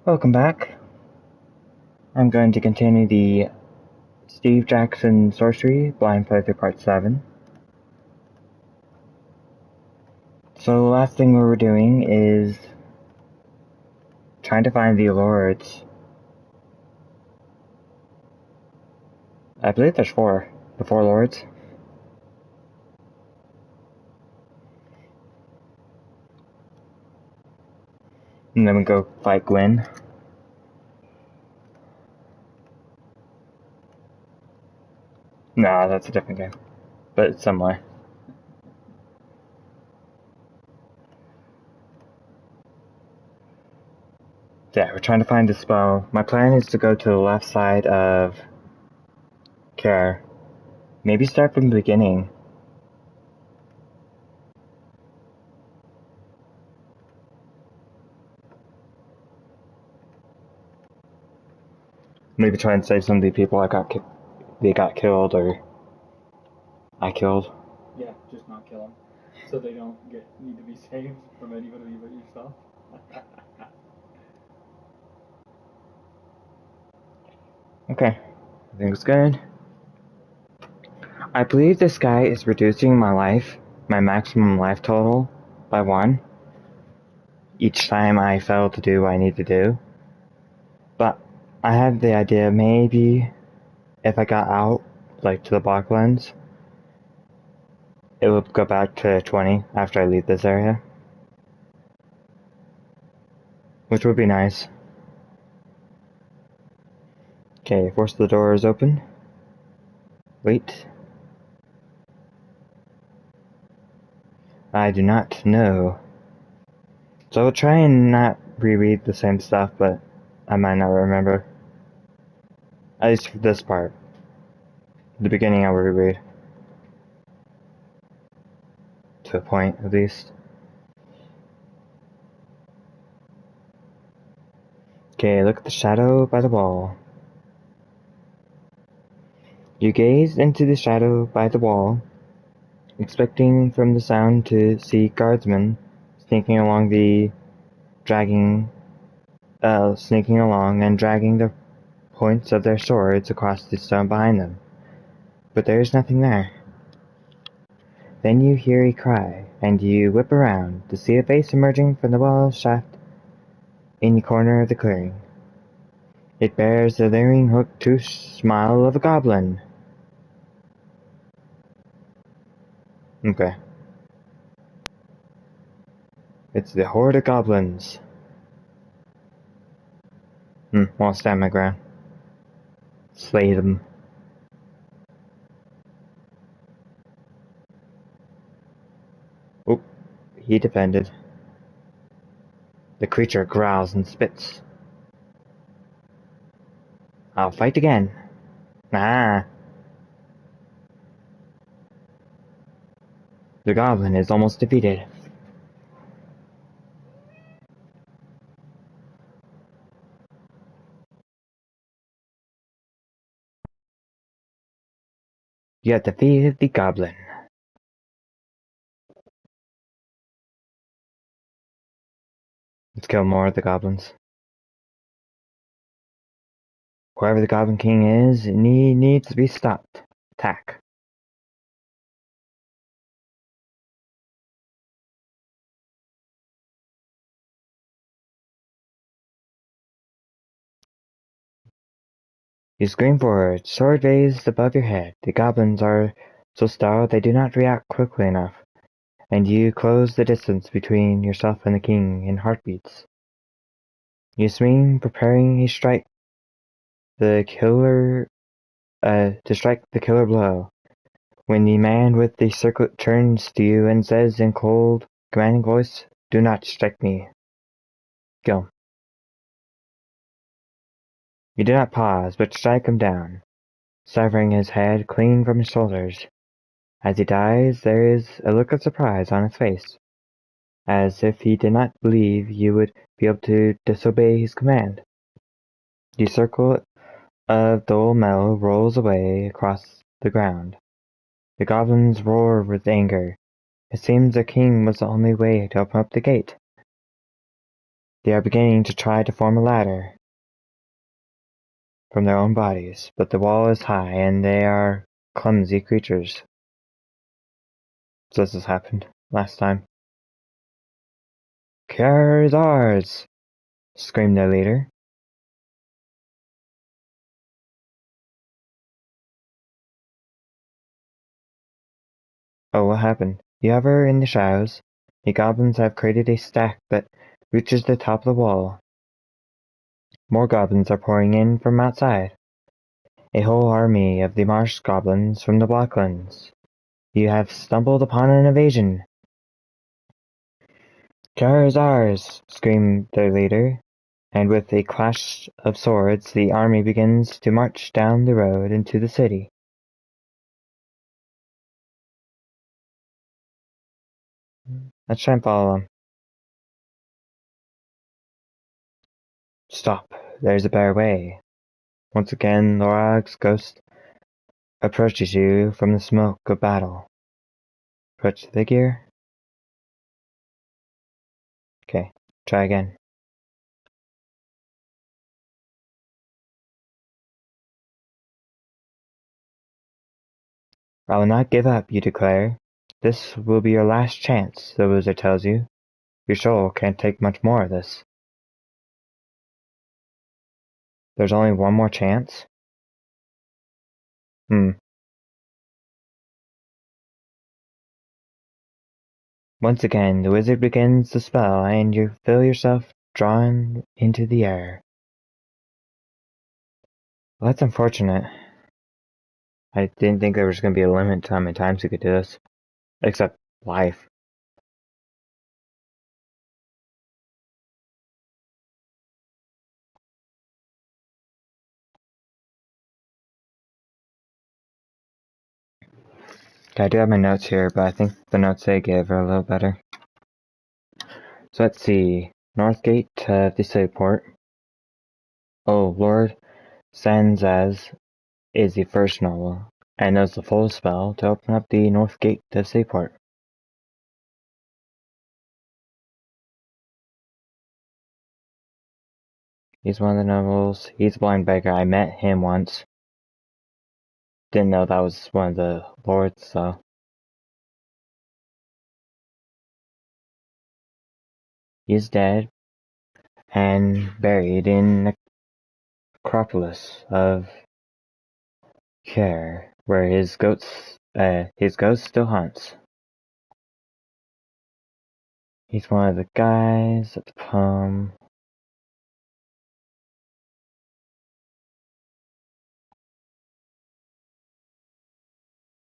Welcome back. I'm going to continue the Steve Jackson Sorcery Blind Playthrough Part 7. So the last thing we were doing is trying to find the lords. I believe there's four. The four lords. And then we go fight Gwen. Nah, that's a different game. But it's similar. Yeah, we're trying to find the spell. My plan is to go to the left side of Care. Maybe start from the beginning. Maybe try and save some of the people they got killed or I killed. Yeah, just not kill them, so they don't need to be saved from anybody but yourself. Okay, I think it's good. I believe this guy is reducing my maximum life total, by 1 each time I fail to do what I need to do. But I had the idea maybe if I got out, like to the block lens, it would go back to 20 after I leave this area. Which would be nice. Okay, force the doors open. Wait. I do not know. So I'll try and not reread the same stuff, but I might not remember. At least for this part. The beginning I will reread. To a point, at least. Okay, look at the shadow by the wall. You gaze into the shadow by the wall, expecting from the sound to see guardsmen sneaking along and dragging the points of their swords across the stone behind them. But there is nothing there. Then you hear a cry, and you whip around to see a face emerging from the well shaft in the corner of the clearing. It bears the leering hook-toothed smile of a goblin. Okay. It's the horde of goblins. Won't stand my ground. Slay them. Oop, he defended. The creature growls and spits. I'll fight again. Ah! The goblin is almost defeated. You have defeated the goblin. Let's kill more of the goblins. Whoever the Goblin King is, needs to be stopped. Attack. You scream forward, sword raised above your head. The goblins are so startled they do not react quickly enough, and you close the distance between yourself and the king in heartbeats. You swing, preparing the killer to strike the killer blow, when the man with the circlet turns to you and says in cold, commanding voice, "Do not strike me." Kill. You do not pause, but strike him down, severing his head clean from his shoulders. As he dies, there is a look of surprise on his face, as if he did not believe you would be able to disobey his command. The circle of dull metal rolls away across the ground. The goblins roar with anger. It seems the king was the only way to open up the gate. They are beginning to try to form a ladder from their own bodies, but the wall is high and they are clumsy creatures. So this has happened last time. Care is ours! Screamed their leader. Oh, what happened? You ever in the shadows? The goblins have created a stack that reaches the top of the wall. More goblins are pouring in from outside. A whole army of the marsh goblins from the Blacklands. You have stumbled upon an invasion. Care is ours! Screamed their leader, and with a clash of swords the army begins to march down the road into the city. Let's try and follow them. Stop! There's a better way. Once again Lorag's ghost approaches you from the smoke of battle. Approach the figure. Okay, try again. I will not give up, you declare. This will be your last chance, the wizard tells you. Your soul can't take much more of this. There's only one more chance? Once again, the wizard begins the spell, and you feel yourself drawn into the air. Well, that's unfortunate. I didn't think there was going to be a limit to how many times you could do this. Except life. Okay, I do have my notes here, but I think the notes they give are a little better. So let's see. North Gate of the Seaport. Oh, Lord Sanzaz is the first noble, and knows the full spell to open up the North Gate of Seaport. He's one of the nobles. He's a blind beggar. I met him once. Didn't know that was one of the lords, so. He's dead and buried in the necropolis of Care, where his ghost still haunts. He's one of the guys at the poem.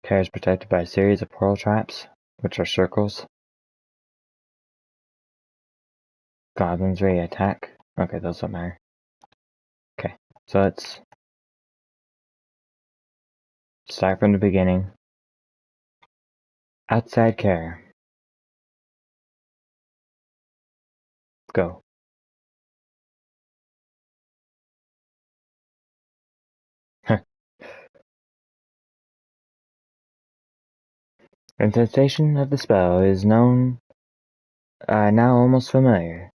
Care is protected by a series of pearl traps, which are circles. Goblins ready to attack. Okay, those don't matter. Okay, so let's start from the beginning. Outside Care. Go. The sensation of the spell is known, now almost familiar.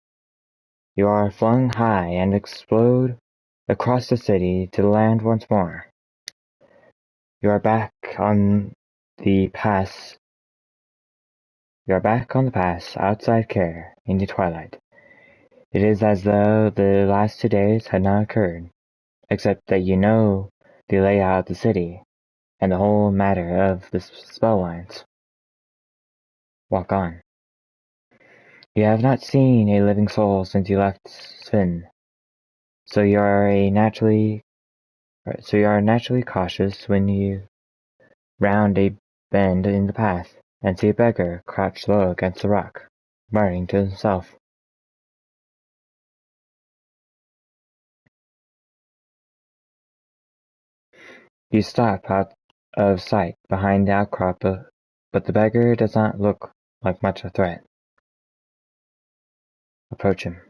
You are flung high and explode across the city to land once more. You are back on the pass. You are back on the pass, outside Care, in the twilight. It is as though the last 2 days had not occurred, except that you know the layout of the city, and the whole matter of the spell lines. Walk on. You have not seen a living soul since you left Sven, so you are naturally cautious when you round a bend in the path, and see a beggar crouched low against a rock, muttering to himself. You stop out of sight behind the outcrop, but the beggar does not look like much a threat. Approach him.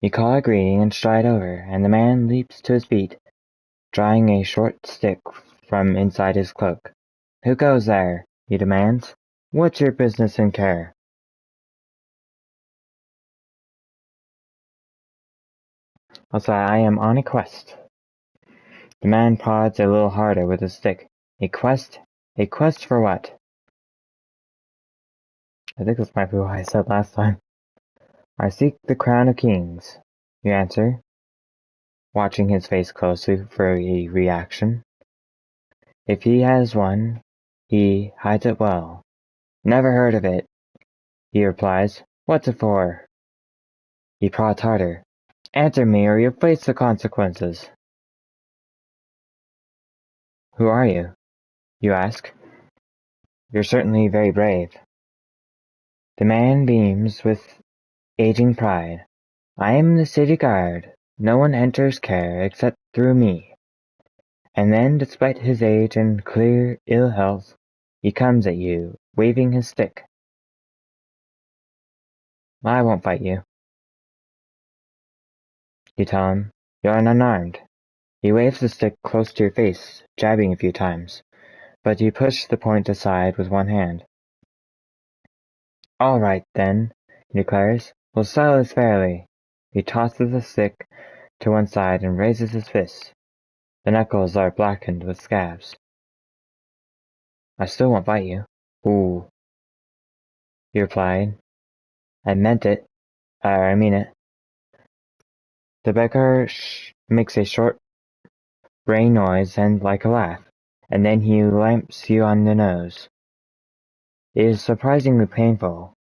You call a greeting and stride over, and the man leaps to his feet, drawing a short stick from inside his cloak. Who goes there? He demands. What's your business in Care? Also, I am on a quest. The man prods a little harder with his stick. A quest? A quest for what? I think this might be what I said last time. I seek the crown of kings, you answer, watching his face closely for a reaction. If he has one, he hides it well. Never heard of it, he replies. What's it for? He prods harder. Answer me or you'll face the consequences. Who are you? You ask. You're certainly very brave. The man beams with aging pride. I am the city guard. No one enters care except through me. And then, despite his age and clear ill health, he comes at you, waving his stick. I won't fight you. You tell him. You're unarmed. He waves the stick close to your face, jabbing a few times, but you push the point aside with one hand. All right, then, he declares. We'll settle this fairly. He tosses the stick to one side and raises his fist. The knuckles are blackened with scabs. I still won't fight you. Ooh, he replied. I meant it. I mean it. The beggar makes a short, braying noise and like a laugh, and then he lamps you on the nose. It is surprisingly painful,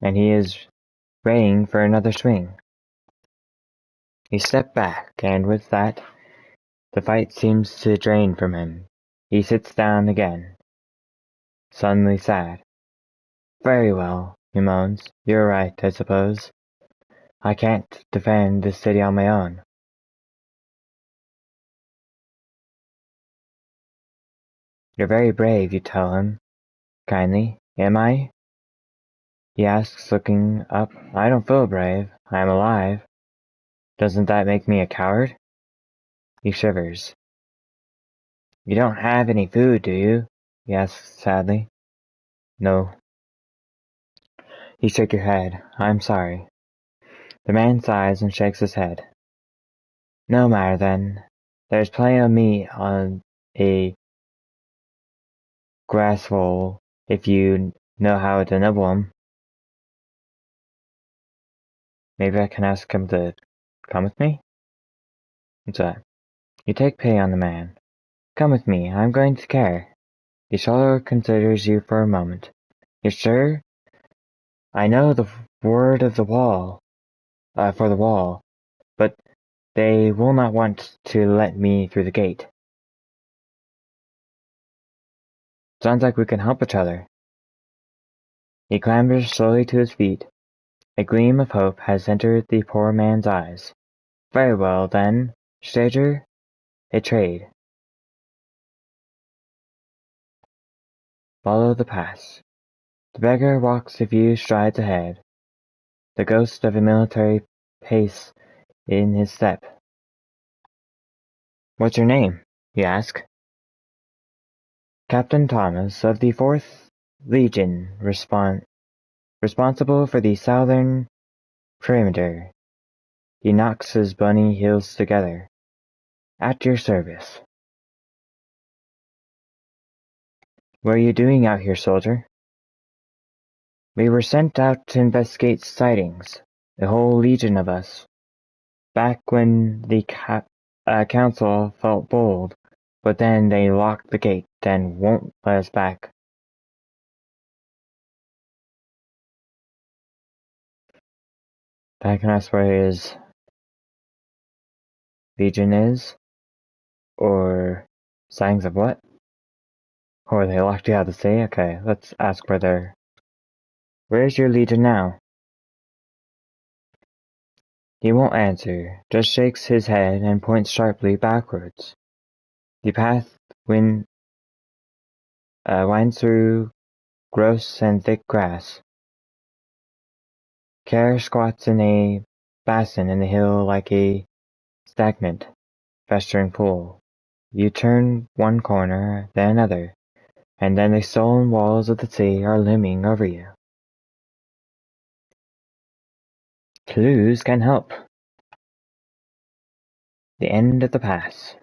and he is braying for another swing. He stepped back, and with that, the fight seems to drain from him. He sits down again, suddenly sad. Very well, he moans. You're right, I suppose. I can't defend this city on my own. You're very brave, you tell him, kindly. Am I? He asks, looking up. I don't feel brave. I am alive. Doesn't that make me a coward? He shivers. You don't have any food, do you? He asks sadly. No. You shake your head. I'm sorry. The man sighs and shakes his head. No matter then. There's plenty of meat on a grass roll if you know how to nibble 'em. Maybe I can ask him to come with me? What's that? You take pity on the man. Come with me. I'm going to care. The scholar considers you for a moment. You're sure? I know the word of the wall, for the wall, but they will not want to let me through the gate. Sounds like we can help each other. He clambers slowly to his feet. A gleam of hope has entered the poor man's eyes. Very well, then, stranger, a trade. Follow the path. The beggar walks a few strides ahead, the ghost of a military pace in his step. What's your name? He asks. Captain Thomas of the 4th Legion, responsible for the southern perimeter. He knocks his bony heels together. At your service. What are you doing out here, soldier? We were sent out to investigate sightings, a whole legion of us, back when the council felt bold, but then they locked the gate and won't let us back. I can ask where his legion is? Or sightings of what? Or they locked you out of the city? Okay, let's ask where they're... Where's your legion now? He won't answer, just shakes his head and points sharply backwards. The path winds through gross and thick grass. Care squats in a basin in the hill like a stagnant, festering pool. You turn one corner, then another, and then the stone walls of the city are looming over you. Clues can help. The end of the pass.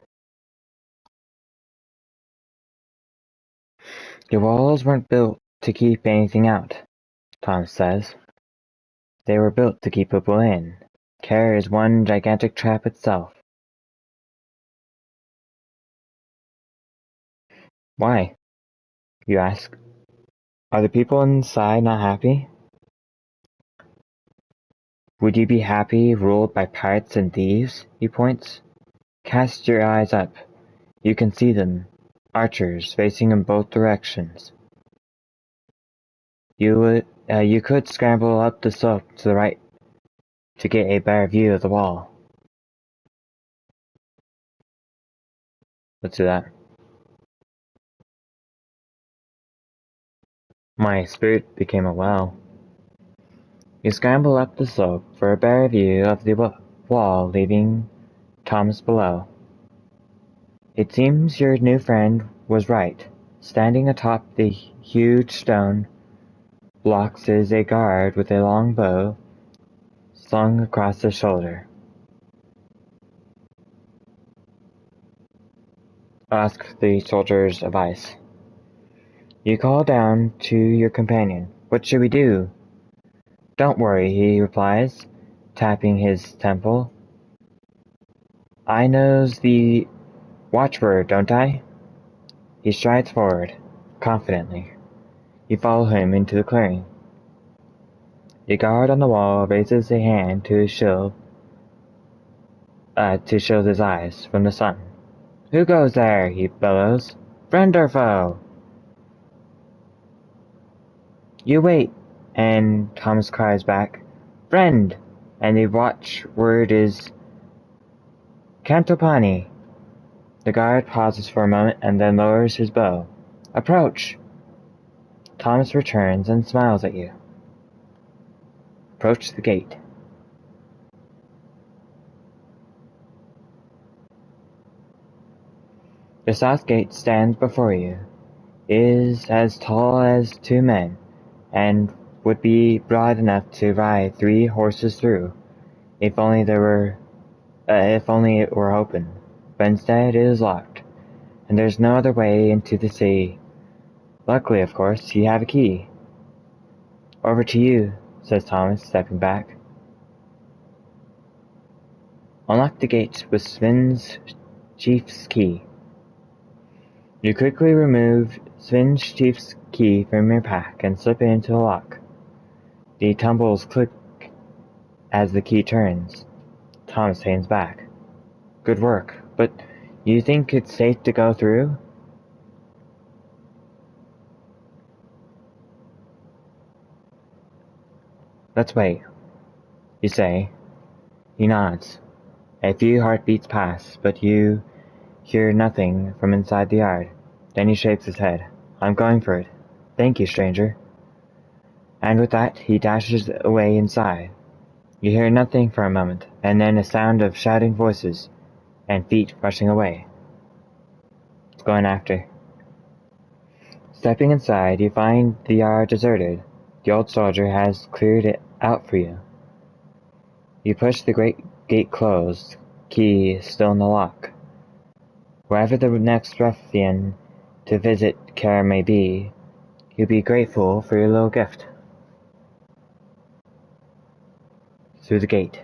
Your walls weren't built to keep anything out, Tom says. They were built to keep people in. Care is one gigantic trap itself. Why? You ask. Are the people inside not happy? Would you be happy ruled by pirates and thieves? He points. Cast your eyes up. You can see them. Archers facing in both directions. You could scramble up the slope to the right to get a better view of the wall. Let's do that. My spirit became a well. You scramble up the slope for a better view of the wall, leaving Thomas below. It seems your new friend was right. Standing atop the huge stone blocks is a guard with a long bow slung across his shoulder. Ask the soldier's advice. You call down to your companion. What should we do? Don't worry, he replies, tapping his temple. I knows the watchword, don't I? He strides forward, confidently. You follow him into the clearing. The guard on the wall raises a hand to shield his eyes from the sun. Who goes there? He bellows. Friend or foe? You wait, and Thomas cries back, Friend! And the watchword is Cantopani. The guard pauses for a moment and then lowers his bow. Approach! Thomas returns and smiles at you. Approach the gate. The south gate stands before you. It is as tall as 2 men, and would be broad enough to ride 3 horses through, if only it were open. But instead it is locked, and there's no other way into the city. Luckily, of course, you have a key. Over to you, says Thomas, stepping back. Unlock the gate with Sven's chief's key. You quickly remove Sven's chief's key from your pack and slip it into the lock. The tumbles click as the key turns. Thomas hands back. Good work, but you think it's safe to go through? Let's wait, you say. He nods. A few heartbeats pass, but you hear nothing from inside the yard. Then he shakes his head. I'm going for it. Thank you, stranger. And with that, he dashes away inside. You hear nothing for a moment, and then a sound of shouting voices and feet rushing away. It's going after. Stepping inside, you find the yard deserted. The old soldier has cleared it out for you. You push the great gate closed, key still in the lock. Wherever the next ruffian to visit Kara may be, you'll be grateful for your little gift. Through the gate.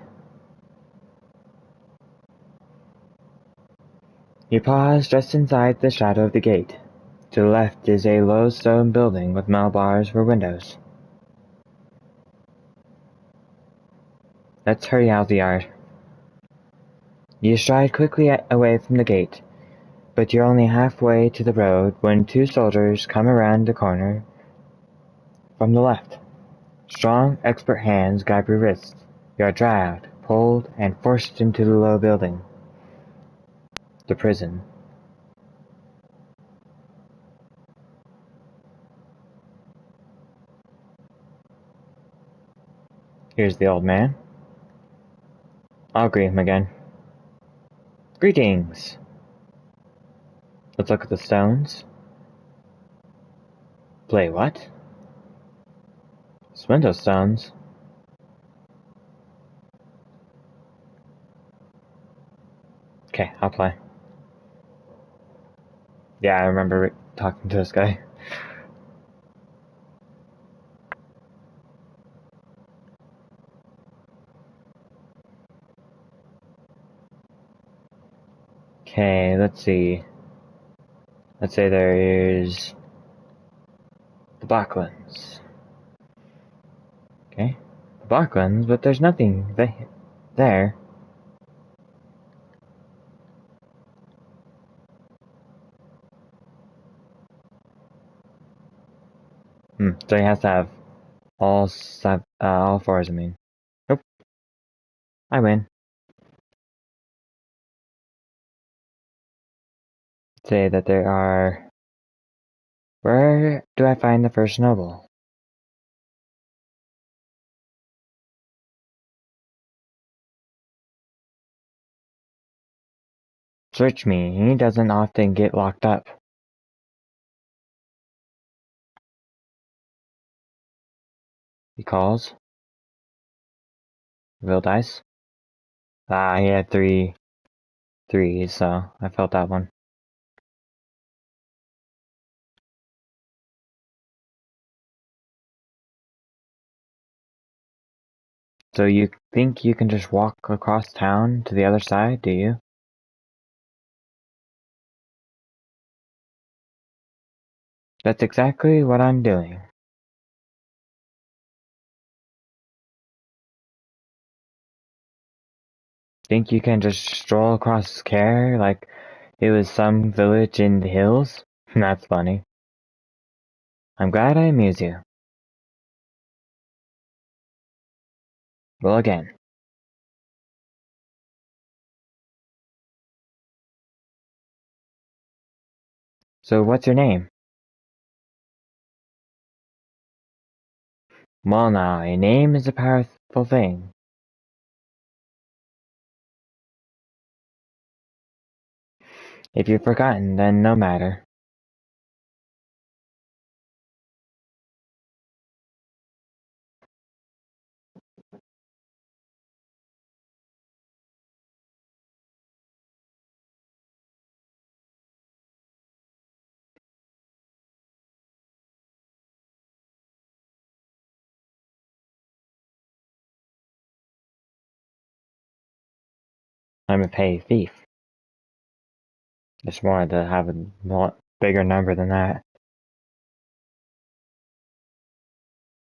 You pause just inside the shadow of the gate. To the left is a low stone building with metal bars for windows. Let's hurry out of the yard. You stride quickly away from the gate, but you're only halfway to the road when 2 soldiers come around the corner from the left. Strong, expert hands grab your wrists. You are dragged, pulled, and forced into the low building. The prison. Here's the old man. I'll greet him again. Greetings! Let's look at the stones. Play what? Swindle stones. Okay, I'll play. Yeah, I remember talking to this guy. Okay, let's see. Let's say there's the Blacklands. Okay, the Blacklands, but there's nothing there. So he has to have all fours, I mean. Nope, I win. Say that there are... Where do I find the first noble? Search me, he doesn't often get locked up. He calls. Real dice. He had three threes, so I felt that one. So you think you can just walk across town to the other side, do you? That's exactly what I'm doing. Think you can just stroll across Care like it was some village in the hills? That's funny. I'm glad I amuse you. Well, again. So what's your name? Well now, a name is a powerful thing. If you've forgotten, then no matter. I'm a pay thief. Just wanted to have a lot bigger number than that.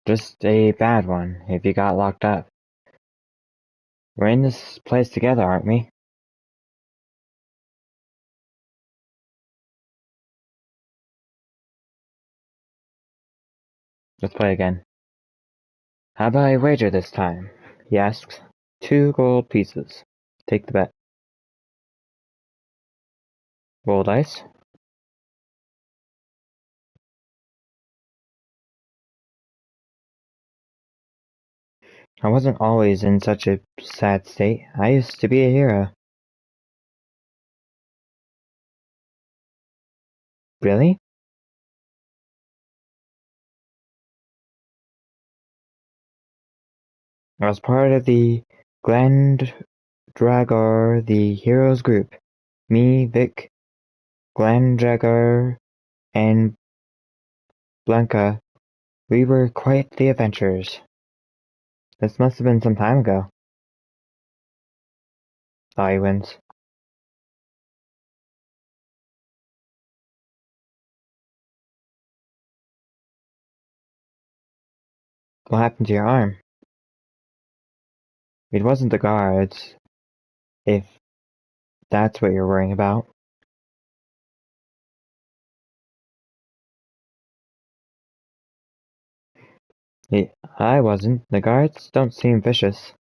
Just a bad one, if you got locked up. We're in this place together, aren't we? Let's play again. How about I wager this time? He asks. 2 gold pieces. Take the bet. Roll dice. I wasn't always in such a sad state. I used to be a hero. Really? I was part of the Glandragar, the heroes group. Me, Vic, Glandragar, and Blanca. We were quite the adventurers. This must have been some time ago. He wins. What happened to your arm? It wasn't the guards, if that's what you're worrying about. I wasn't. The guards don't seem vicious.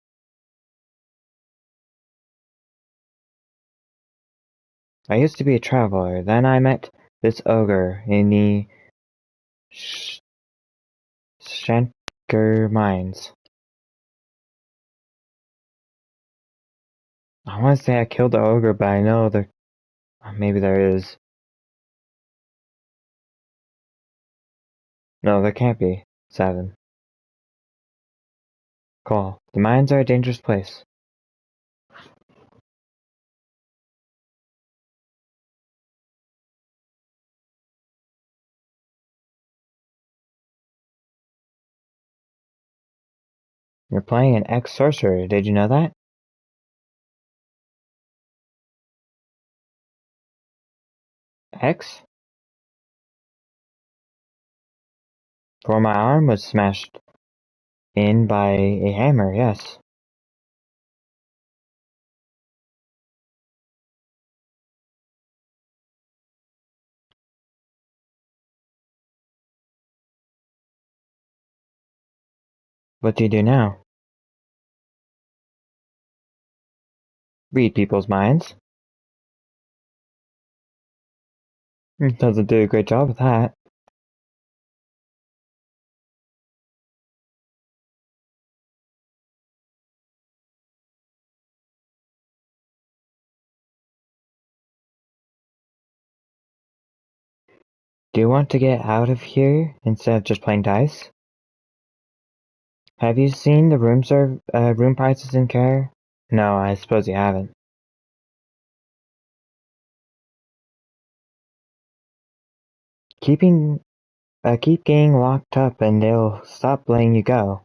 I used to be a traveler. Then I met this ogre in the Shanker mines. I want to say I killed the ogre, but I know there... Maybe there is. No, there can't be. 7. Call. The mines are a dangerous place. You're playing an ex-sorcerer, did you know that? X? For my arm was smashed in by a hammer, yes. What do you do now? Read people's minds. Doesn't do a great job with that. Do you want to get out of here instead of just playing dice? Have you seen the room prices in Care? No, I suppose you haven't. Keep getting locked up and they'll stop letting you go.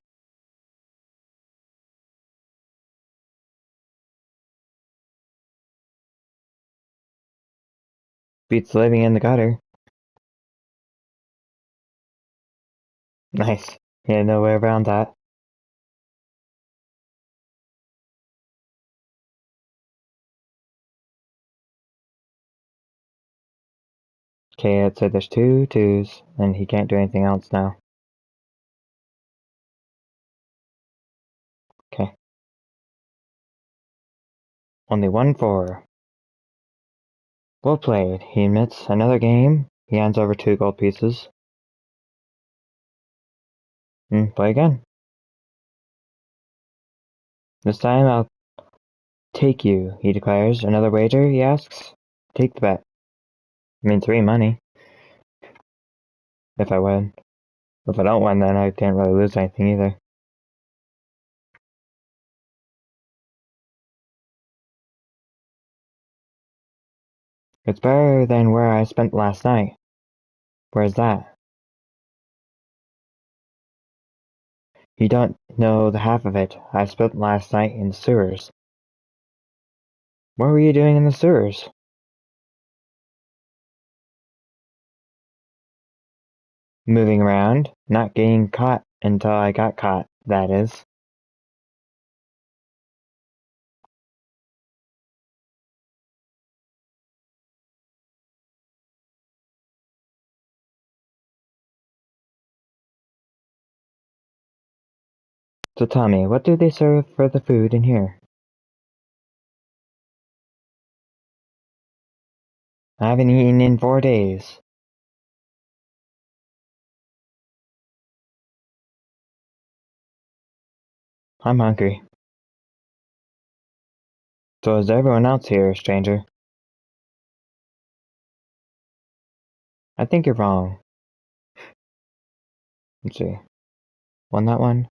Beats living in the gutter. Nice. Yeah, no way around that. Okay, I'd say there's 2 twos, and he can't do anything else now. Okay. Only 1 4. Well played, he admits. Another game. He hands over 2 gold pieces. Play again. This time I'll take you, he declares. Another wager, he asks. Take the bet. I mean, 3 money. If I win. If I don't win, then I can't really lose anything either. It's better than where I spent last night. Where's that? You don't know the half of it. I spent last night in the sewers. What were you doing in the sewers? Moving around, not getting caught until I got caught, that is. So tell me, what do they serve for the food in here? I haven't eaten in 4 days. I'm hungry. So is everyone else here, stranger? I think you're wrong. Let's see. Won that one?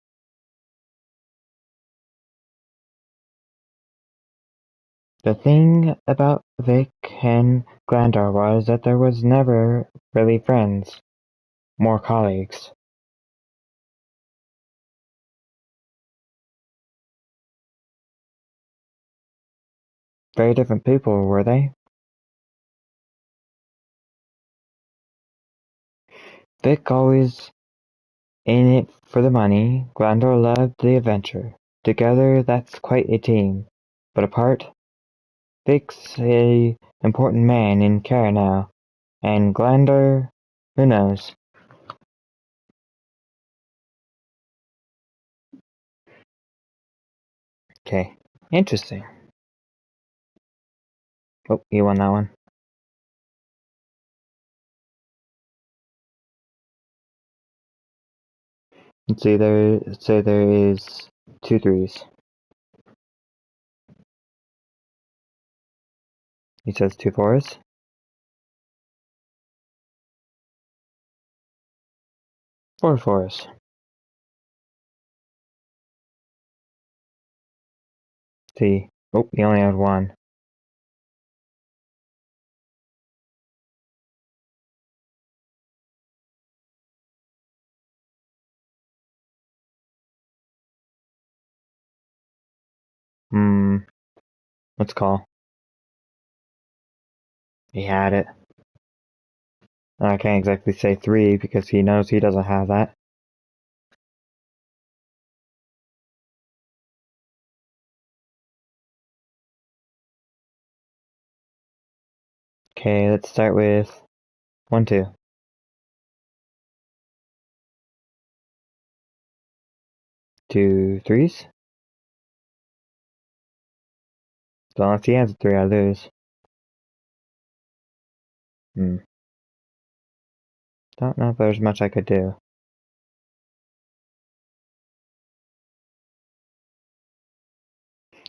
The thing about Vic and Glandar was that there was never really friends. More colleagues. Very different people, were they? Vic always in it for the money, Glandor loved the adventure. Together that's quite a team. But apart, Vic's a important man in Kara now, and Glandor, who knows? Okay, interesting. Oh, you won that one. Let's see, there is 2 threes. He says 2 fours. 4 fours. See, oh, he only had 1. Let's call. He had it. I can't exactly say 3 because he knows he doesn't have that. Okay, let's start with 1, 2. 2 3s. So if he has a 3, I lose. Don't know if there's much I could do.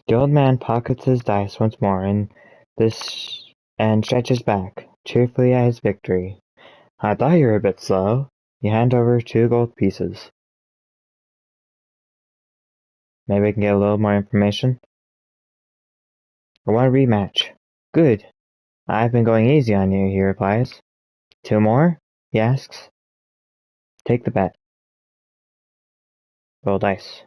The old man pockets his dice once more and stretches back cheerfully at his victory. I thought you were a bit slow. You hand over 2 gold pieces. Maybe I can get a little more information? I want a rematch. Good. I've been going easy on you, he replies. 2 more? He asks. Take the bet. Roll dice.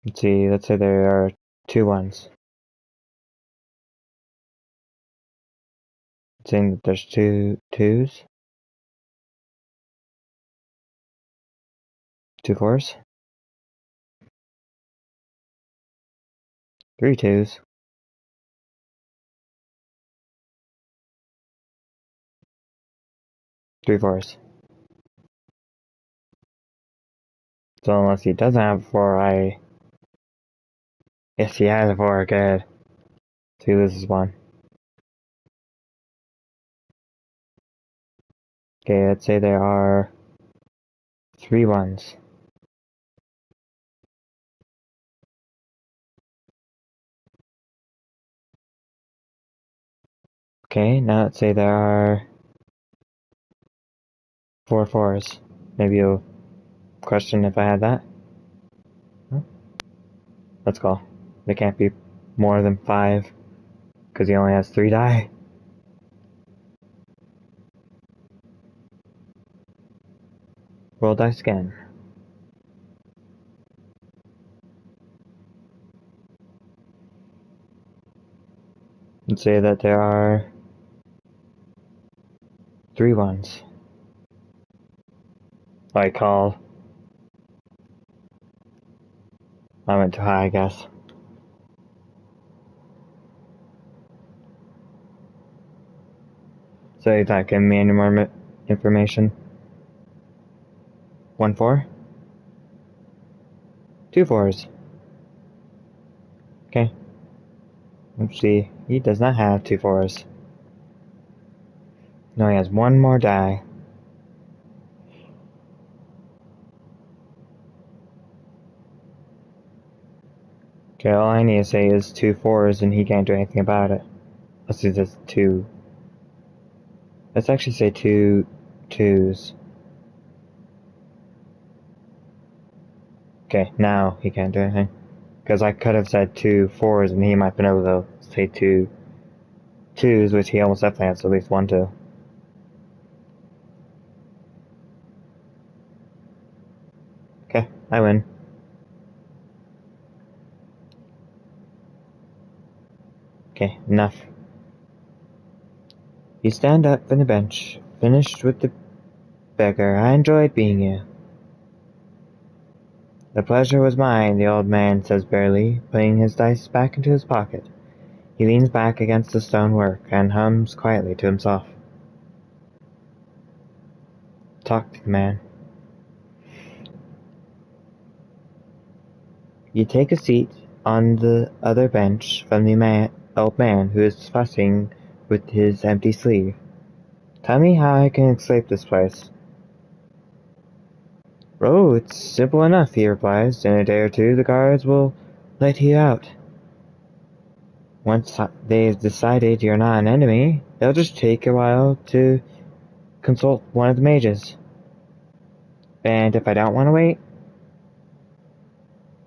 Let's see, let's say there are 2 1s. Saying that there's 2 2s. 2 4s. 3 2s. 3 4s. So unless he doesn't have a 4, Yes, he has a 4, good. So he loses 1. Okay, let's say there are 3 1s. Okay, now let's say there are 4 4s. Maybe you'll question if I had that? Huh? Let's go. There can't be more than 5, because he only has 3 die. Roll dice again. Let's say that there are 3 1s. I call. I went too high, I guess. So you're not giving me any more information? 1 4? 2 4s. Okay. Let's see. He does not have 2 4s. No, he has 1 more die. Okay, all I need to say is 2 4s and he can't do anything about it. Let's do this 2. Let's actually say 2 2s. Okay, now he can't do anything. Because I could have said 2 4s and he might have been able to say 2 2s, which he almost definitely has at least 1 2. Okay, I win. Okay, enough. You stand up from the bench, finished with the beggar. I enjoyed being you. The pleasure was mine, the old man says barely, putting his dice back into his pocket. He leans back against the stonework and hums quietly to himself. Talk to the man. You take a seat on the other bench from the old man who is fussing with his empty sleeve. Tell me how I can escape this place. Oh, it's simple enough, he replies. In a day or two, the guards will let you out. Once they've decided you're not an enemy, they'll just take a while to consult one of the mages. And if I don't want to wait?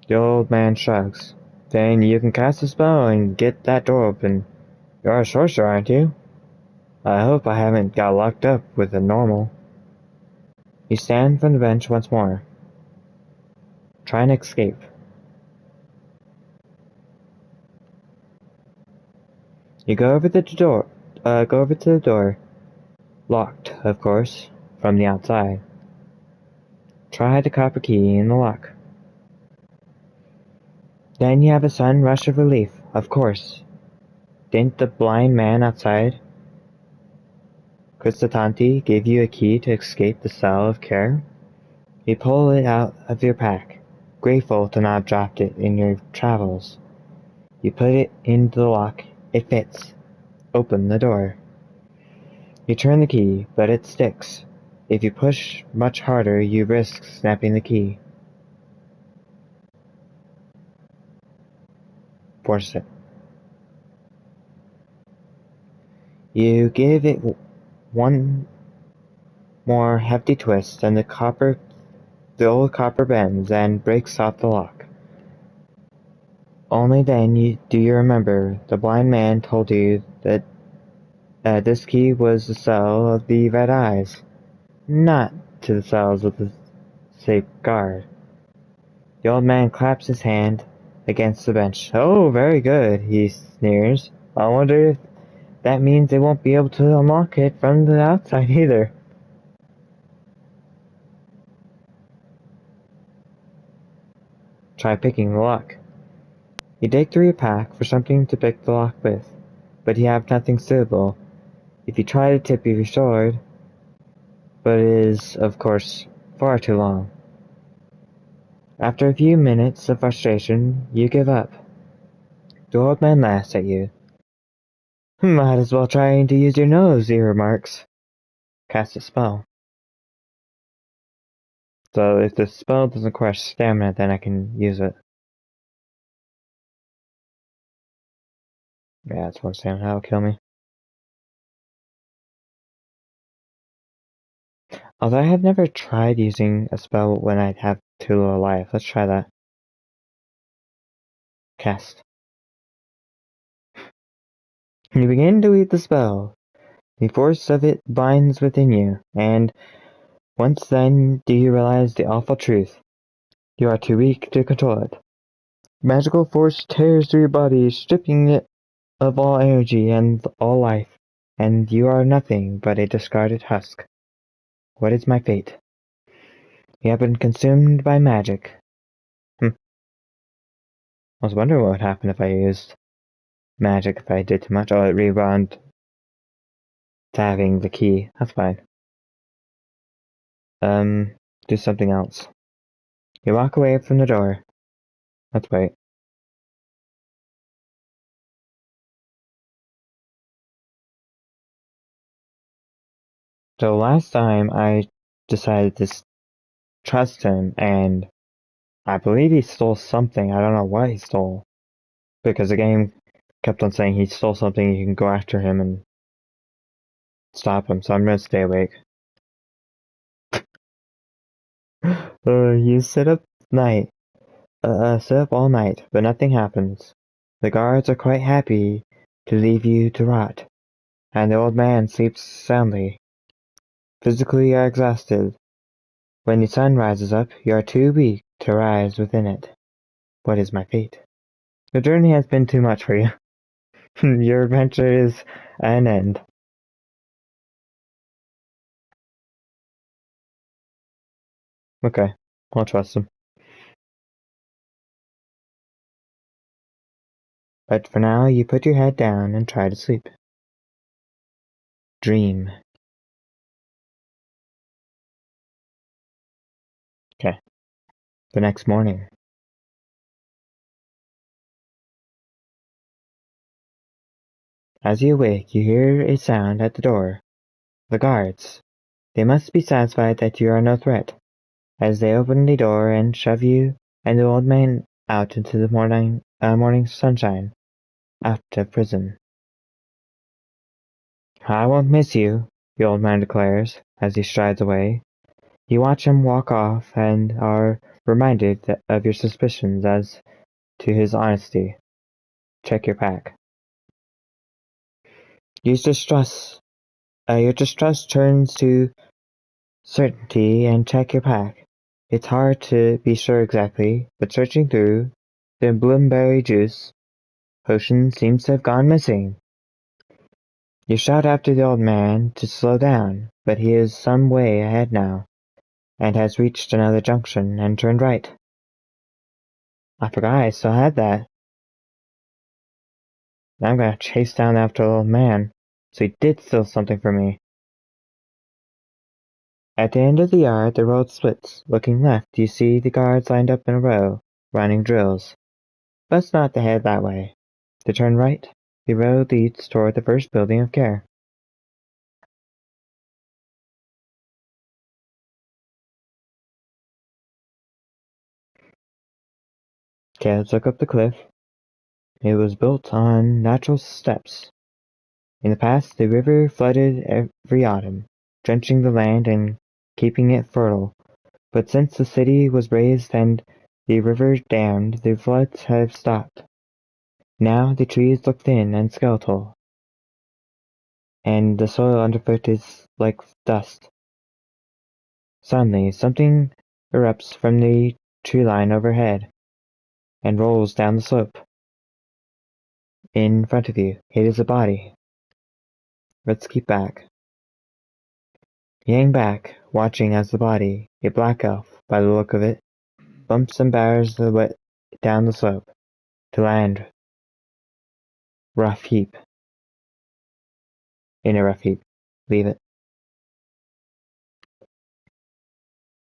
The old man shrugs. Then you can cast a spell and get that door open. You're a sorcerer, aren't you? I hope I haven't got locked up with a normal. You stand from the bench once more. Try and escape. You go over to the door. Locked, of course, from the outside. Try the copper key in the lock. Then you have a sudden rush of relief, of course. Didn't the blind man outside Cristotanti give you a key to escape the cell of care? You pull it out of your pack, grateful to not have dropped it in your travels. You put it into the lock. It fits. Open the door. You turn the key, but it sticks. If you push much harder, you risk snapping the key. Force it. You give it one more hefty twist, and the old copper bends and breaks off the lock. Only then do you remember the blind man told you that this key was the cell of the red eyes, not to the cells of the safe guard. The old man claps his hand against the bench. Oh, very good, he sneers. I wonder if that means they won't be able to unlock it from the outside either. Try picking the lock. You dig through your pack for something to pick the lock with, but you have nothing suitable. If you try the tip of your sword, but it is, of course, far too long. After a few minutes of frustration, you give up. The old man laughs at you. Might as well try to use your nose, he remarks. Cast a spell. So if the spell doesn't require stamina, then I can use it. Yeah, it's 1 stamina, that'll kill me. Although I have never tried using a spell when I have too little life. Let's try that. Cast. You begin to read the spell. The force of it binds within you, and once then do you realize the awful truth. You are too weak to control it. Magical force tears through your body, stripping it of all energy and all life, and you are nothing but a discarded husk. What is my fate? You have been consumed by magic. I was wondering what would happen if I used magic if I did too much. Oh, it rewound to having the key. That's fine. Do something else. You walk away from the door. Let's wait. So last time I decided to trust him, and I believe he stole something. I don't know what he stole. Because the game kept on saying he stole something, you can go after him and stop him, so I'm gonna stay awake. You sit up all night, but nothing happens. The guards are quite happy to leave you to rot, and the old man sleeps soundly. Physically you are exhausted. When the sun rises up, you are too weak to rise within it. What is my fate? The journey has been too much for you. Your adventure is at an end. Okay, I'll trust him. But for now, you put your head down and try to sleep. Dream. Okay. The next morning. As you awake, you hear a sound at the door. The guards. They must be satisfied that you are no threat, as they open the door and shove you and the old man out into the morning sunshine, out of prison. I won't miss you, the old man declares, as he strides away. You watch him walk off and are reminded of your suspicions as to his honesty. Check your pack. Your distrust turns to certainty and check your pack. It's hard to be sure exactly, but searching through the bloomberry juice potion seems to have gone missing. You shout after the old man to slow down, but he is some way ahead now, and has reached another junction and turned right. I forgot I still had that. Now I'm gonna chase down after the old man, so he did steal something from me. At the end of the yard the road splits. Looking left, you see the guards lined up in a row, running drills. Best not to head that way. To turn right, the road leads toward the first building of care. Okay, let's look up the cliff. It was built on natural steps. In the past, the river flooded every autumn, drenching the land and keeping it fertile. But since the city was raised and the river dammed, the floods have stopped. Now the trees look thin and skeletal, and the soil underfoot is like dust. Suddenly, something erupts from the tree line overhead and rolls down the slope. In front of you, it is a body. Let's keep back. You hang back, watching as the body, a black elf, by the look of it, bumps and batters the way down the slope, to land rough heap. In a rough heap. Leave it.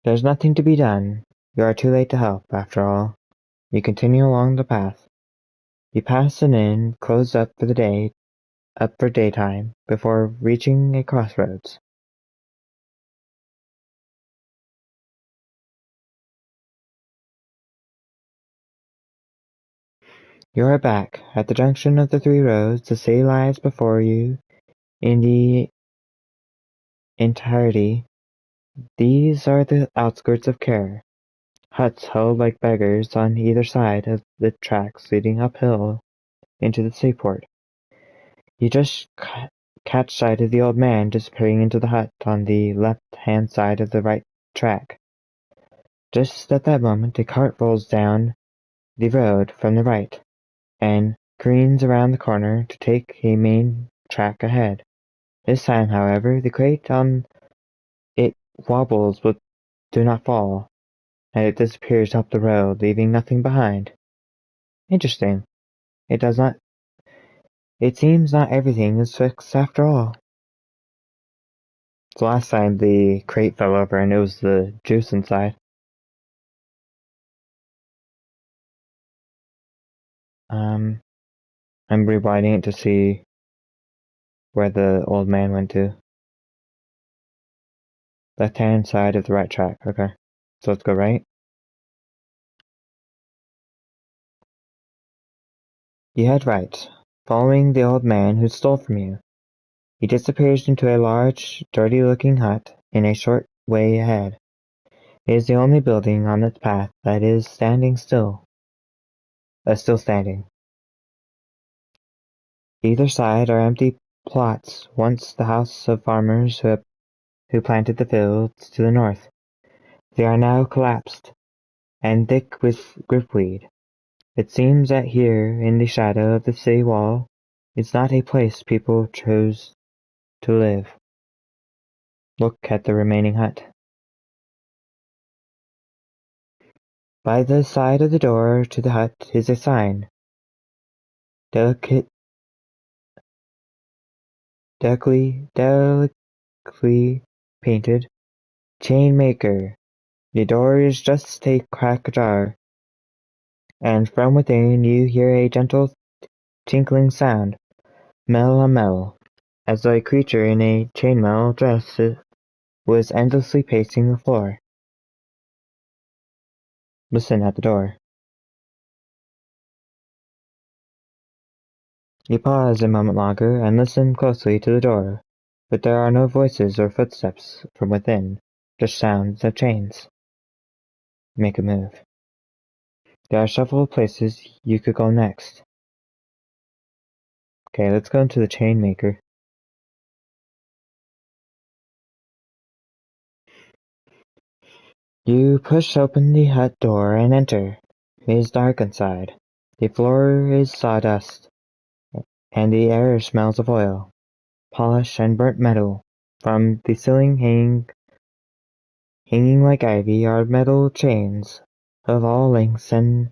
There's nothing to be done. You are too late to help, after all. You continue along the path. You pass an inn closed up for daytime, before reaching a crossroads. You are back. At the junction of the three roads, the city lies before you in the entirety. These are the outskirts of Care. Huts huddled like beggars on either side of the tracks leading uphill into the seaport. You just catch sight of the old man disappearing into the hut on the left-hand side of the right track. Just at that moment a cart rolls down the road from the right, and careens around the corner to take a main track ahead. This time, however, the crate on it wobbles but do not fall, and it disappears up the road, leaving nothing behind. Interesting. It does not. It seems not everything is fixed after all. So last time the crate fell over and it was the juice inside. I'm rewinding it to see where the old man went to. Left-hand side of the right track. Okay. So let's go right. You head right, following the old man who stole from you. He disappears into a large, dirty-looking hut in a short way ahead. It is the only building on its path that is still standing. Either side are empty plots, once the house of farmers who planted the fields to the north. They are now collapsed, and thick with gripweed. It seems that here, in the shadow of the city wall, is not a place people chose to live. Look at the remaining hut. By the side of the door to the hut is a sign, delicately painted, "Chain Maker." The door is just a crack ajar, and from within you hear a gentle tinkling sound, mel-a-mel, as though a creature in a chainmail dress was endlessly pacing the floor. Listen at the door. You pause a moment longer and listen closely to the door, but there are no voices or footsteps from within, just sounds of chains. Make a move. There are several places you could go next. Okay, let's go into the chain maker. You push open the hut door and enter. It is dark inside. The floor is sawdust, and the air smells of oil, polish, and burnt metal. From the ceiling hanging like ivy are metal chains of all lengths and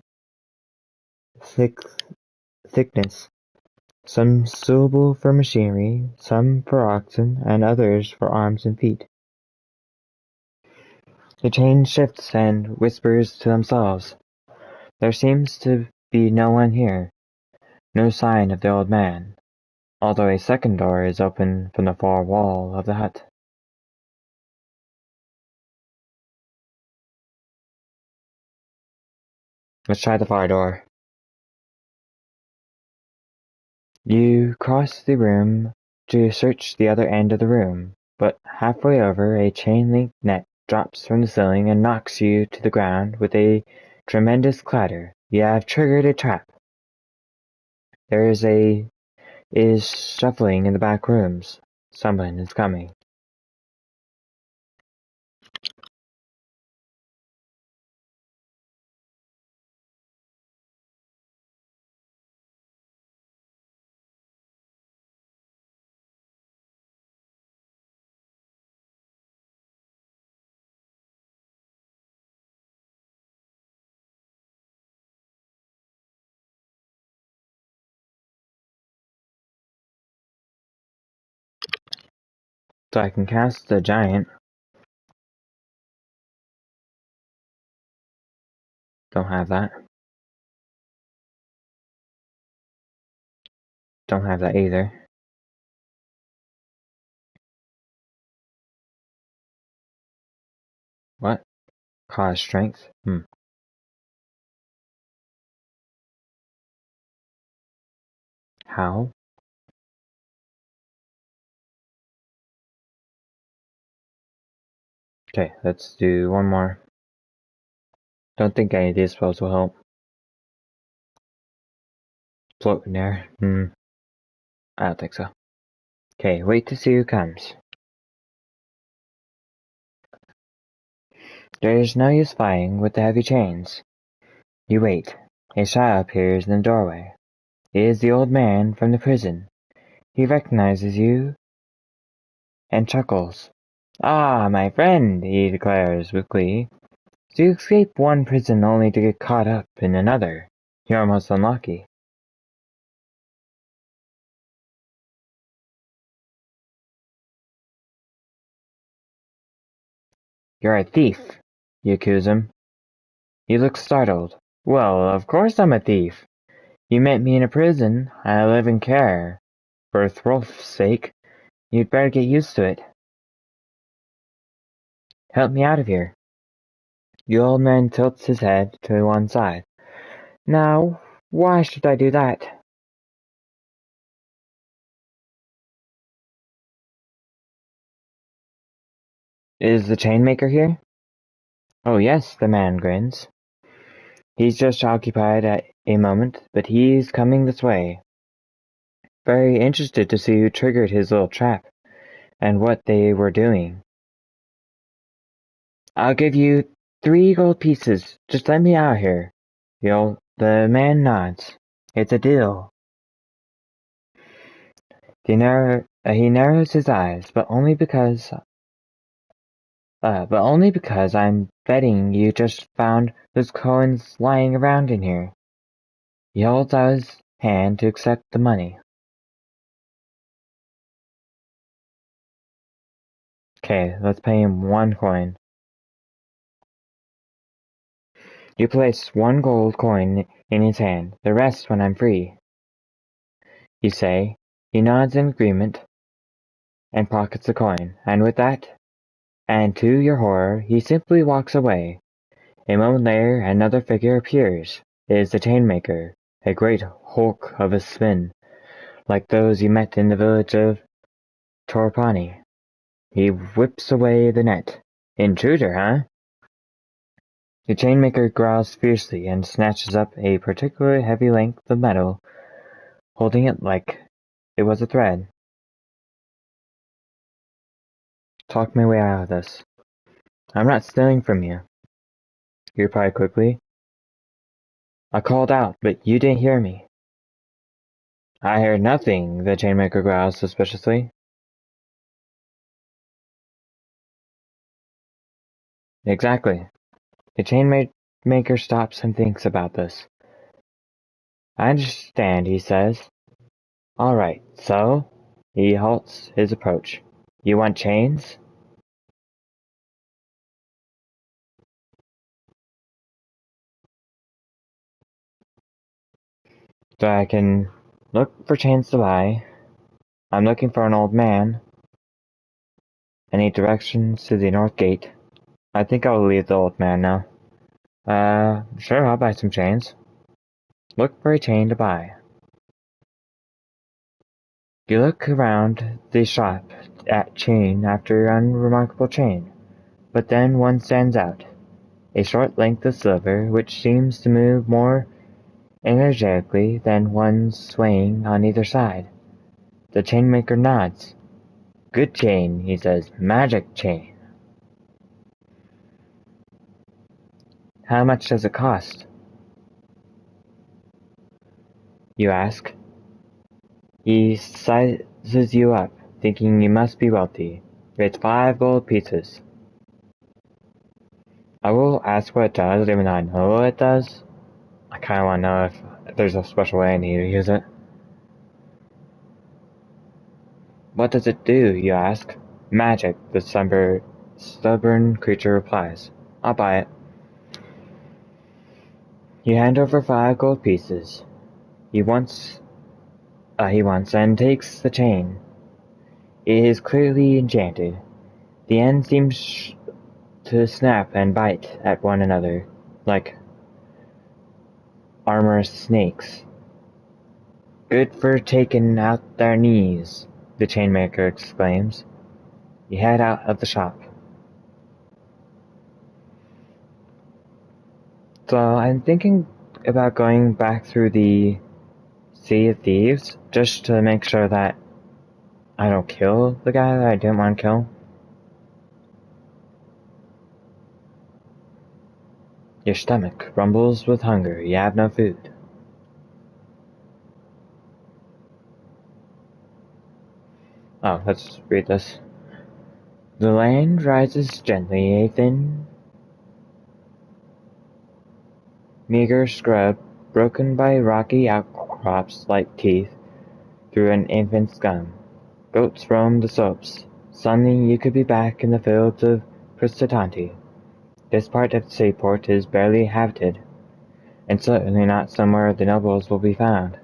thickness, some suitable for machinery, some for oxen, and others for arms and feet. The chain shifts and whispers to themselves. There seems to be no one here, no sign of the old man, although a second door is open from the far wall of the hut. Let's try the far door. You cross the room to search the other end of the room, but halfway over a chain-link net drops from the ceiling and knocks you to the ground with a tremendous clatter. You have triggered a trap. There is shuffling in the back rooms. Someone is coming. So I can cast the giant. Don't have that. Don't have that either. What? Cause strength? How? Okay, let's do one more. Don't think any of these spells will help. Float in there. I don't think so. Okay, wait to see who comes. There is no use fighting with the heavy chains. You wait. A shadow appears in the doorway. It is the old man from the prison. He recognizes you and chuckles. Ah, my friend, he declares with glee. So you escape one prison only to get caught up in another. You're almost unlucky. You're a thief, you accuse him. He looks startled. Well, of course I'm a thief. You met me in a prison. I live in care. For Throlf's sake, you'd better get used to it. Help me out of here. The old man tilts his head to one side. Now, why should I do that? Is the chainmaker here? Oh yes, the man grins. He's just occupied at a moment, but he's coming this way. Very interested to see who triggered his little trap, and what they were doing. I'll give you 3 gold pieces. Just let me out here. The man nods. It's a deal. He narrows his eyes, but only because I'm betting you just found those coins lying around in here. He holds out his hand to accept the money. Okay, let's pay him 1 coin. You place 1 gold coin in his hand, the rest when I'm free. You say. He nods in agreement and pockets the coin, and with that, and to your horror, he simply walks away. A moment later, another figure appears. It is the chainmaker, a great hulk of a spin, like those you met in the village of Torpani. He whips away the net. Intruder, huh? The chainmaker growls fiercely and snatches up a particularly heavy length of metal, holding it like it was a thread. Talk my way out of this. I'm not stealing from you. he replied quickly. I called out, but you didn't hear me. I heard nothing, the chainmaker growled suspiciously. Exactly. The chainmaker stops and thinks about this. I understand, he says. All right, so? He halts his approach. You want chains? So I can look for chains to buy. I'm looking for an old man. I need directions to the north gate. I think I'll leave the old man now. Sure, I'll buy some chains. Look for a chain to buy. You look around the shop at chain after unremarkable chain, but then one stands out. A short length of silver, which seems to move more energetically than one swaying on either side. The chainmaker nods. Good chain, he says. Magic chain. How much does it cost? You ask. He sizes you up, thinking you must be wealthy. It's 5 gold pieces. I will ask what it does, even though I know what it does. I kinda wanna know if there's a special way I need to use it. What does it do, you ask. Magic, the stubborn creature replies. I'll buy it. You hand over 5 gold pieces. He wants and takes the chain. It is clearly enchanted. The end seems to snap and bite at one another, like amorous snakes. Good for taking out their knees, the chainmaker exclaims. You head out of the shop. So I'm thinking about going back through the Sea of Thieves, just to make sure that I don't kill the guy that I didn't want to kill. Your stomach rumbles with hunger. You have no food. Oh, let's read this. The land rises gently, a thin, meager scrub broken by rocky outcrops like teeth through an infant's gum. Goats roam the slopes. Suddenly you could be back in the fields of Pristatanti. This part of the seaport is barely habited, and certainly not somewhere the nobles will be found.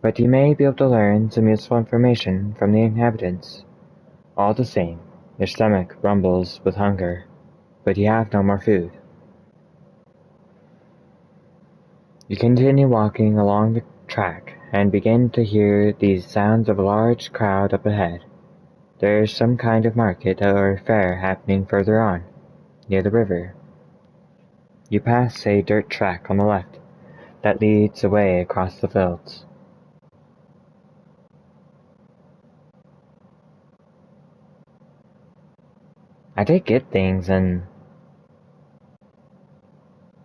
But you may be able to learn some useful information from the inhabitants. All the same, your stomach rumbles with hunger, but you have no more food. You continue walking along the track and begin to hear the sounds of a large crowd up ahead. There is some kind of market or fair happening further on, near the river. You pass a dirt track on the left that leads away across the fields. I did get things in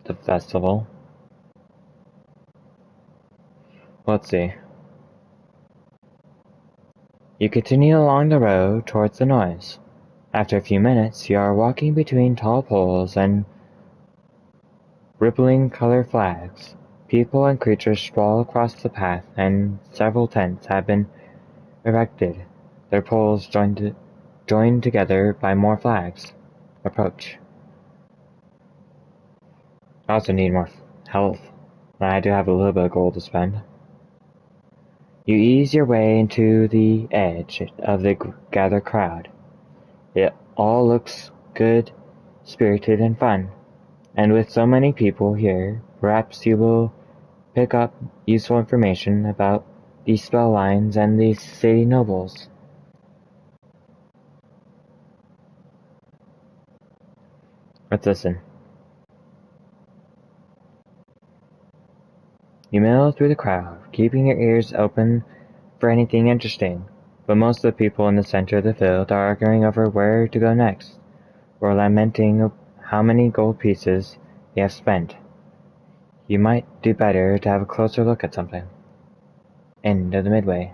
the festival. Let's see. You continue along the road towards the noise. After a few minutes, you are walking between tall poles and rippling color flags. People and creatures sprawl across the path, and several tents have been erected, their poles joined together by more flags. Approach. I also need more health, and I do have a little bit of gold to spend. You ease your way into the edge of the gathered crowd. It all looks good, spirited, and fun, and with so many people here, perhaps you will pick up useful information about the spell lines and the city nobles. Let's listen. You mill through the crowd, keeping your ears open for anything interesting, but most of the people in the center of the field are arguing over where to go next, or lamenting how many gold pieces you have spent. You might do better to have a closer look at something. End of the midway.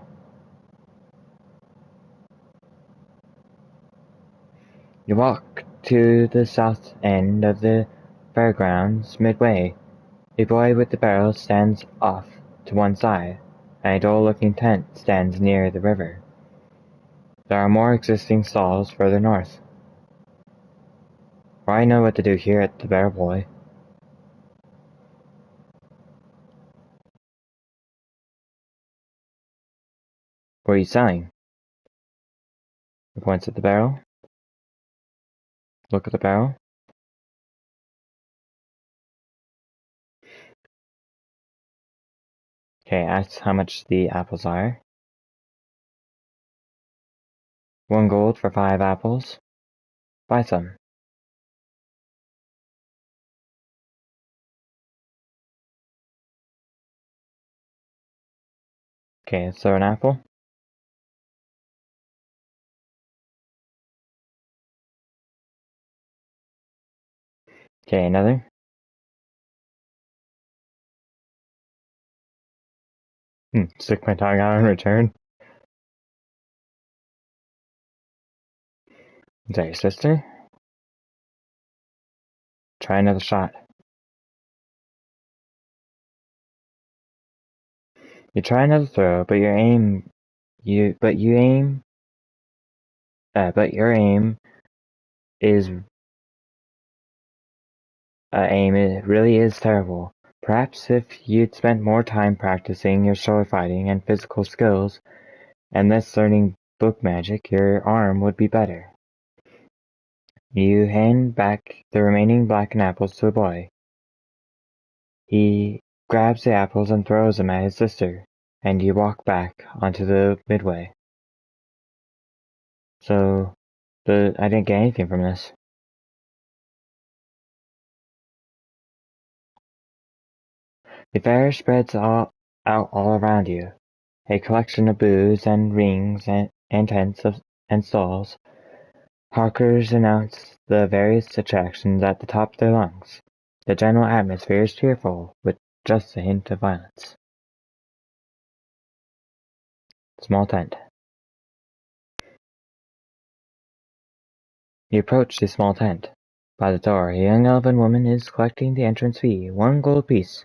You walk to the south end of the fairgrounds. Midway, a boy with the barrel stands off to one side, and a dull-looking tent stands near the river. There are more existing stalls further north. For I know what to do here at the Barrel Boy. What are you selling? He points at the barrel. Look at the barrel. Okay, asks how much the apples are. 1 gold for 5 apples. Buy some. Okay, let's throw an apple. Okay, another. Stick my tongue out in return. Is that your sister? Try another shot. You try another throw, but your aim is it really is terrible. Perhaps if you'd spent more time practicing your sword fighting and physical skills, and less learning book magic, your arm would be better. You hand back the remaining blackened apples to the boy. He grabs the apples and throws them at his sister, and you walk back onto the midway. So, I didn't get anything from this. The fair spreads out all around you, a collection of booths and rings and tents and stalls. Hawkers announce the various attractions at the top of their lungs. The general atmosphere is cheerful, with just a hint of violence. Small tent. You approach the small tent. By the door, a young elven woman is collecting the entrance fee, 1 gold piece.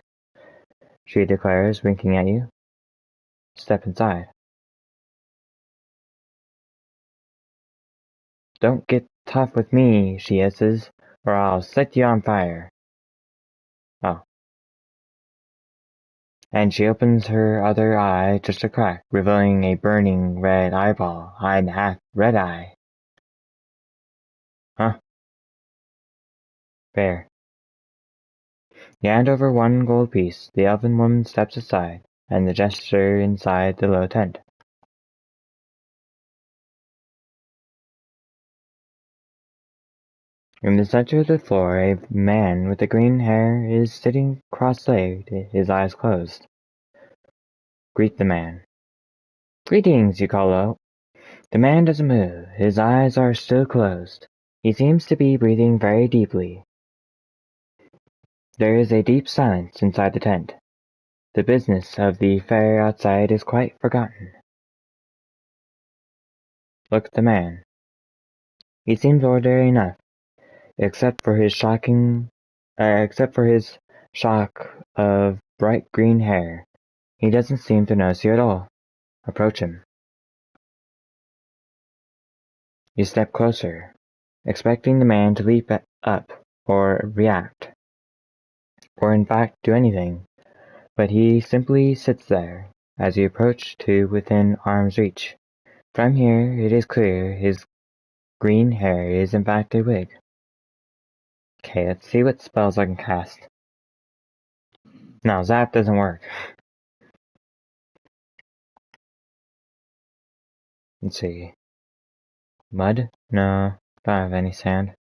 She declares, winking at you. Step inside. Don't get tough with me, she hisses, or I'll set you on fire. Oh. And she opens her other eye just a crack, revealing a burning red eyeball, and half red eye. Huh? Fair. You hand over 1 gold piece. The elven woman steps aside, and the gesture inside the low tent. In the center of the floor, a man with green hair is sitting cross-legged, his eyes closed. Greet the man. Greetings, you call out. The man doesn't move. His eyes are still closed. He seems to be breathing very deeply. There is a deep silence inside the tent. The business of the fair outside is quite forgotten. Look at the man. He seems ordinary enough, except for his shock of bright green hair. He doesn't seem to notice you at all. Approach him. You step closer, expecting the man to leap up, or react, or in fact do anything, but he simply sits there, as you approach to within arm's reach. From here it is clear his green hair is in fact a wig. Okay, let's see what spells I can cast. No, Zap doesn't work. Let's see. Mud? No, don't have any sand.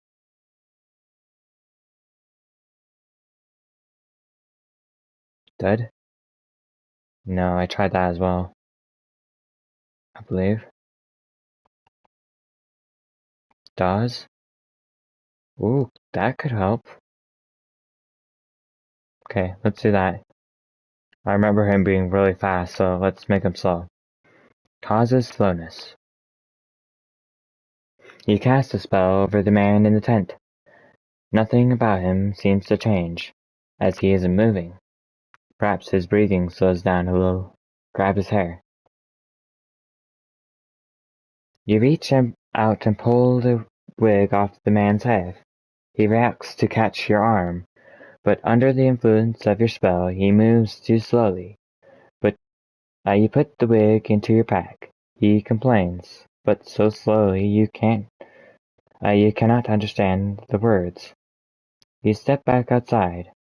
Dud? No, I tried that as well, I believe. Dawes? Ooh, That could help. Okay, let's do that. I remember him being really fast, so let's make him slow. Causes slowness. You cast a spell over the man in the tent. Nothing about him seems to change, as he isn't moving. Perhaps his breathing slows down a little. Grab his hair. You reach out and pull the wig off the man's head. He reacts to catch your arm, but under the influence of your spell he moves too slowly. But you put the wig into your pack. He complains, but so slowly you cannot understand the words. You step back outside,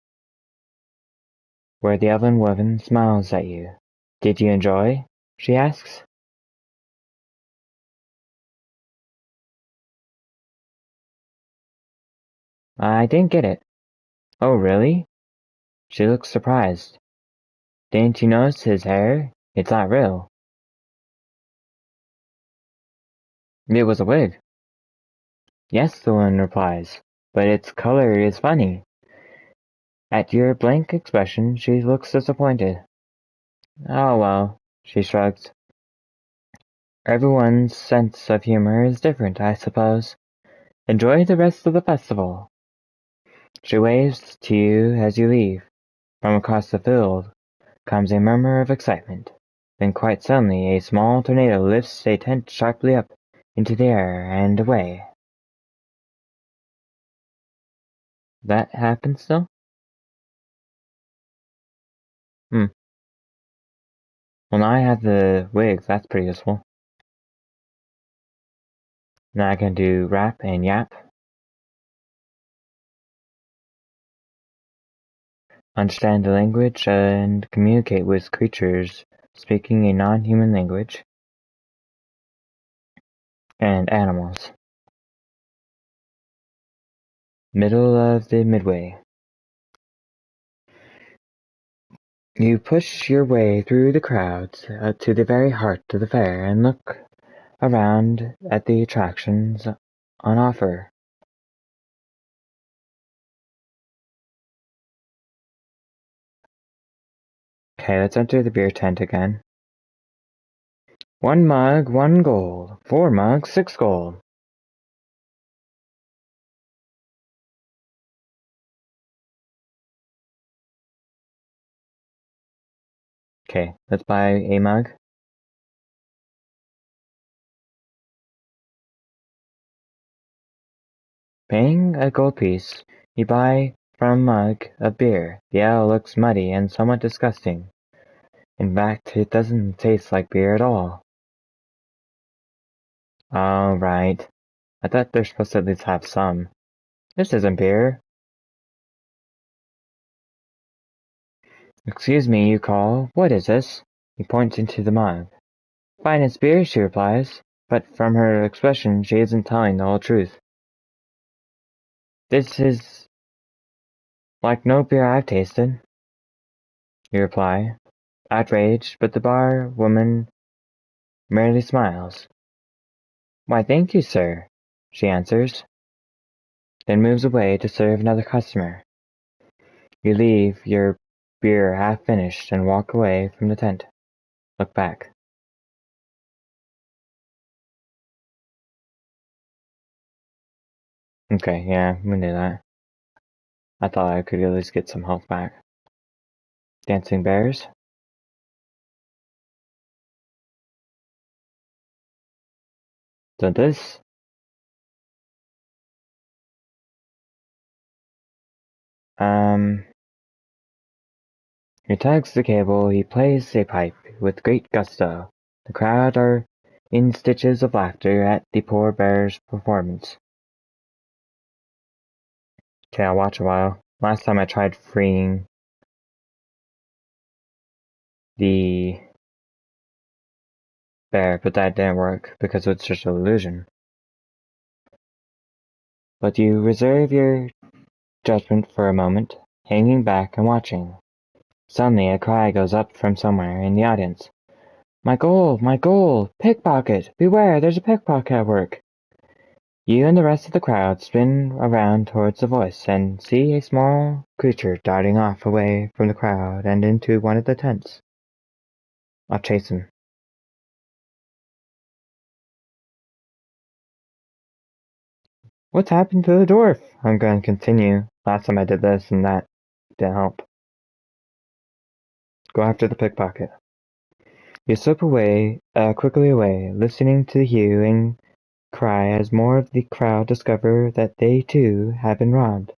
where the elven woman smiles at you. Did you enjoy? She asks. I didn't get it. Oh, really? She looks surprised. Didn't you notice his hair? It's not real. It was a wig. Yes, the woman replies, but its color is funny. At your blank expression, she looks disappointed. Oh well, she shrugs. Everyone's sense of humor is different, I suppose. Enjoy the rest of the festival. She waves to you as you leave. From across the field comes a murmur of excitement. Then quite suddenly a small tornado lifts a tent sharply up into the air and away. That happens still? Hmm. Well, now I have the wigs, that's pretty useful. Now I can do rap and yap. Understand the language and communicate with creatures speaking a non-human language. And animals. Middle of the midway. You push your way through the crowds to the very heart of the fair and look around at the attractions on offer. Okay, let's enter the beer tent again. 1 mug, 1 gold. 4 mugs, 6 gold. Okay, let's buy a mug. Paying a gold piece, you buy from a mug of beer. The ale looks muddy and somewhat disgusting. In fact, it doesn't taste like beer at all. Oh, right. I thought they're supposed to at least have some. This isn't beer. Excuse me, you call. What is this? He points into the mug. Finest beer, she replies, but from her expression she isn't telling the whole truth. This is like no beer I've tasted, you reply, outraged, but the bar woman merely smiles. Why, thank you, sir, she answers, then moves away to serve another customer. You leave your beer half finished and walk away from the tent. Look back. Okay, yeah, we knew that. I thought I could at least get some health back. Dancing bears? So this? He tugs the cable, he plays a pipe with great gusto. The crowd are in stitches of laughter at the poor bear's performance. Okay, I'll watch a while. Last time I tried freeing the bear, but that didn't work because it's just an illusion. But you reserve your judgment for a moment, hanging back and watching. Suddenly a cry goes up from somewhere in the audience. My gold! My gold! Pickpocket! Beware, there's a pickpocket at work! You and the rest of the crowd spin around towards the voice and see a small creature darting off away from the crowd and into one of the tents. I'll chase him. What's happened to the dwarf? I'm going to continue. Last time I did this and that didn't help. Go after the pickpocket. You slip quickly away, listening to the hue and cry as more of the crowd discover that they too have been robbed.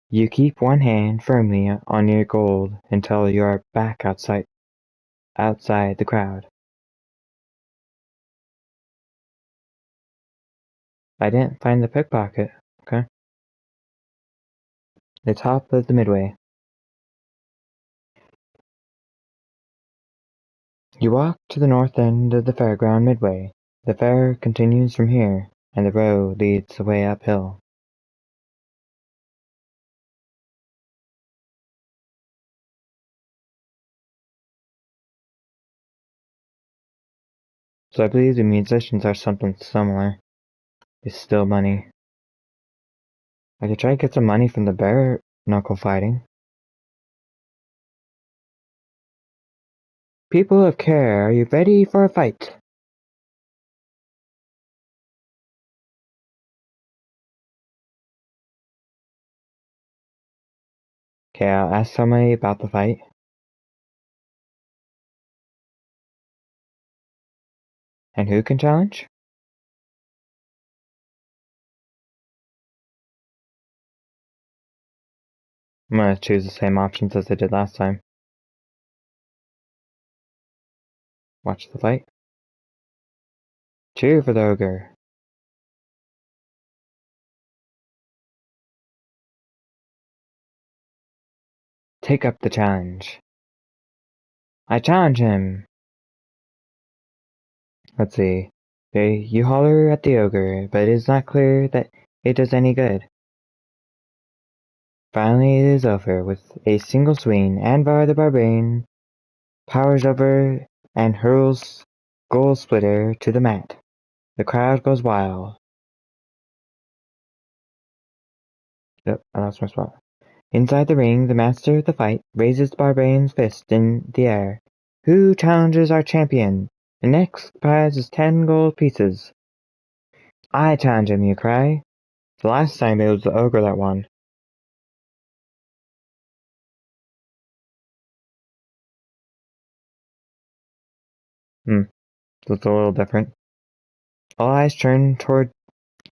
You keep one hand firmly on your gold until you are back outside the crowd. I didn't find the pickpocket. Okay. The top of the midway. You walk to the north end of the fairground midway. The fair continues from here, and the road leads away uphill. So I believe the musicians are something similar. It's still money. I could try to get some money from the bare knuckle fighting. People of Care, are you ready for a fight? Okay, I'll ask somebody about the fight. And who can challenge? I'm gonna choose the same options as I did last time. Watch the fight. Cheer for the ogre. Take up the challenge. I challenge him. Let's see. You holler at the ogre, but it is not clear that it does any good. Finally it is over. With a single swing, Anvar the Barbarian powers over and hurls Gold Splitter to the mat. The crowd goes wild. Yep, I lost my spot. Inside the ring, the master of the fight raises the barbarian's fist in the air. Who challenges our champion? The next prize is 10 gold pieces. I challenge him, you cry. The last time it was the ogre that won. So it's a little different. All eyes turn to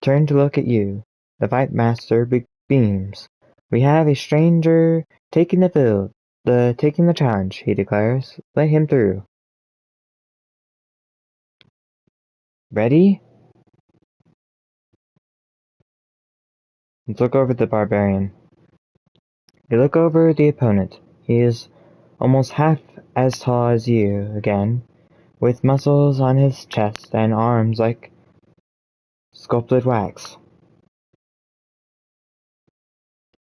look at you. The fight master beams. We have a stranger taking the challenge, he declares. Let him through. Ready? Let's look over the barbarian. You look over the opponent. He is almost half as tall as you again, with muscles on his chest and arms like sculpted wax.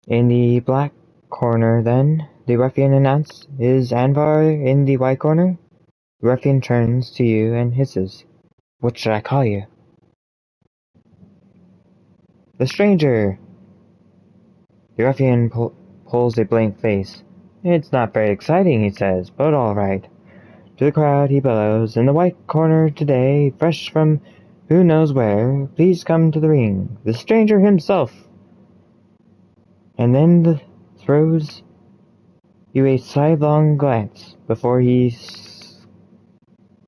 In the black corner, then, the ruffian announced, is Anvar in the white corner? The ruffian turns to you and hisses, What should I call you? The stranger! The ruffian pulls a blank face. It's not very exciting, he says, but all right. To the crowd he bellows, in the white corner today, fresh from who knows where, please come to the ring. The stranger himself! And then throws you a sidelong glance before he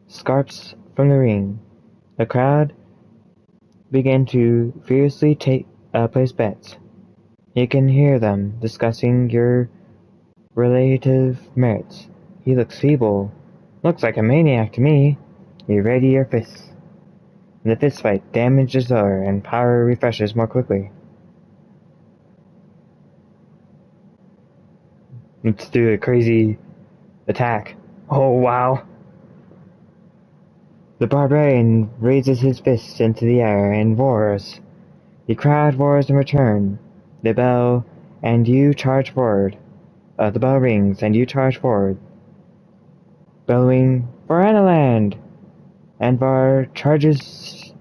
scarps from the ring. The crowd begin to furiously place bets. You can hear them discussing your relative merits. He looks feeble. Looks like a maniac to me. You ready your fists. In the fist fight, damage is lower and power refreshes more quickly. Let's do a crazy attack. Oh wow. The barbarian raises his fists into the air and roars. The crowd roars in return. The bell and you charge forward. The bell rings and you charge forward. Bellowing, for Analand! Anvar charges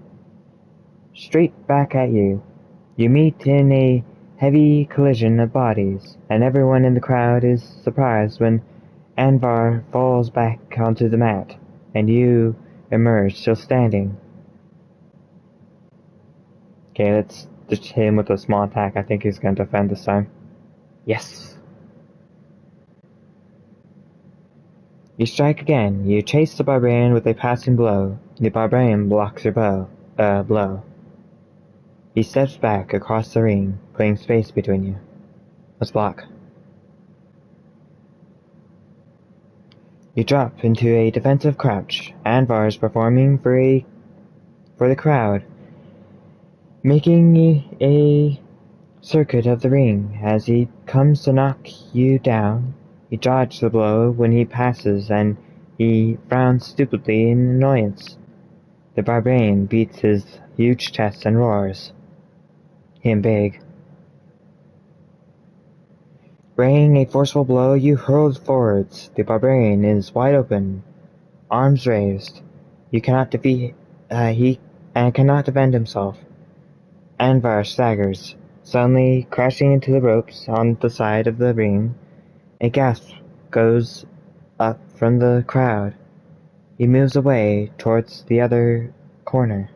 straight back at you. You meet in a heavy collision of bodies, and everyone in the crowd is surprised when Anvar falls back onto the mat, and you emerge still standing. Okay, let's just hit him with a small attack. I think he's going to defend this time. Yes! You strike again. You chase the barbarian with a passing blow. The barbarian blocks your blow. He steps back across the ring, putting space between you. Let's block. You drop into a defensive crouch. Anvar is performing for the crowd, making a circuit of the ring. As he comes to knock you down, you dodge the blow when he passes, and he frowns stupidly in annoyance. The barbarian beats his huge chest and roars. Him big. Bringing a forceful blow, you hurled forwards. The barbarian is wide open, arms raised. You cannot defeat he cannot defend himself. Anvar staggers, suddenly crashing into the ropes on the side of the ring. A gasp goes up from the crowd. He moves away towards the other corner.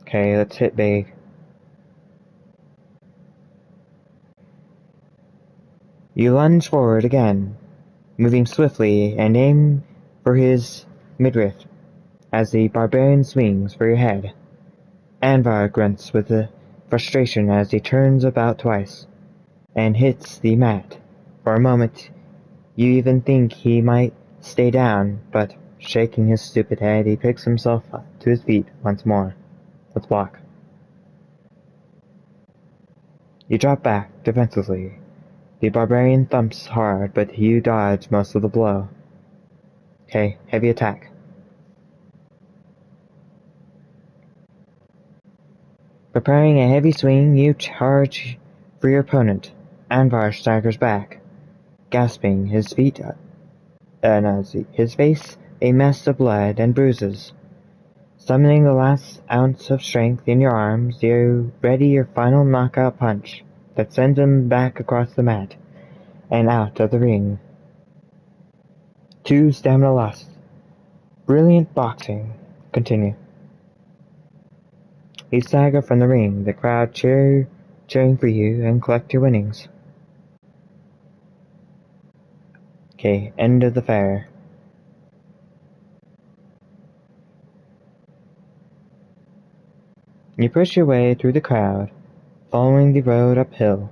Okay, let's hit big. You lunge forward again, moving swiftly, and aim for his midriff as the barbarian swings for your head. Anvar grunts with frustration as he turns about twice and hits the mat. For a moment, you even think he might stay down, but shaking his stupid head, he picks himself up to his feet once more. Let's block. You drop back defensively. The barbarian thumps hard, but you dodge most of the blow. Okay, heavy attack. Preparing a heavy swing, you charge for your opponent. Anvar staggers back, gasping, his face a mess of blood and bruises. Summoning the last ounce of strength in your arms, you ready your final knockout punch that sends him back across the mat and out of the ring. 2 stamina lost. Brilliant boxing. Continue. You stagger from the ring, the crowd cheering for you, and collect your winnings. Okay, end of the fair. You push your way through the crowd, following the road uphill.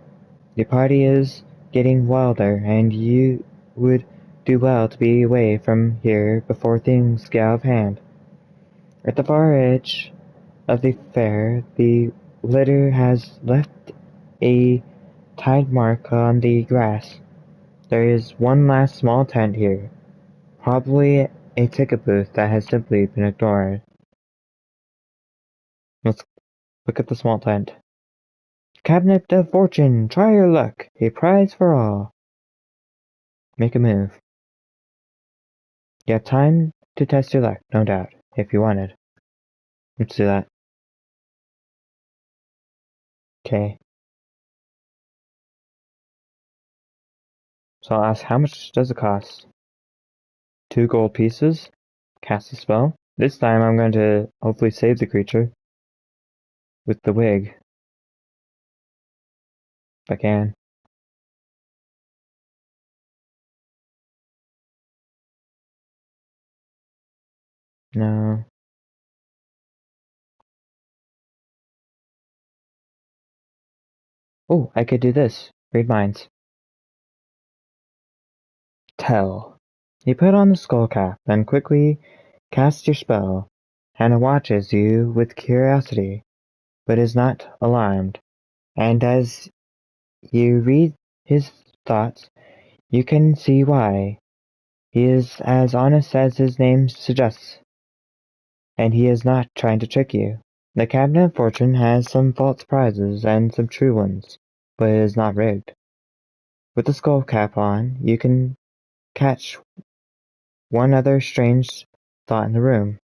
The party is getting wilder, and you would do well to be away from here before things get out of hand. At the far edge of the fair, the litter has left a tide mark on the grass. There is one last small tent here, probably a ticket booth that has simply been ignored. Let's look at the small tent. Cabinet of Fortune, try your luck, a prize for all. Make a move. You have time to test your luck, no doubt, if you wanted. Let's do that. Okay. So I'll ask, how much does it cost? 2 gold pieces. Cast a spell. This time I'm going to hopefully save the creature with the wig. If I can. No. Oh, I could do this. Read minds. Tell. You put on the skull cap, then quickly cast your spell. Hannah watches you with curiosity, but is not alarmed. And as you read his thoughts, you can see why. He is as honest as his name suggests, and he is not trying to trick you. The Cabinet of Fortune has some false prizes and some true ones, but it is not rigged. With the skull cap on, you can catch one other strange thought in the room.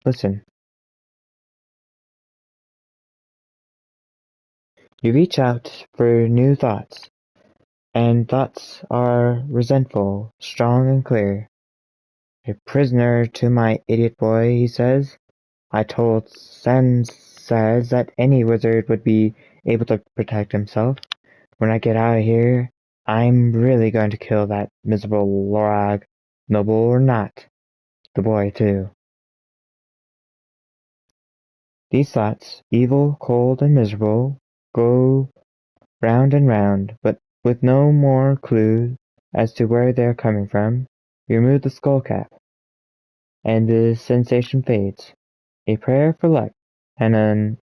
Listen. You reach out for new thoughts, and thoughts are resentful, strong and clear. A prisoner to my idiot boy, he says. I told Sans says that any wizard would be able to protect himself. When I get out of here, I'm really going to kill that miserable Lorag, noble or not. The boy, too. These thoughts, evil, cold, and miserable, go round and round, but with no more clue as to where they are coming from. You remove the skull cap, and the sensation fades. A prayer for luck, Hannah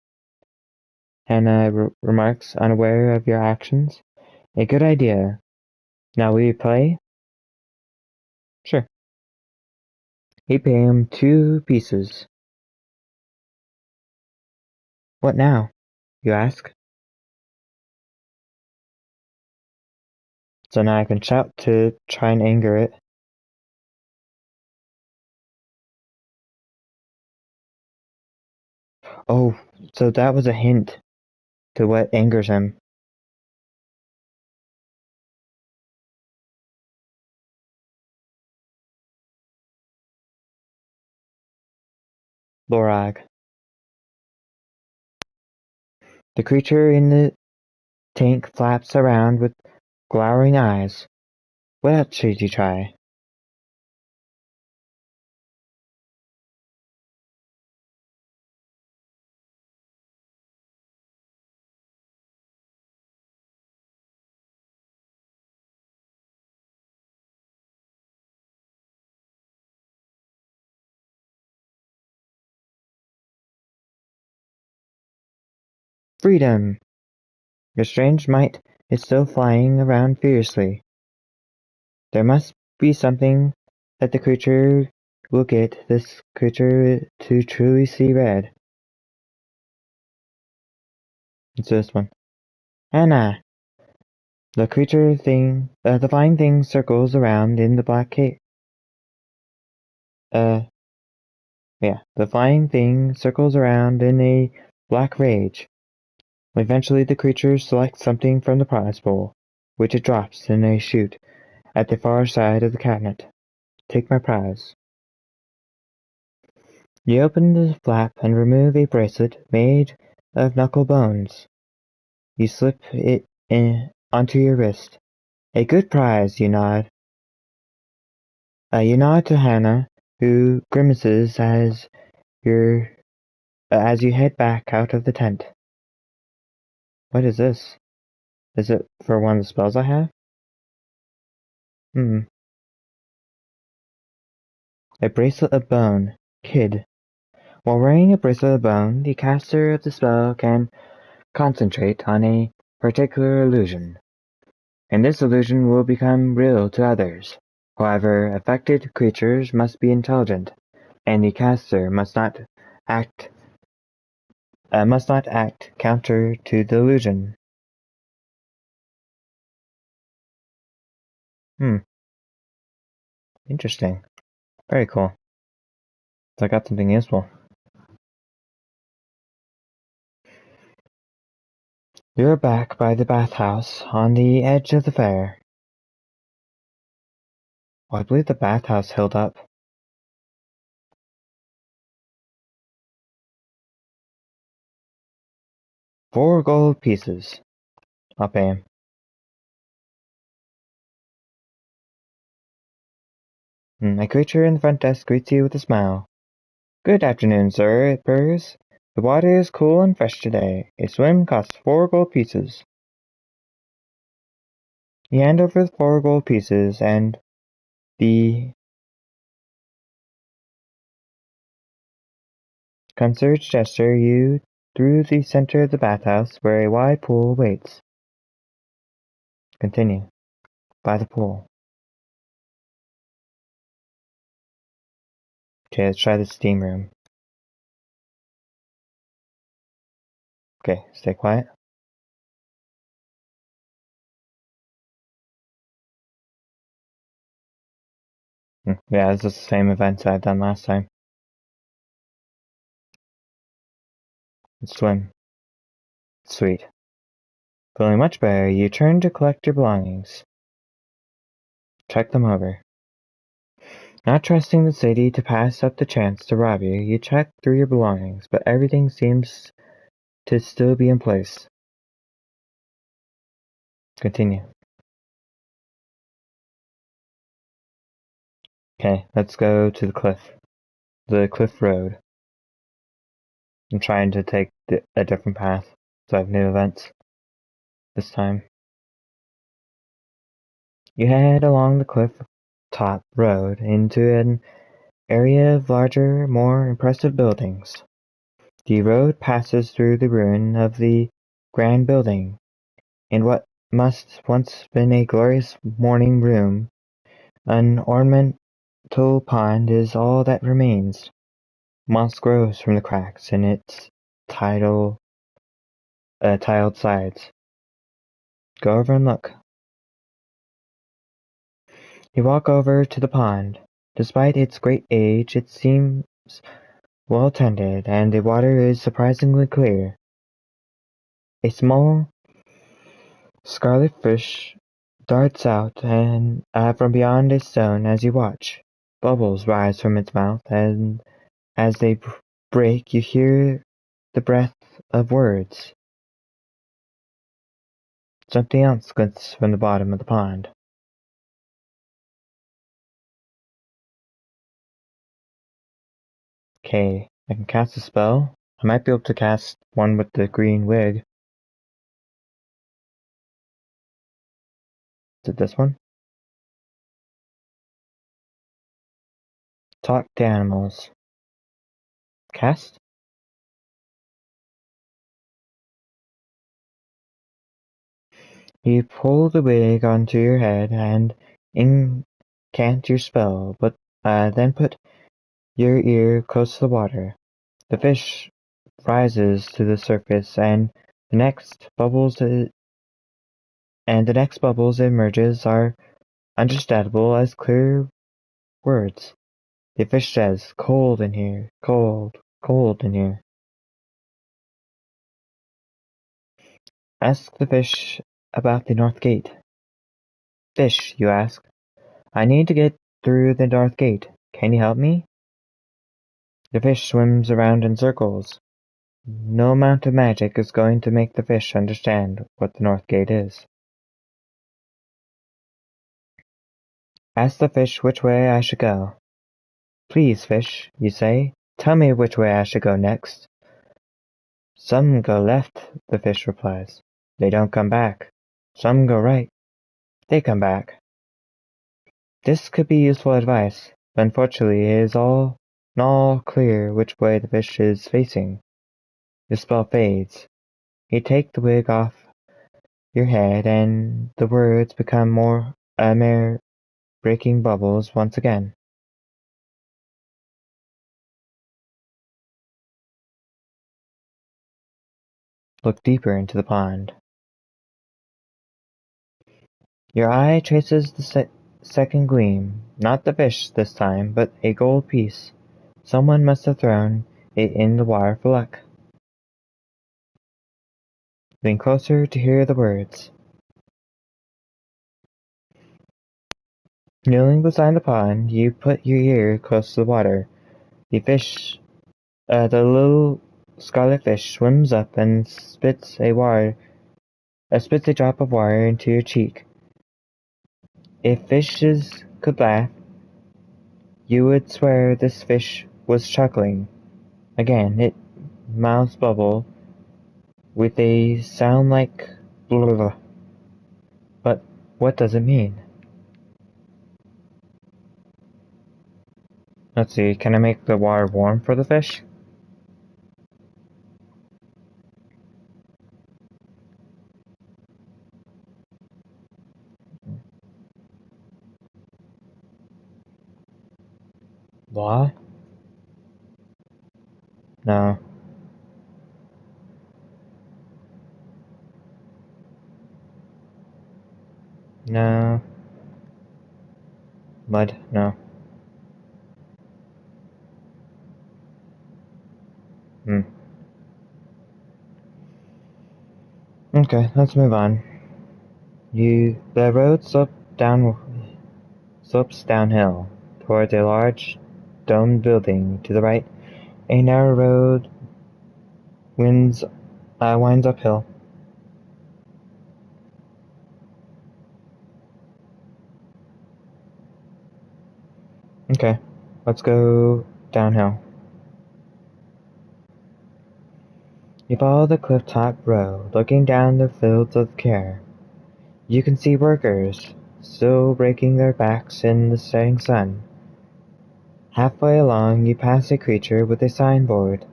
remarks, unaware of your actions. A good idea. Now will you play? Sure. You pay him 2 pieces. What now? You ask. So now I can shout to try and anger it. Oh, so that was a hint to what angers him. Lorag. The creature in the tank flaps around with glowering eyes. What else should you try? Freedom! Your strange might is still flying around fiercely. There must be something that the creature will get this creature to truly see red. It's this one. Anna! The flying thing circles around in the black cave. The flying thing circles around in a black rage. Eventually the creature selects something from the prize bowl, which it drops in a chute at the far side of the cabinet. Take my prize. You open the flap and remove a bracelet made of knuckle bones. You slip it onto your wrist. A good prize, you nod. You nod to Hannah, who grimaces as you head back out of the tent. What is this? Is it for one of the spells I have? A bracelet of bone. Kid. While wearing a bracelet of bone, the caster of the spell can concentrate on a particular illusion, and this illusion will become real to others. However, affected creatures must be intelligent, and the caster act must not act counter to the illusion. Interesting. Very cool. So I got something useful. You're back by the bathhouse on the edge of the fair. Well, I believe the bathhouse held up. 4 gold pieces. I'll pay him. A creature in the front desk greets you with a smile. Good afternoon, sir, it purrs. The water is cool and fresh today. A swim costs 4 gold pieces. You hand over the 4 gold pieces, and the concierge gesture you through the center of the bathhouse, where a wide pool waits. Continue. By the pool. Okay, let's try the steam room. Okay, stay quiet. Yeah, this is the same events I've done last time. Let's swim. Sweet. Feeling much better, you turn to collect your belongings. Check them over. Not trusting the city to pass up the chance to rob you, you check through your belongings, but everything seems to still be in place. Continue. Okay, let's go to the cliff. The cliff road. I'm trying to take a different path, so I have new events this time. You head along the cliff top road into an area of larger, more impressive buildings. The road passes through the ruin of the grand building. In what must once been a glorious morning room, an ornamental pond is all that remains. Moss grows from the cracks in its tiled sides. Go over and look. You walk over to the pond. Despite its great age, it seems well tended, and the water is surprisingly clear. A small scarlet fish darts out from beyond a stone as you watch. Bubbles rise from its mouth, and as they break, you hear the breath of words. Something else glints from the bottom of the pond. Okay, I can cast a spell. I might be able to cast one with the green wig. Is it this one? Talk to animals. Cast? You pull the wig onto your head and incant your spell, but then put your ear close to the water. The fish rises to the surface, and the next bubbles emerges are understandable as clear words. The fish says, "Cold in here, cold, cold in here." Ask the fish about the north gate. Fish, you ask, I need to get through the north gate. Can you help me? The fish swims around in circles. No amount of magic is going to make the fish understand what the north gate is. Ask the fish which way I should go. Please, fish, you say, tell me which way I should go next. Some go left, the fish replies. They don't come back. Some go right. They come back. This could be useful advice, but unfortunately it is not all clear which way the fish is facing. The spell fades. You take the wig off your head, and the words become mere breaking bubbles once again. Look deeper into the pond. Your eye traces the second gleam, not the fish this time, but a gold piece. Someone must have thrown it in the water for luck. Lean closer to hear the words. Kneeling beside the pond, you put your ear close to the water. The little scarlet fish swims up and spits a drop of water into your cheek. If fishes could laugh, you would swear this fish was chuckling. Again, it mouths bubble with a sound like blah. But what does it mean? Let's see, can I make the water warm for the fish? Blah? No. No. Mud? No. Hmm. Okay, let's move on. The road slopes downhill towards a large domed building to the right. A narrow road winds uphill. Okay, let's go downhill. You follow the cliff-top road, looking down the fields of care. You can see workers still breaking their backs in the setting sun. Halfway along, you pass a creature with a signboard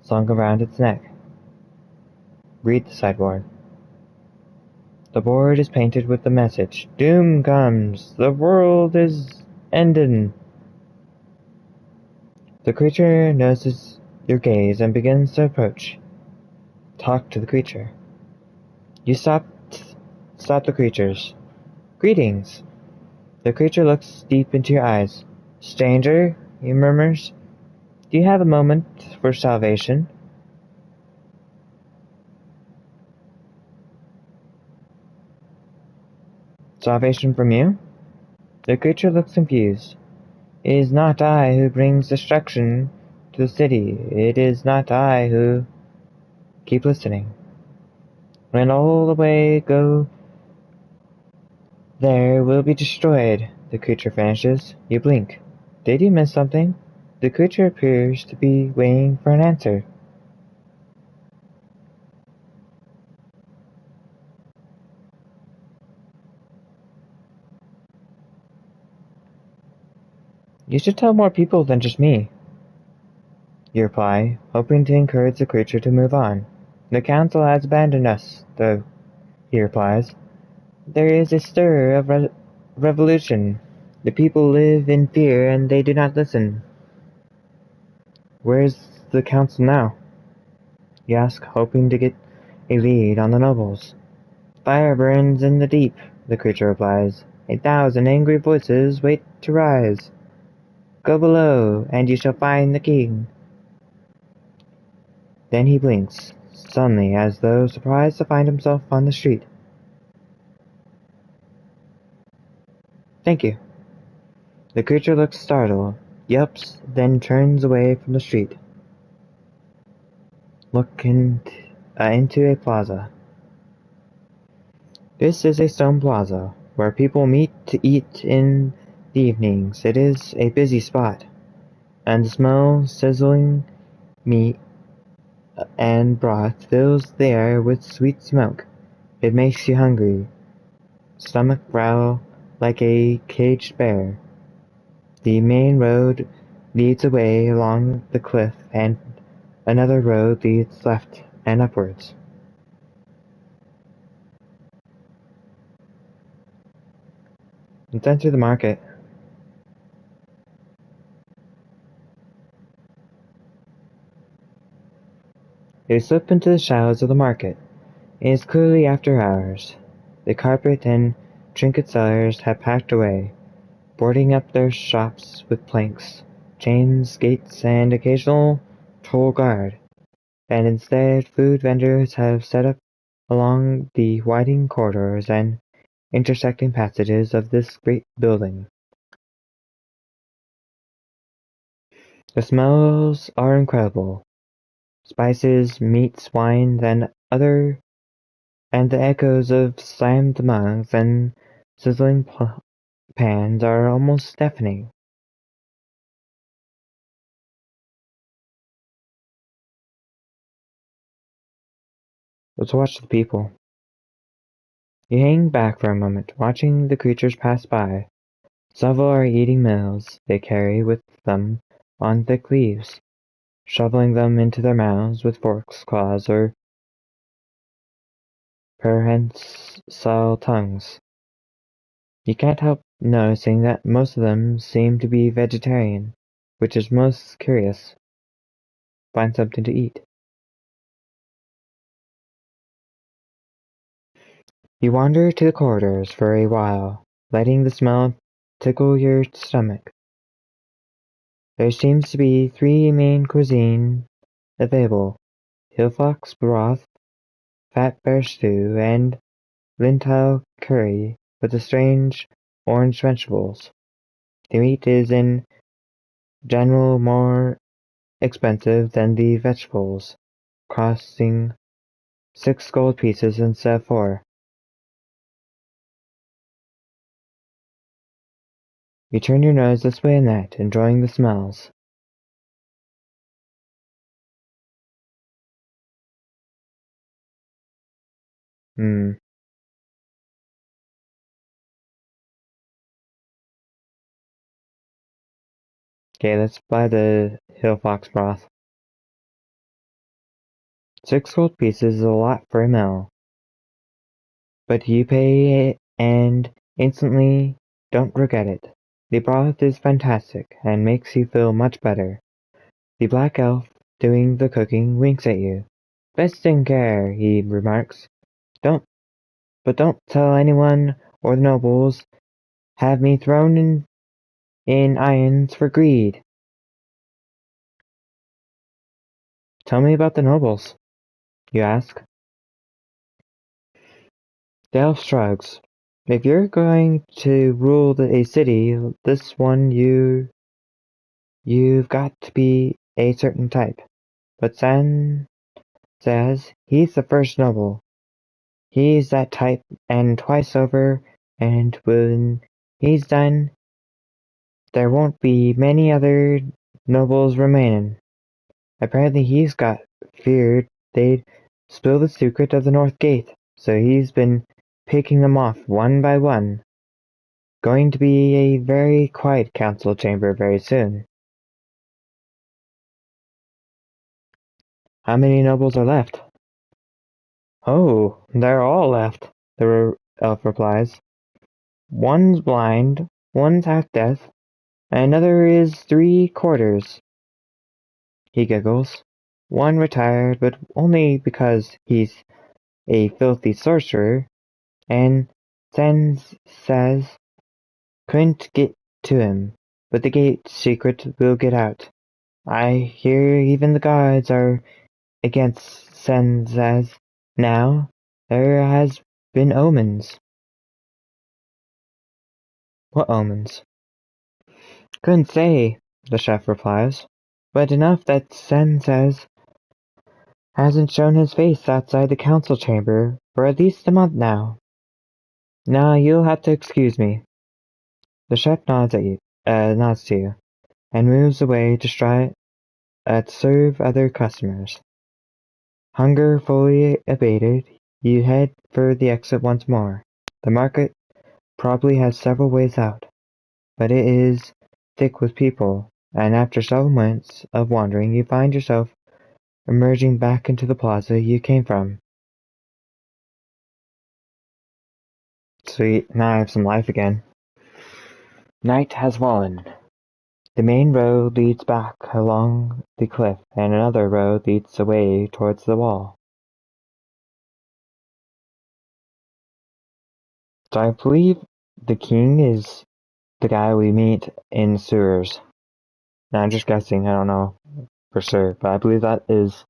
slung around its neck. Read the sideboard. The board is painted with the message, "Doom comes! The world is ending!" The creature notices your gaze and begins to approach. Talk to the creature. You stop the creatures. "Greetings." The creature looks deep into your eyes. "Stranger," he murmurs, "do you have a moment for salvation?" "Salvation from you?" The creature looks confused. "It is not I who brings destruction to the city. It is not I who—" Keep listening. "When all the way go there will be destroyed," the creature finishes. You blink. Did you miss something? The creature appears to be waiting for an answer. "You should tell more people than just me," you reply, hoping to encourage the creature to move on. "The council has abandoned us, though," he replies. "There is a stir of revolution. The people live in fear and they do not listen." "Where's the council now?" you ask, hoping to get a lead on the nobles. "Fire burns in the deep," the creature replies. "1,000 angry voices wait to rise. Go below, and you shall find the king." Then he blinks, suddenly, as though surprised to find himself on the street. "Thank you." The creature looks startled, yelps, then turns away from the street. Look into a plaza. This is a stone plaza, where people meet to eat in the evenings. It is a busy spot, and the smell of sizzling meat and broth fills the air with sweet smoke. It makes you hungry, stomach growl like a caged bear. The main road leads away along the cliff, and another road leads left and upwards. Let's enter the market. They slip into the shadows of the market. It is clearly after hours. The carpet and trinket sellers have packed away, boarding up their shops with planks, chains, gates, and occasional toll guard, and instead food vendors have set up along the winding corridors and intersecting passages of this great building. The smells are incredible. Spices, meats, wines, and the echoes of slammed mugs and sizzling pans are almost deafening. Let's watch the people. You hang back for a moment, watching the creatures pass by. Several are eating meals they carry with them on thick leaves, shoveling them into their mouths with forks, claws, or prehensile tongues. You can't help noticing that most of them seem to be vegetarian, which is most curious. Find something to eat. You wander to the corridors for a while, letting the smell tickle your stomach. There seems to be three main cuisine available: hillfox broth, fat bear stew, and lentil curry with the strange orange vegetables. The meat is in general more expensive than the vegetables, costing 6 gold pieces instead of 4. You turn your nose this way and that, enjoying the smells. Hmm. Okay, let's buy the hill fox broth. 6 gold pieces is a lot for a meal, but you pay it and instantly don't regret it. The broth is fantastic and makes you feel much better. The black elf doing the cooking winks at you. Best in care, he remarks. Don't tell anyone or the nobles. Have me thrown in irons for greed. Tell me about the nobles, you ask. The elf shrugs. If you're going to rule a city, this one you've got to be a certain type. But San says he's the first noble. He's that type and twice over, and when he's done, there won't be many other nobles remaining. Apparently he's got feared they'd spill the secret of the North Gate, so he's been picking them off one by one. Going to be a very quiet council chamber very soon. How many nobles are left? Oh, they're all left, the elf replies. One's blind, one's half-deaf, and another is 3/4. He giggles. One retired, but only because he's a filthy sorcerer, and Sans says couldn't get to him, but the gate secret will get out. I hear even the gods are against Senzaz now. There has been omens. What omens? Couldn't say, the chef replies, but enough that Senzaz hasn't shown his face outside the council chamber for at least a month now. Now you'll have to excuse me. The chef nods to you, and moves away to serve other customers. Hunger fully abated, you head for the exit once more. The market probably has several ways out, but it is thick with people, and after several minutes of wandering you find yourself emerging back into the plaza you came from. Sweet, now I have some life again. Night has fallen. The main road leads back along the cliff, and another road leads away towards the wall. So I believe the king is the guy we meet in the sewers. Now I'm just guessing, I don't know for sure, but I believe that is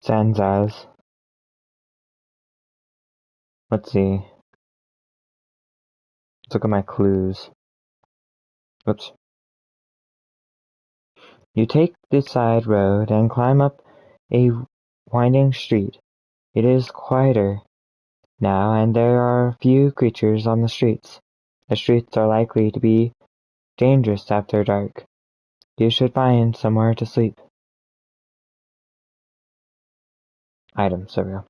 Sanzaz. Let's see. Let's look at my clues. Oops. You take this side road and climb up a winding street. It is quieter now, and there are few creatures on the streets. The streets are likely to be dangerous after dark. You should find somewhere to sleep. Items, there we go.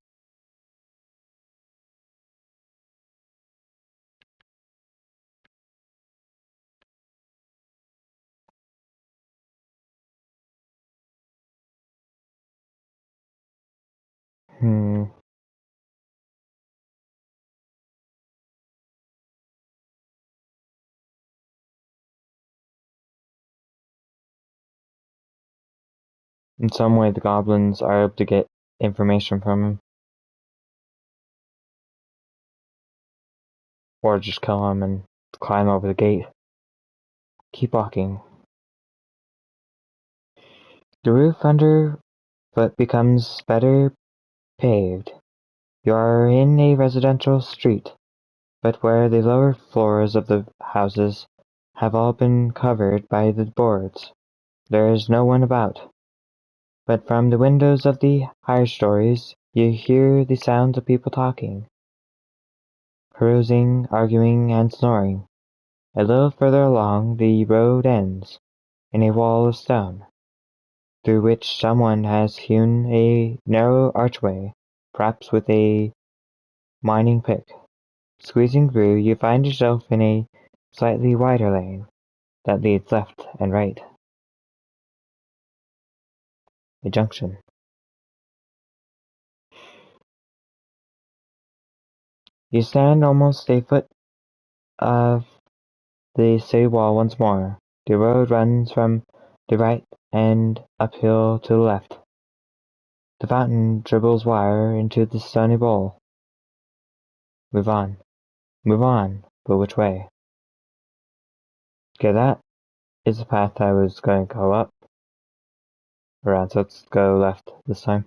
Hmm. In some way the goblins are able to get information from him. Or just kill him and climb over the gate. Keep walking. The roof underfoot becomes better paved. You are in a residential street, but where the lower floors of the houses have all been covered by the boards, there is no one about. But from the windows of the higher stories you hear the sounds of people talking, carousing, arguing, and snoring. A little further along the road ends in a wall of stone, through which someone has hewn a narrow archway, perhaps with a mining pick. Squeezing through, you find yourself in a slightly wider lane that leads left and right. A junction. You stand almost a foot of the city wall once more. The road runs from the right and uphill to the left. The fountain dribbles water into the stony bowl. Move on. Move on. But which way? Okay, that is the path I was going to go up. Around, so let's go left this time.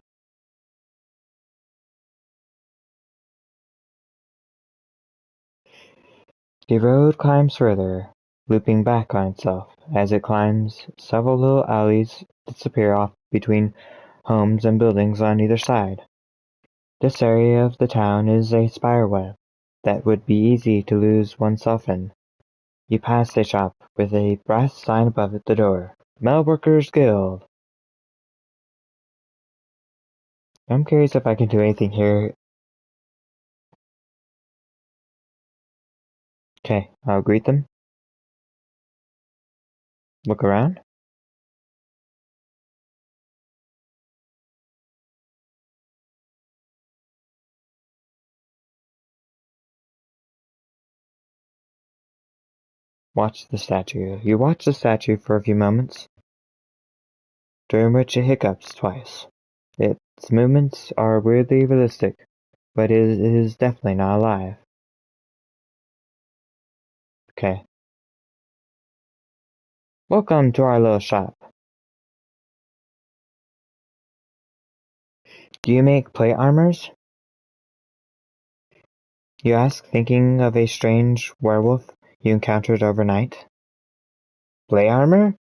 The road climbs further, looping back on itself. As it climbs, several little alleys disappear off between homes and buildings on either side. This area of the town is a spiderweb that would be easy to lose oneself in. You pass a shop with a brass sign above it, the door. Metalworkers Guild. I'm curious if I can do anything here. Okay, I'll greet them. Look around. Watch the statue. You watch the statue for a few moments, during which it hiccups twice. Its movements are weirdly realistic, but it is definitely not alive. Okay. Welcome to our little shop. Do you make plate armors? You ask, thinking of a strange werewolf you encountered overnight. Plate armor?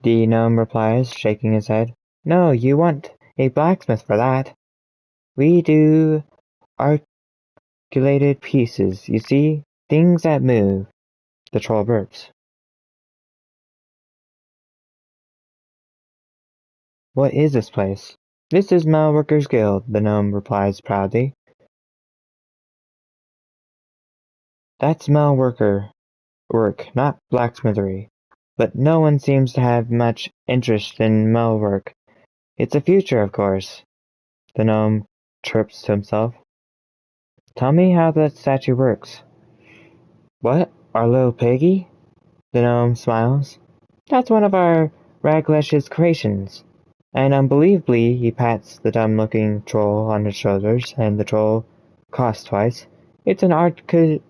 The gnome replies, shaking his head. No, you want a blacksmith for that. We do articulated pieces, you see? Things that move. The troll burps. What is this place? This is Metalworkers Guild, the gnome replies proudly. That's metalworker work, not blacksmithery. But no one seems to have much interest in metalwork. It's a future, of course. The gnome chirps to himself. Tell me how that statue works. What? Our little piggy? The gnome smiles. That's one of our Raglesh's creations. And unbelievably, he pats the dumb-looking troll on his shoulders, and the troll coughs twice. It's an articulated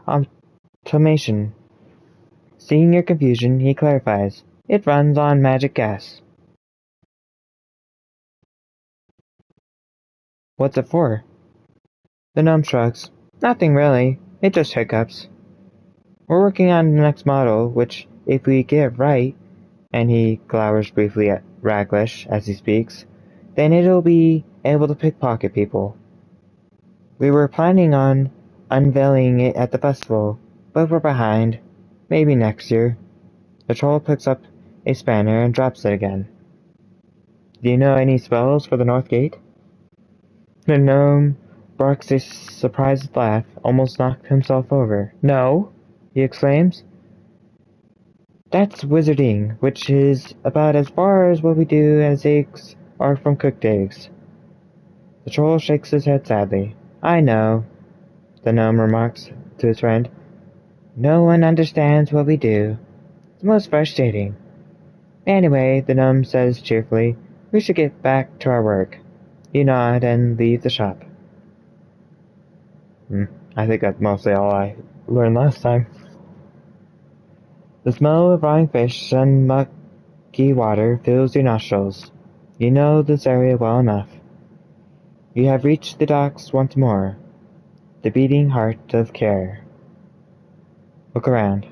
automation. Seeing your confusion, he clarifies. It runs on magic gas. What's it for? The gnome shrugs. Nothing really. It just hiccups. We're working on the next model, which, if we get right, and he glowers briefly at Raglesh as he speaks, then it'll be able to pickpocket people. We were planning on unveiling it at the festival, but we're behind. Maybe next year. The troll picks up a spanner and drops it again. Do you know any spells for the North Gate? The gnome barks a surprised laugh, almost knocked himself over. No, he exclaims. That's wizarding, which is about as far as what we do as eggs are from cooked eggs. The troll shakes his head sadly. I know, the gnome remarks to his friend. No one understands what we do. It's most frustrating. Anyway, the gnome says cheerfully, we should get back to our work. You nod and leave the shop. I think that's mostly all I learned last time. The smell of rotting fish and mucky water fills your nostrils. You know this area well enough. You have reached the docks once more, the beating heart of care. Look around.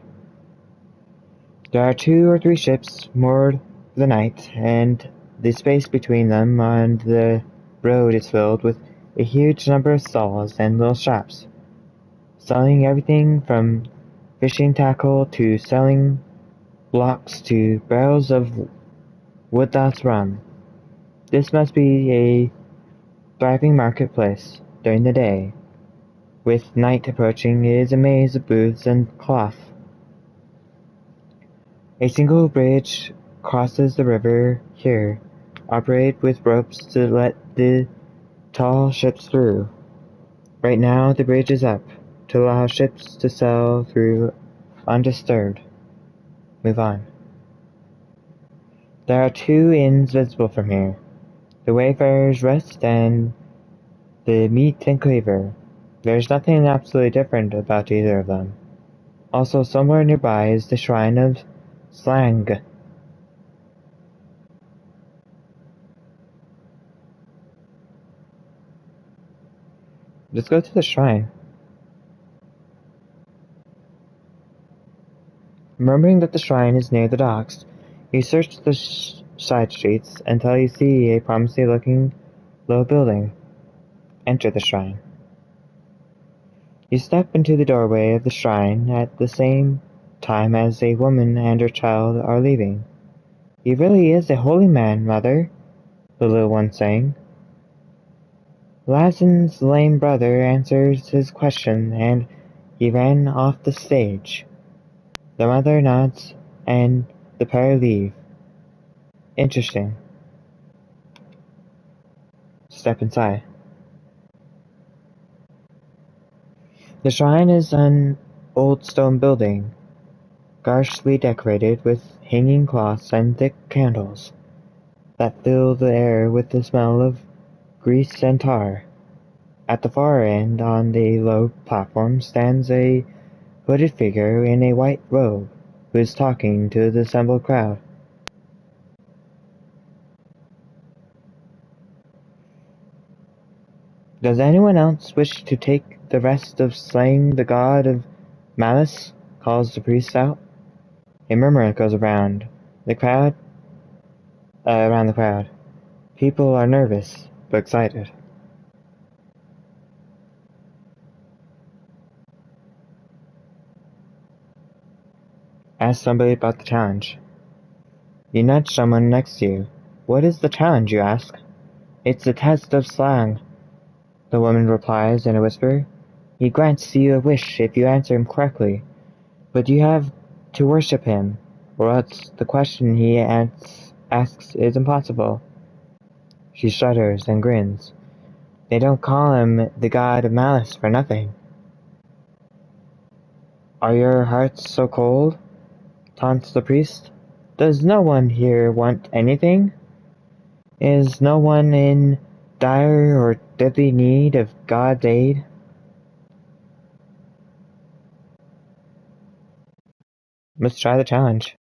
There are 2 or 3 ships moored for the night, and the space between them and the road is filled with a huge number of stalls and little shops, selling everything from fishing tackle to selling blocks to barrels of Woodlouse rum. This must be a thriving marketplace during the day. With night approaching, it is a maze of booths and cloth. A single bridge crosses the river here, operated with ropes to let the tall ships through. Right now the bridge is up, to allow ships to sail through undisturbed. Move on. There are 2 inns visible from here, the Wayfarer's Rest and the Meat and Cleaver. There's nothing absolutely different about either of them. Also, somewhere nearby is the Shrine of Slang. Let's go to the shrine. Remembering that the shrine is near the docks, you search the side streets until you see a promising-looking low building. Enter the shrine. You step into the doorway of the shrine at the same time as a woman and her child are leaving. "He really is a holy man, mother," the little one sang. Lazin's lame brother answers his question, and he ran off the stage. The mother nods, and the pair leave. Interesting. Step inside. The shrine is an old stone building, garishly decorated with hanging cloths and thick candles that fill the air with the smell of grease and tar. At the far end, on the low platform, stands a hooded figure in a white robe who is talking to the assembled crowd. "Does anyone else wish to take the rest of slaying the god of malice?" calls the priest out. A murmur goes around the crowd. People are nervous, but excited. Ask somebody about the challenge. You nudge someone next to you. "What is the challenge?" you ask. "It's a test of slang," the woman replies in a whisper. "He grants you a wish if you answer him correctly, but you have to worship him, or else the question he asks is impossible." She shudders and grins. "They don't call him the god of malice for nothing." "Are your hearts so cold?" taunts the priest. "Does no one here want anything? Is no one in dire or deadly need of God's aid?" Let's try the challenge.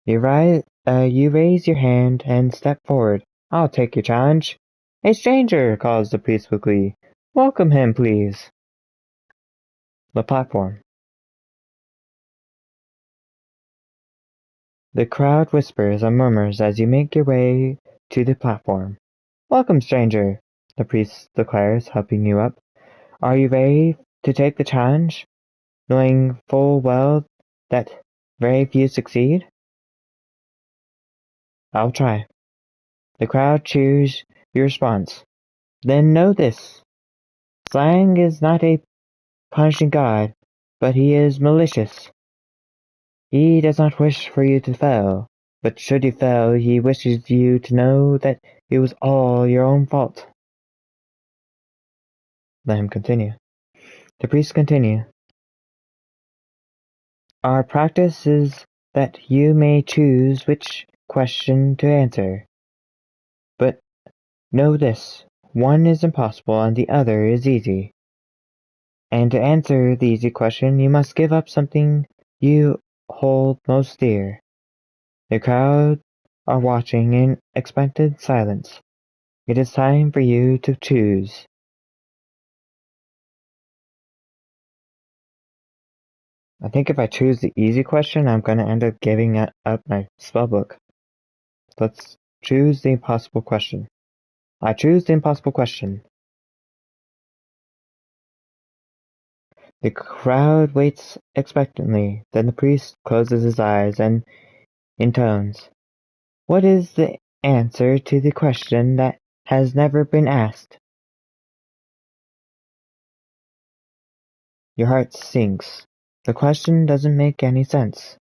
You raise your hand and step forward. "I'll take your challenge." "A stranger!" calls the priest with glee. "Welcome him, please." The platform. The crowd whispers and murmurs as you make your way to the platform. "Welcome, stranger," the priest declares, helping you up. "Are you ready to take the challenge, knowing full well that very few succeed?" "I'll try." The crowd cheers your response. "Then know this. Slang is not a punishing god, but he is malicious. He does not wish for you to fail, but should you fail, he wishes you to know that it was all your own fault." Let him continue. The priest continue. "Our practice is that you may choose which question to answer. But know this, one is impossible and the other is easy. And to answer the easy question, you must give up something you hold most dear." The crowd are watching in expectant silence. It is time for you to choose. I think if I choose the easy question, I'm going to end up giving up my spellbook. Let's choose the impossible question. I choose the impossible question. The crowd waits expectantly. Then the priest closes his eyes and intones, "What is the answer to the question that has never been asked?" Your heart sinks. The question doesn't make any sense.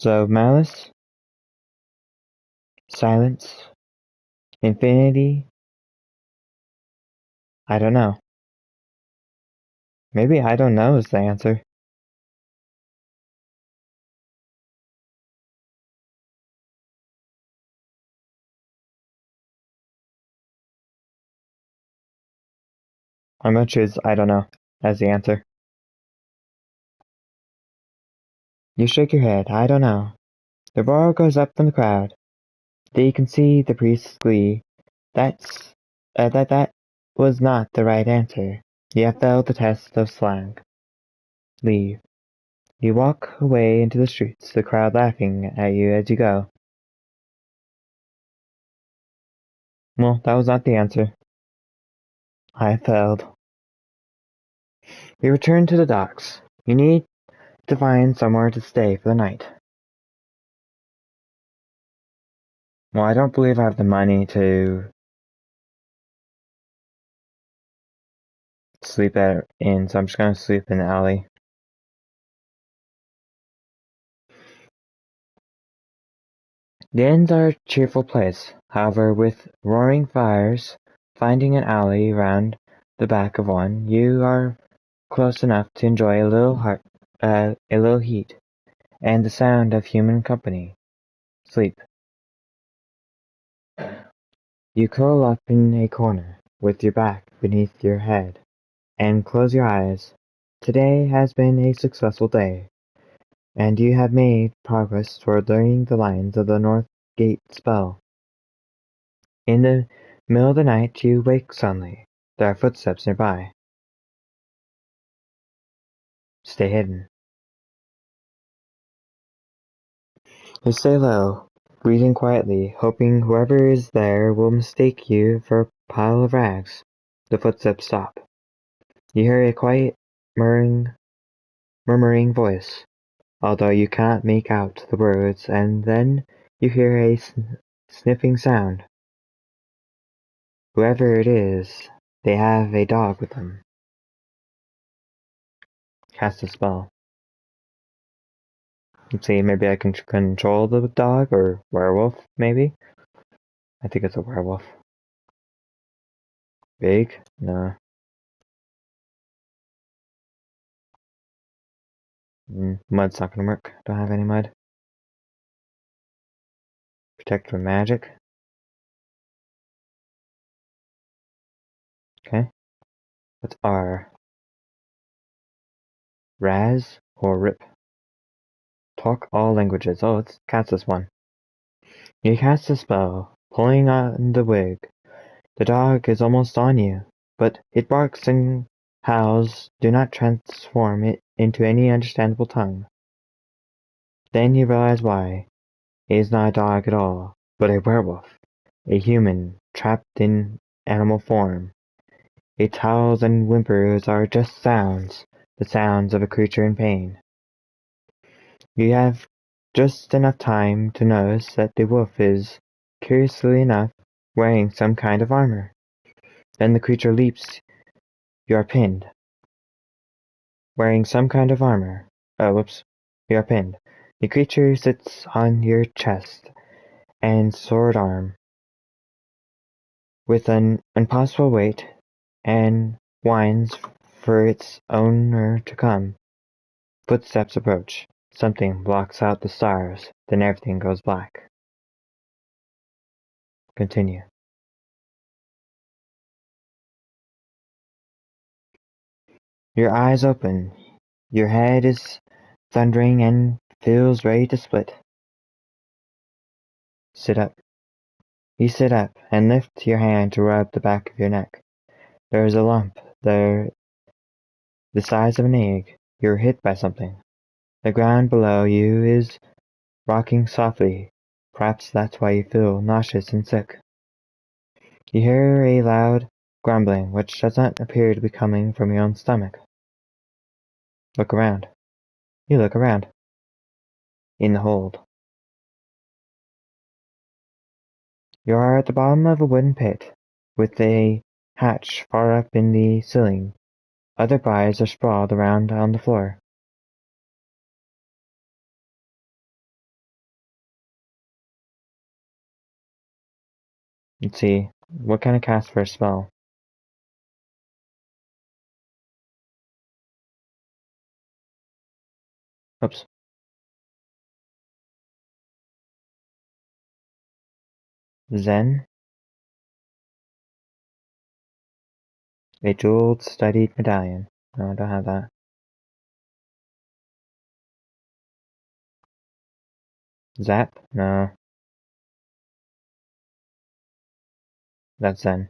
So malice, silence, infinity, I don't know. Maybe I don't know is the answer. I'm gonna choose I don't know as the answer. You shake your head. I don't know. The roar goes up from the crowd. They can see the priest's glee. That was not the right answer. You have failed the test of slang. Leave. You walk away into the streets, the crowd laughing at you as you go. Well, that was not the answer. I failed. You return to the docks. You need to find somewhere to stay for the night. Well, I don't believe I have the money to sleep at an inn, so I'm just gonna sleep in the alley. The inns are a cheerful place, however, with roaring fires. Finding an alley round the back of one, you are close enough to enjoy a little heat, and the sound of human company. Sleep. You curl up in a corner, with your back beneath your head, and close your eyes. Today has been a successful day, and you have made progress toward learning the lines of the North Gate spell. In the middle of the night you wake suddenly. There are footsteps nearby. Stay hidden. You stay low, breathing quietly, hoping whoever is there will mistake you for a pile of rags. The footsteps stop. You hear a quiet, murmuring voice, although you cannot make out the words, and then you hear a sniffing sound. Whoever it is, they have a dog with them. Cast a spell. Let's see, maybe I can control the dog, or werewolf, maybe? I think it's a werewolf. Big? No. Mud's not gonna work. Don't have any mud. Protect from magic. Okay. What's R? Raz or Rip? Talk all languages. Oh, let's cast this one. You cast a spell, pulling on the wig. The dog is almost on you, but it barks and howls do not transform it into any understandable tongue. Then you realize why. It is not a dog at all, but a werewolf. A human, trapped in animal form. Its howls and whimpers are just sounds, the sounds of a creature in pain. You have just enough time to notice that the wolf is, curiously enough, wearing some kind of armor. Then the creature leaps. You are pinned. Wearing some kind of armor. Oh, whoops. You are pinned. The creature sits on your chest and sword arm with an impossible weight, and whines for its owner to come. Footsteps approach. Something blocks out the stars. Then everything goes black. Continue. Your eyes open. Your head is thundering and feels ready to split. Sit up. You sit up and lift your hand to rub the back of your neck. There is a lump there the size of an egg. You're hit by something. The ground below you is rocking softly. Perhaps that's why you feel nauseous and sick. You hear a loud grumbling which does not appear to be coming from your own stomach. Look around. You look around. In the hold. You are at the bottom of a wooden pit, with a hatch far up in the ceiling. Other bodies are sprawled around on the floor. Let's see, what can I cast for a spell? Oops. Zen? A jeweled, studied medallion. No, I don't have that. Zap? No. That's Zen.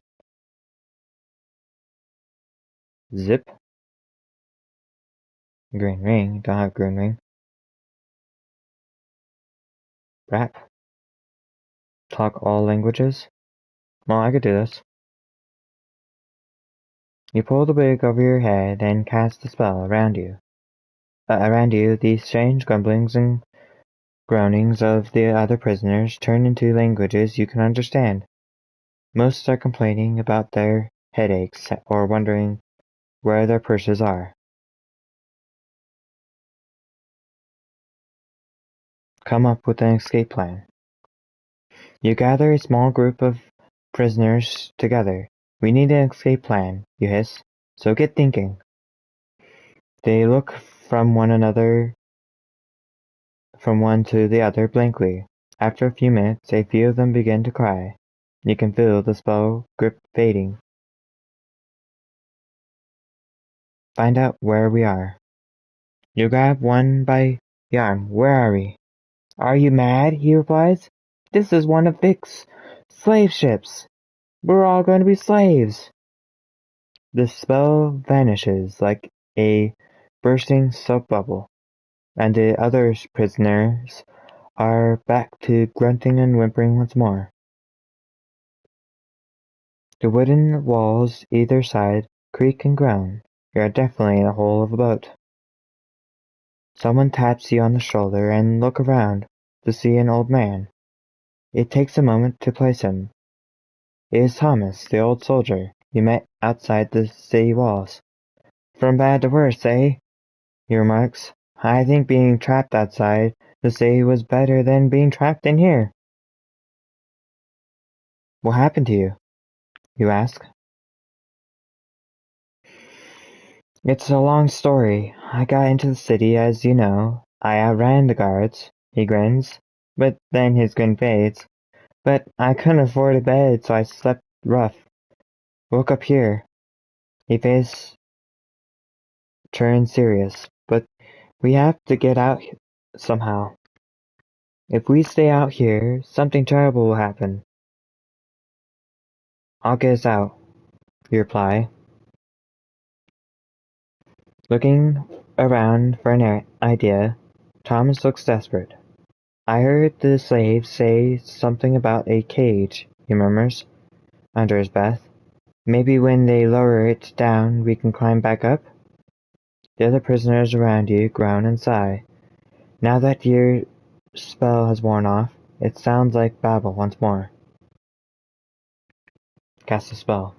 Zip? Green ring? Don't have green ring. Rap? Talk all languages? Well, I could do this. You pull the wig over your head and cast the spell around you. Around you, the strange grumblings and groanings of the other prisoners turn into languages you can understand. Most are complaining about their headaches or wondering where their purses are. Come up with an escape plan. You gather a small group of prisoners together. We need an escape plan, you hiss. So get thinking. They look from one to the other blankly. After a few minutes, a few of them begin to cry. You can feel the spell grip fading. Find out where we are. You grab one by the arm. Where are we? Are you mad? He replies. This is one of Vic's slave ships. We're all going to be slaves. The spell vanishes like a bursting soap bubble, and the other prisoners are back to grunting and whimpering once more. The wooden walls either side creak and groan. You are definitely in the hull of a boat. Someone taps you on the shoulder and look around to see an old man. It takes a moment to place him. It is Thomas, the old soldier you met outside the city walls. From bad to worse, eh? He remarks. I think being trapped outside the city was better than being trapped in here. What happened to you? You ask. It's a long story. I got into the city, as you know. I outran the guards. He grins, but then his grin fades. But I couldn't afford a bed, so I slept rough. Woke up here. His face turns serious. But we have to get out somehow. If we stay out here, something terrible will happen. I'll get us out, you reply, looking around for an idea. Thomas looks desperate. I heard the slaves say something about a cage, he murmurs, under his breath. Maybe when they lower it down we can climb back up? The other prisoners around you groan and sigh. Now that your spell has worn off, it sounds like babble once more. Cast a spell.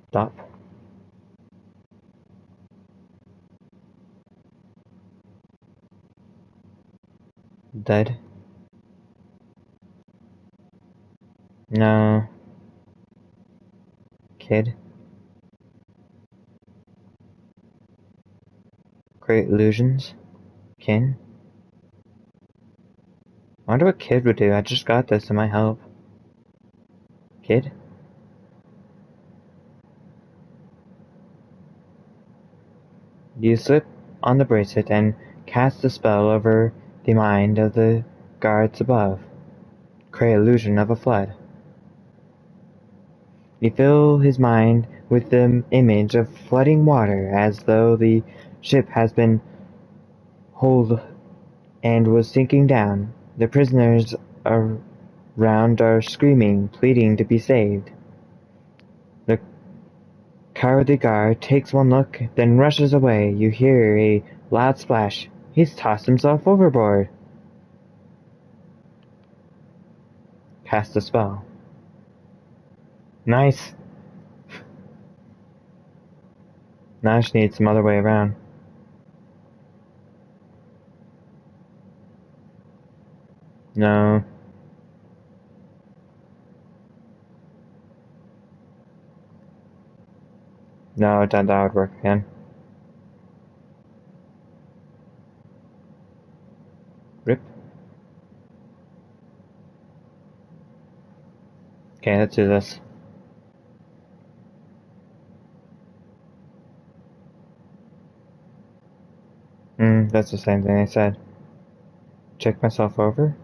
Stop. Dead? No. Kid? Create illusions? Kin? Wonder what Kid would do. I just got this, it might help. Kid? You slip on the bracelet and cast a spell over the mind of the guards above. Create illusion of a flood. You fill his mind with the image of flooding water, as though the ship has been holed and was sinking down. The prisoners around are screaming, pleading to be saved. The cowardly guard takes one look, then rushes away. You hear a loud splash. He's tossed himself overboard. Cast a spell. Nice. Now I just need some other way around. No. No, that would work again. Rip. Okay, let's do this. That's the same thing I said. Check myself over.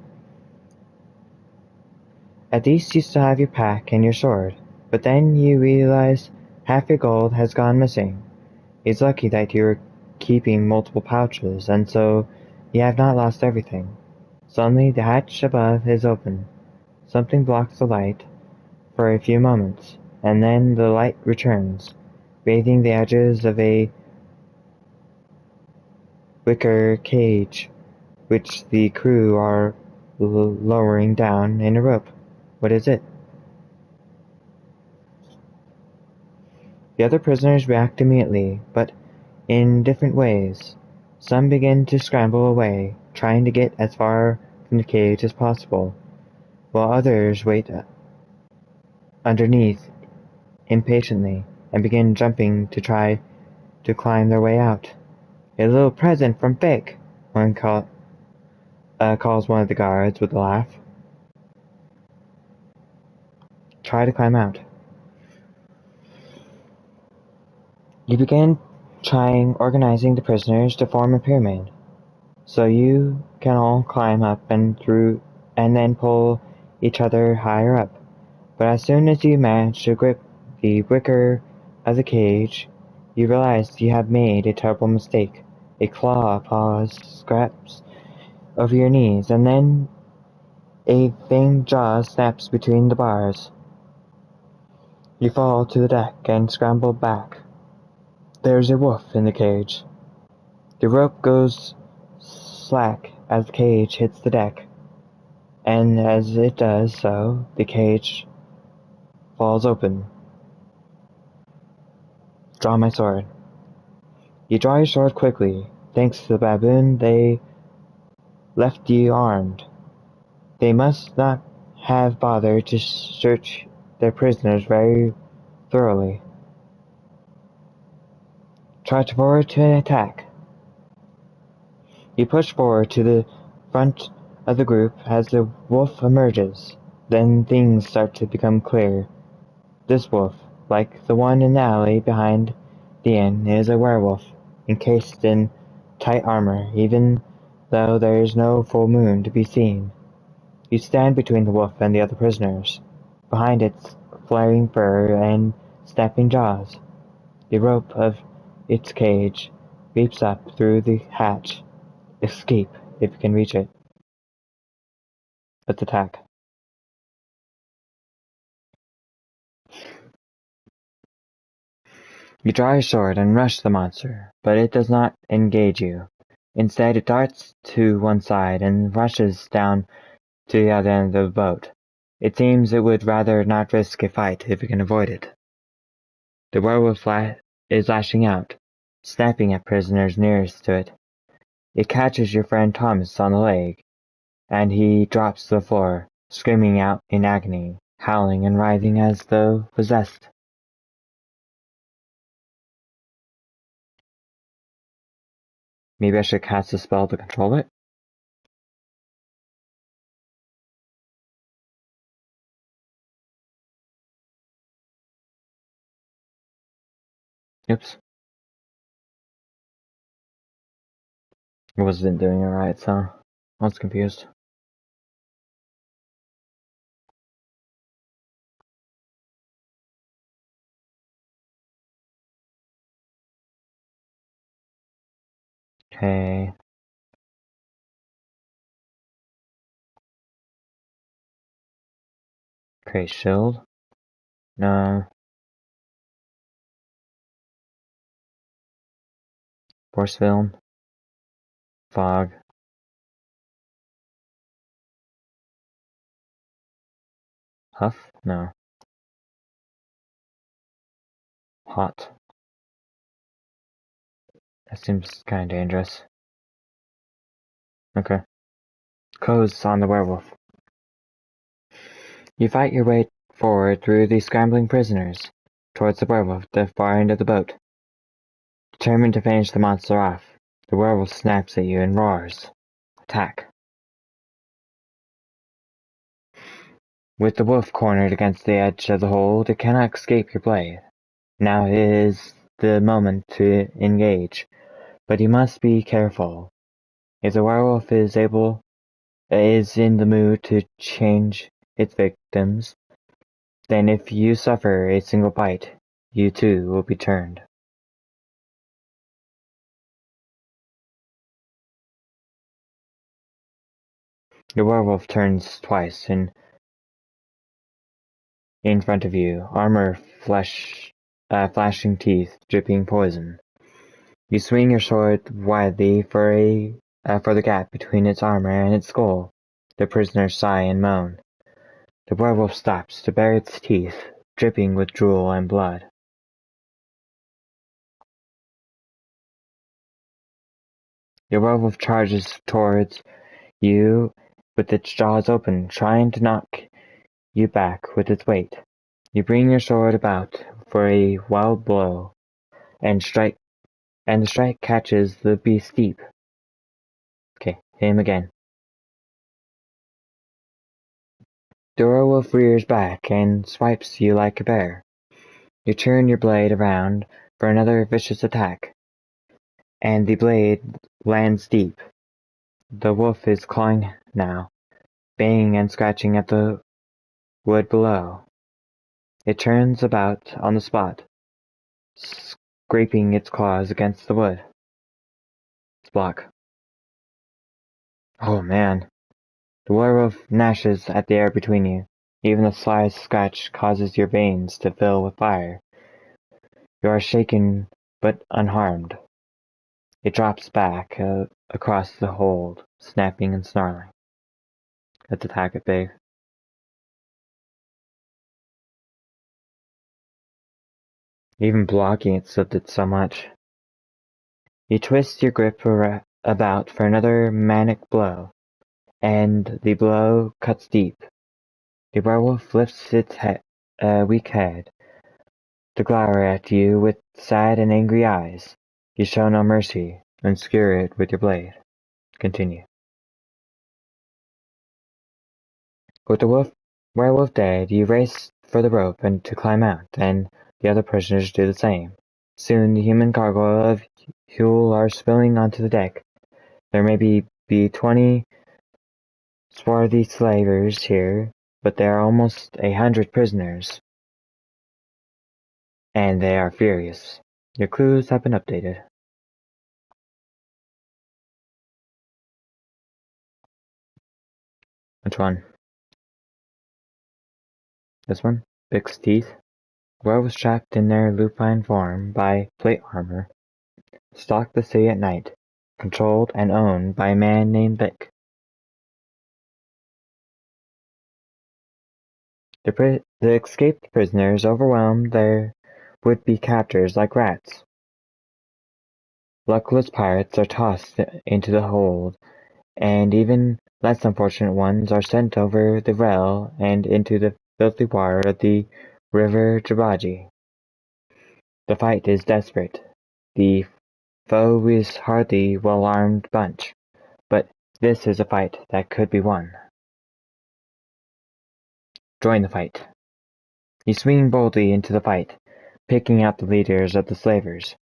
At least you still have your pack and your sword, but then you realize half your gold has gone missing. It's lucky that you're keeping multiple pouches, and so you have not lost everything. Suddenly the hatch above is open. Something blocks the light for a few moments, and then the light returns, bathing the edges of a wicker cage, which the crew are lowering down in a rope. What is it? The other prisoners react immediately, but in different ways. Some begin to scramble away, trying to get as far from the cage as possible, while others wait underneath impatiently and begin jumping to try to climb their way out. A little present from Vic, one calls one of the guards with a laugh. Try to climb out. You begin organizing the prisoners to form a pyramid, so you can all climb up and through and then pull each other higher up. But as soon as you manage to grip the wicker of the cage, you realize you have made a terrible mistake. A claw paws scraps over your knees, and then a fanged jaw snaps between the bars. You fall to the deck and scramble back. There's a wolf in the cage. The rope goes slack as the cage hits the deck, and as it does so, the cage falls open. Draw my sword. You draw your sword quickly. Thanks to the baboon, they left you armed. They must not have bothered to search their prisoners very thoroughly. Try to forward to an attack. You push forward to the front of the group as the wolf emerges. Then things start to become clear. This wolf, like the one in the alley behind the inn, is a werewolf, encased in tight armor, even though there is no full moon to be seen. You stand between the wolf and the other prisoners, behind its flaring fur and snapping jaws. The rope of its cage leaps up through the hatch. Escape if you can reach it. Let's attack. You draw your sword and rush the monster, but it does not engage you. Instead, it darts to one side and rushes down to the other end of the boat. It seems it would rather not risk a fight if it can avoid it. The werewolf is lashing out, snapping at prisoners nearest to it. It catches your friend Thomas on the leg, and he drops to the floor, screaming out in agony, howling and writhing as though possessed. Maybe I should cast a spell to control it? Oops. I wasn't doing it right, so I was confused. Okay. Create shield? No. Force film? Fog? Huff? No. Hot? That seems kinda dangerous. Okay. Close on the werewolf. You fight your way forward through the scrambling prisoners, towards the werewolf at the far end of the boat. Determined to finish the monster off, the werewolf snaps at you and roars. Attack. With the wolf cornered against the edge of the hold, it cannot escape your blade. Now is the moment to engage, but you must be careful. If the werewolf is in the mood to change its victims, then if you suffer a single bite, you too will be turned. The werewolf turns twice in front of you, armor flashing teeth, dripping poison. You swing your sword widely for the gap between its armor and its skull. The prisoners sigh and moan. The werewolf stops to bare its teeth, dripping with drool and blood. The werewolf charges towards you with its jaws open, trying to knock you back with its weight. You bring your sword about for a wild blow, and the strike catches the beast deep. Okay, hit him again. The werewolf rears back and swipes you like a bear. You turn your blade around for another vicious attack, and the blade lands deep. The wolf is clawing now, baying and scratching at the wood below. It turns about on the spot, scraping its claws against the wood. Block. Oh man. The werewolf gnashes at the air between you. Even the slightest scratch causes your veins to fill with fire. You are shaken but unharmed. It drops back across the hold, snapping and snarling. Let's attack it big. Even blocking it slipped it so much. You twist your grip about for another manic blow, and the blow cuts deep. The werewolf lifts its weak head to glower at you with sad and angry eyes. You show no mercy, and skewer it with your blade. Continue. With the werewolf dead, you race for the rope and to climb out, and the other prisoners do the same. Soon the human cargo of Huel are spilling onto the deck. There may be 20 swarthy slavers here, but there are almost 100 prisoners, and they are furious. Your clues have been updated. Which one? This one? Big's teeth? Werewolves trapped in their lupine form by plate armor stalk the city at night, controlled and owned by a man named Vic. The escaped prisoners overwhelm their would-be captors like rats. Luckless pirates are tossed into the hold, and even less unfortunate ones are sent over the rail and into the filthy water of the river Jabaji. The fight is desperate. The foe is hardly well-armed bunch, but this is a fight that could be won. Join the fight. You swing boldly into the fight, picking out the leaders of the slavers,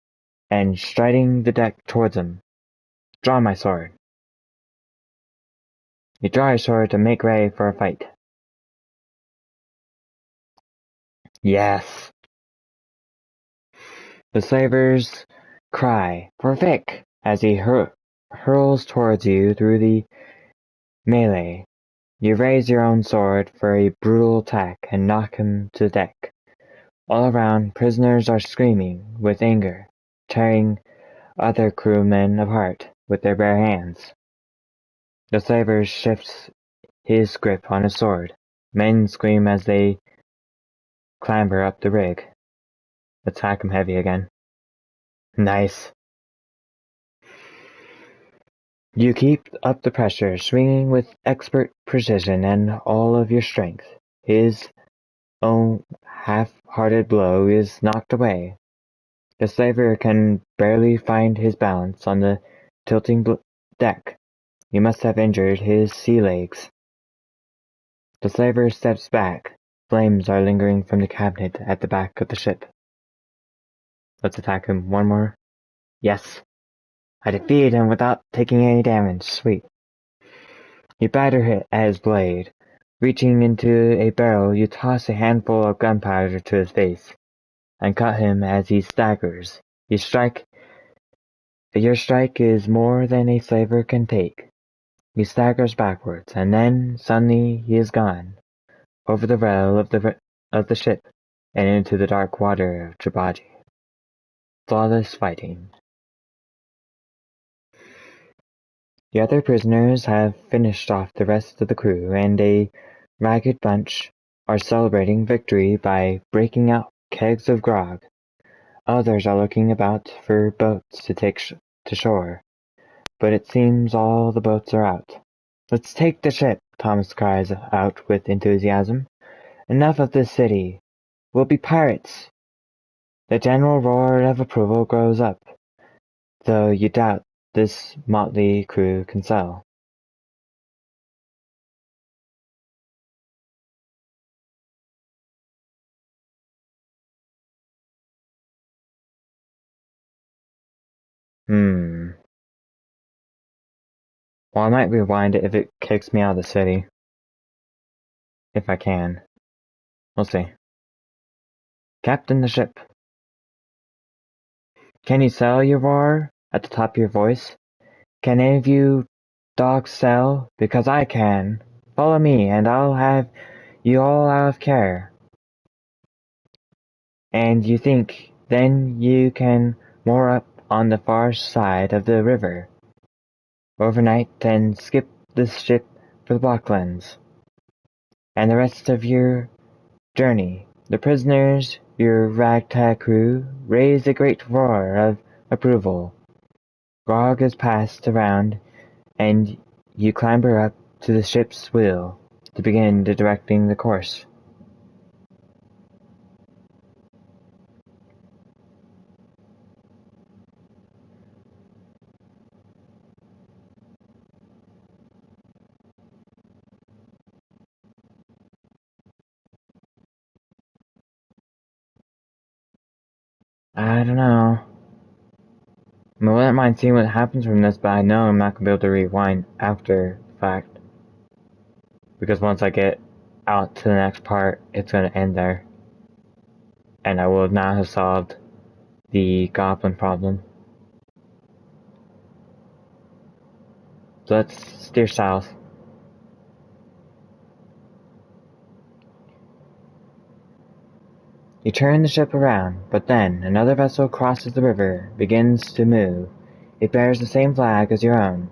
and striding the deck towards them. Draw my sword. You draw your sword to make ready for a fight. Yes. The slavers cry for Vic as he hurls towards you through the melee. You raise your own sword for a brutal attack and knock him to the deck. All around, prisoners are screaming with anger, tearing other crewmen apart with their bare hands. The slaver shifts his grip on his sword. Men scream as they clamber up the rig. Attack him heavy again. Nice. You keep up the pressure, swinging with expert precision and all of your strength. His own half-hearted blow is knocked away. The slaver can barely find his balance on the tilting deck. You must have injured his sea legs. The slaver steps back. Flames are lingering from the cabinet at the back of the ship. Let's attack him. One more. Yes. I defeated him without taking any damage. Sweet. You batter at his blade. Reaching into a barrel, you toss a handful of gunpowder to his face, and cut him as he staggers. Your strike is more than a slaver can take. He staggers backwards, and then suddenly he is gone, over the rail of the ship, and into the dark water of Tribaji. Flawless fighting. The other prisoners have finished off the rest of the crew, and a ragged bunch are celebrating victory by breaking out kegs of grog. Others are looking about for boats to take to shore, but it seems all the boats are out. Let's take the ship, Thomas cries out with enthusiasm. Enough of this city. We'll be pirates. The general roar of approval grows up, though you doubt this motley crew can sail. Well, I might rewind it if it kicks me out of the city. If I can. We'll see. Captain the ship. Can you sail, you roar at the top of your voice? Can any of you dogs sail? Because I can. Follow me, and I'll have you all out of care. And you think then you can moor up on the far side of the river overnight and skip the ship for the Blocklands. And the rest of your journey, the prisoners, your ragtag crew, raise a great roar of approval. Grog is passed around, and you clamber up to the ship's wheel to begin directing the course. I don't know. I wouldn't mind seeing what happens from this, but I know I'm not going to be able to rewind after the fact. Because once I get out to the next part, it's going to end there. And I will not have solved the goblin problem. So let's steer south. You turn the ship around, but then another vessel crosses the river, begins to move. It bears the same flag as your own,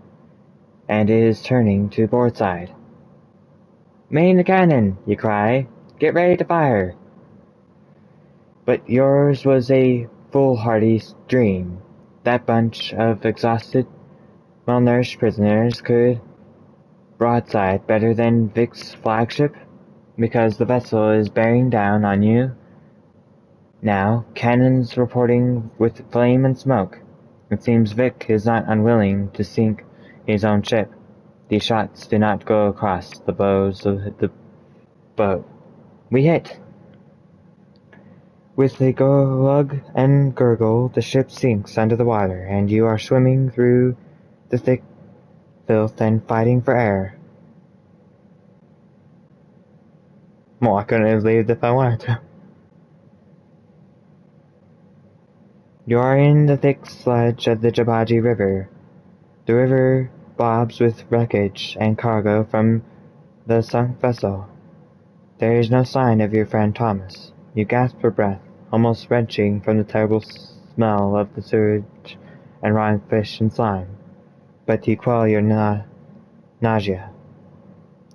and is turning to board side. "Main the cannon!" you cry. "Get ready to fire!" But yours was a foolhardy dream. That bunch of exhausted, well-nourished prisoners could broadside better than Vic's flagship, because the vessel is bearing down on you now, cannons reporting with flame and smoke. It seems Vic is not unwilling to sink his own ship. These shots do not go across the bows of the boat. We hit! With a glug and gurgle, the ship sinks under the water, and you are swimming through the thick filth and fighting for air. Well, I couldn't have lived if I wanted to. You are in the thick sludge of the Jabaji River. The river bobs with wreckage and cargo from the sunk vessel. There is no sign of your friend Thomas. You gasp for breath, almost wrenching from the terrible smell of the sewage and rotting fish and slime. But you quell your nausea.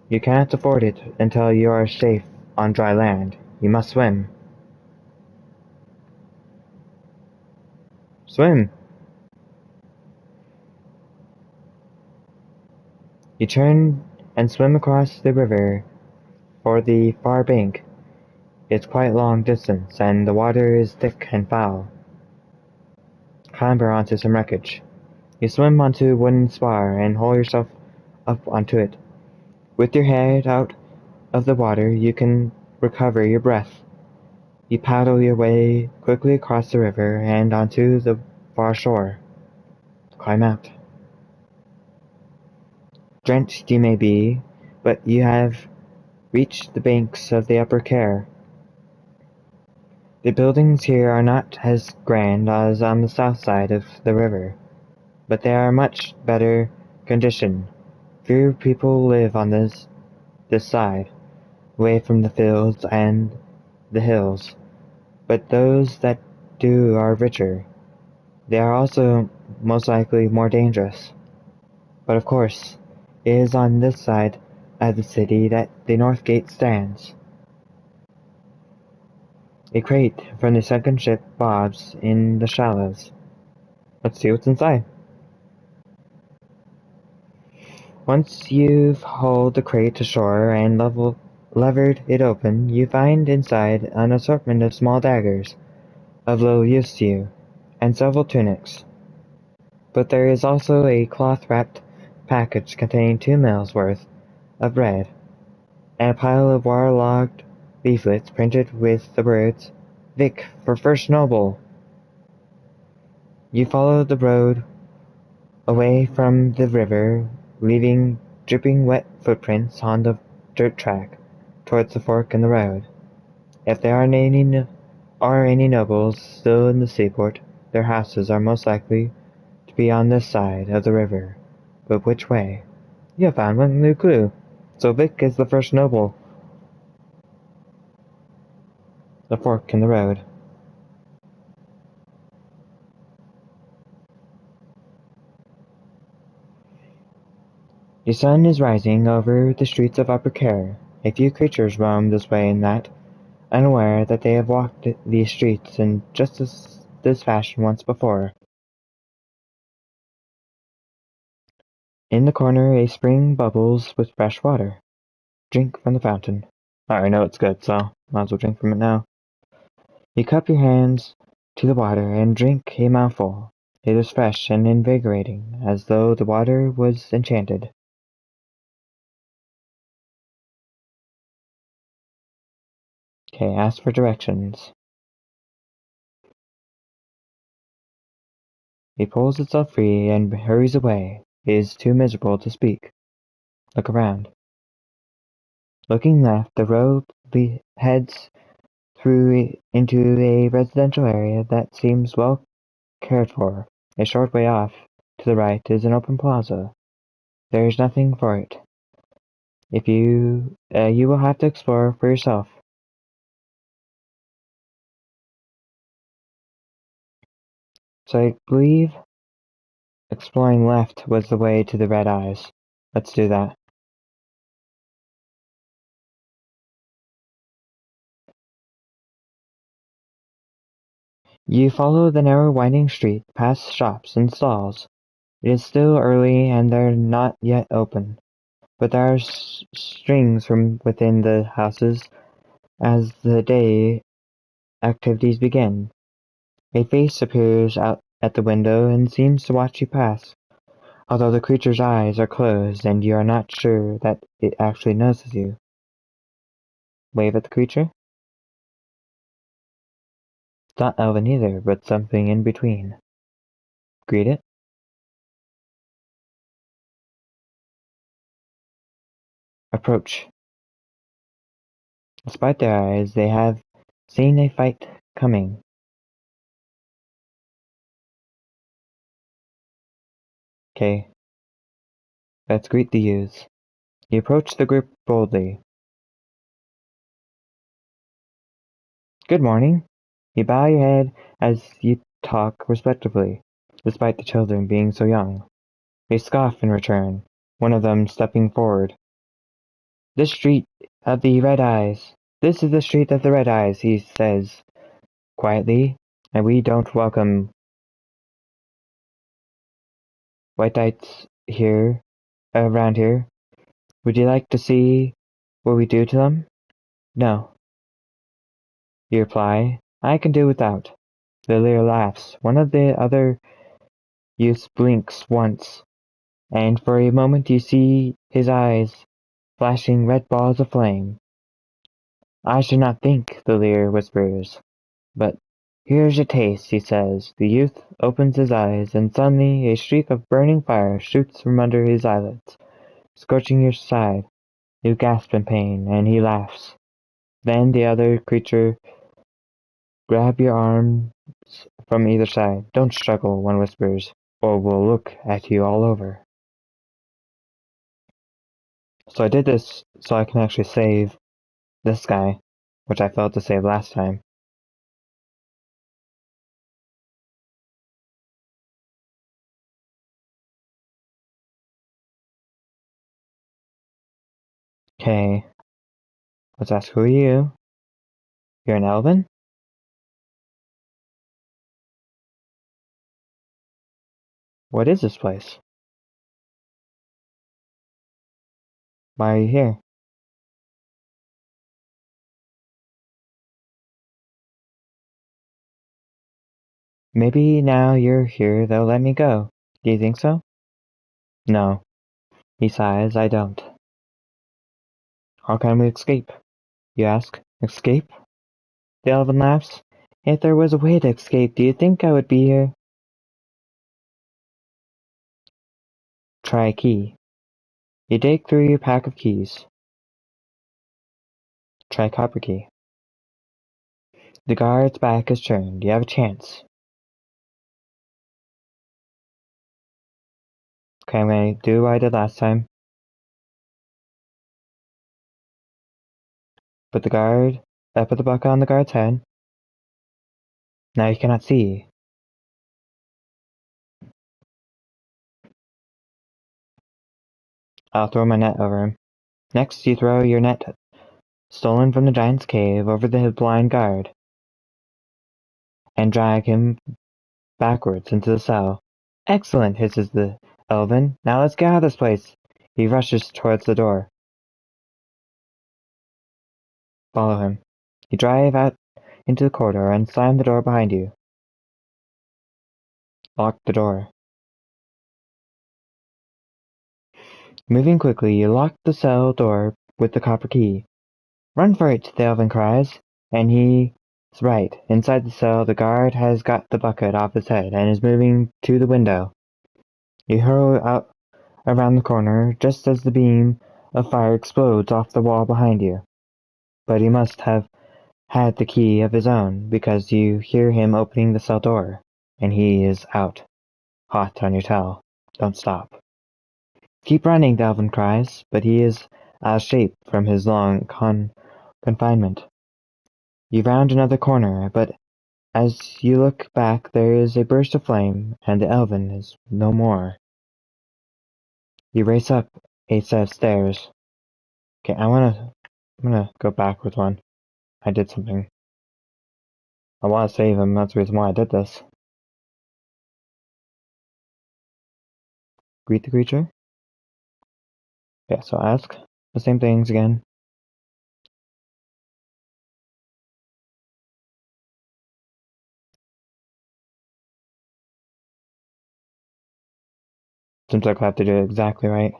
You cannot afford it until you are safe on dry land. You must swim. Swim! You turn and swim across the river for the far bank. It's quite a long distance, and the water is thick and foul. Clamber onto some wreckage. You swim onto a wooden spar and haul yourself up onto it. With your head out of the water, you can recover your breath. You paddle your way quickly across the river and onto the far shore. Climb out. Drenched you may be, but you have reached the banks of the Upper Care. The buildings here are not as grand as on the south side of the river, but they are much better condition. Fewer people live on this side, away from the fields and the hills, but those that do are richer. They are also most likely more dangerous. But of course, it is on this side of the city that the North Gate stands. A crate from the sunken ship bobs in the shallows. Let's see what's inside. Once you've hauled the crate to shore and levered it open, you find inside an assortment of small daggers, of little use to you, and several tunics. But there is also a cloth-wrapped package containing 2 meals' worth of bread, and a pile of waterlogged leaflets printed with the words, "Vic for First Noble." You follow the road away from the river, leaving dripping wet footprints on the dirt track, towards the fork in the road. If there are any nobles still in the seaport, their houses are most likely to be on this side of the river. But which way? You have found one new clue. So Vic is the first noble. The fork in the road. The sun is rising over the streets of Upper Care. A few creatures roam this way and that, unaware that they have walked these streets in just this fashion once before. In the corner a spring bubbles with fresh water. Drink from the fountain. I already know it's good, so might as well drink from it now. You cup your hands to the water and drink a mouthful. It is fresh and invigorating, as though the water was enchanted. Okay, ask for directions. He pulls itself free and hurries away. It is too miserable to speak. Look around. Looking left, the road heads through into a residential area that seems well cared for. A short way off, to the right, is an open plaza. There is nothing for it. If you will have to explore for yourself. So I believe exploring left was the way to the Red Eyes. Let's do that. You follow the narrow winding street, past shops and stalls. It is still early and they're not yet open, but there are strings from within the houses as the day activities begin. A face appears out at the window and seems to watch you pass, although the creature's eyes are closed and you are not sure that it actually notices you. Wave at the creature? It's not elven either, but something in between. Greet it? Approach. Despite their eyes, they have seen a fight coming. Okay, let's greet the youths. You approach the group boldly. Good morning. You bow your head as you talk respectfully, despite the children being so young. They scoff in return, one of them stepping forward. This street of the red eyes. This is the street of the red eyes, he says quietly, and we don't welcome whiteites here, around here. Would you like to see what we do to them? No, you reply. I can do without. The leader laughs. One of the other youths blinks once, and for a moment you see his eyes flashing red balls of flame. I should not think, the leader whispers. But here's your taste, he says. The youth opens his eyes, and suddenly a streak of burning fire shoots from under his eyelids, scorching your side. You gasp in pain, and he laughs. Then the other creature grab your arms from either side. Don't struggle, one whispers, or we'll look at you all over. So I did this so I can actually save this guy, which I failed to save last time. Okay, let's ask, who are you? You're an elven? What is this place? Why are you here? Maybe now you're here they'll let me go. Do you think so? No. He sighs, I don't. How can we escape? You ask. Escape? The elven laughs. If there was a way to escape, do you think I would be here? Try a key. You dig through your pack of keys. Try copper key. The guard's back is turned. You have a chance. Okay, I'm gonna do what I did last time. Put the bucket on the guard's head. Now you cannot see. I'll throw my net over him. Next, you throw your net stolen from the giant's cave over the blind guard, and drag him backwards into the cell. Excellent, hisses the elven. Now let's get out of this place. He rushes towards the door. Follow him. You drive out into the corridor and slam the door behind you. Lock the door. Moving quickly, you lock the cell door with the copper key. Run for it, the elven cries, and he's right. Inside the cell, the guard has got the bucket off his head and is moving to the window. You hurl out around the corner just as the beam of fire explodes off the wall behind you. But he must have had the key of his own, because you hear him opening the cell door, and he is out, hot on your tail. Don't stop. Keep running, Dalvin cries, but he is out of shape from his long confinement. You round another corner, but as you look back there is a burst of flame, and the elven is no more. You race up a set of stairs. Okay, I'm gonna go back with one. I did something. I want to save him, that's the reason why I did this. Greet the creature. Yeah, so ask the same things again. Seems like I have to do it exactly right.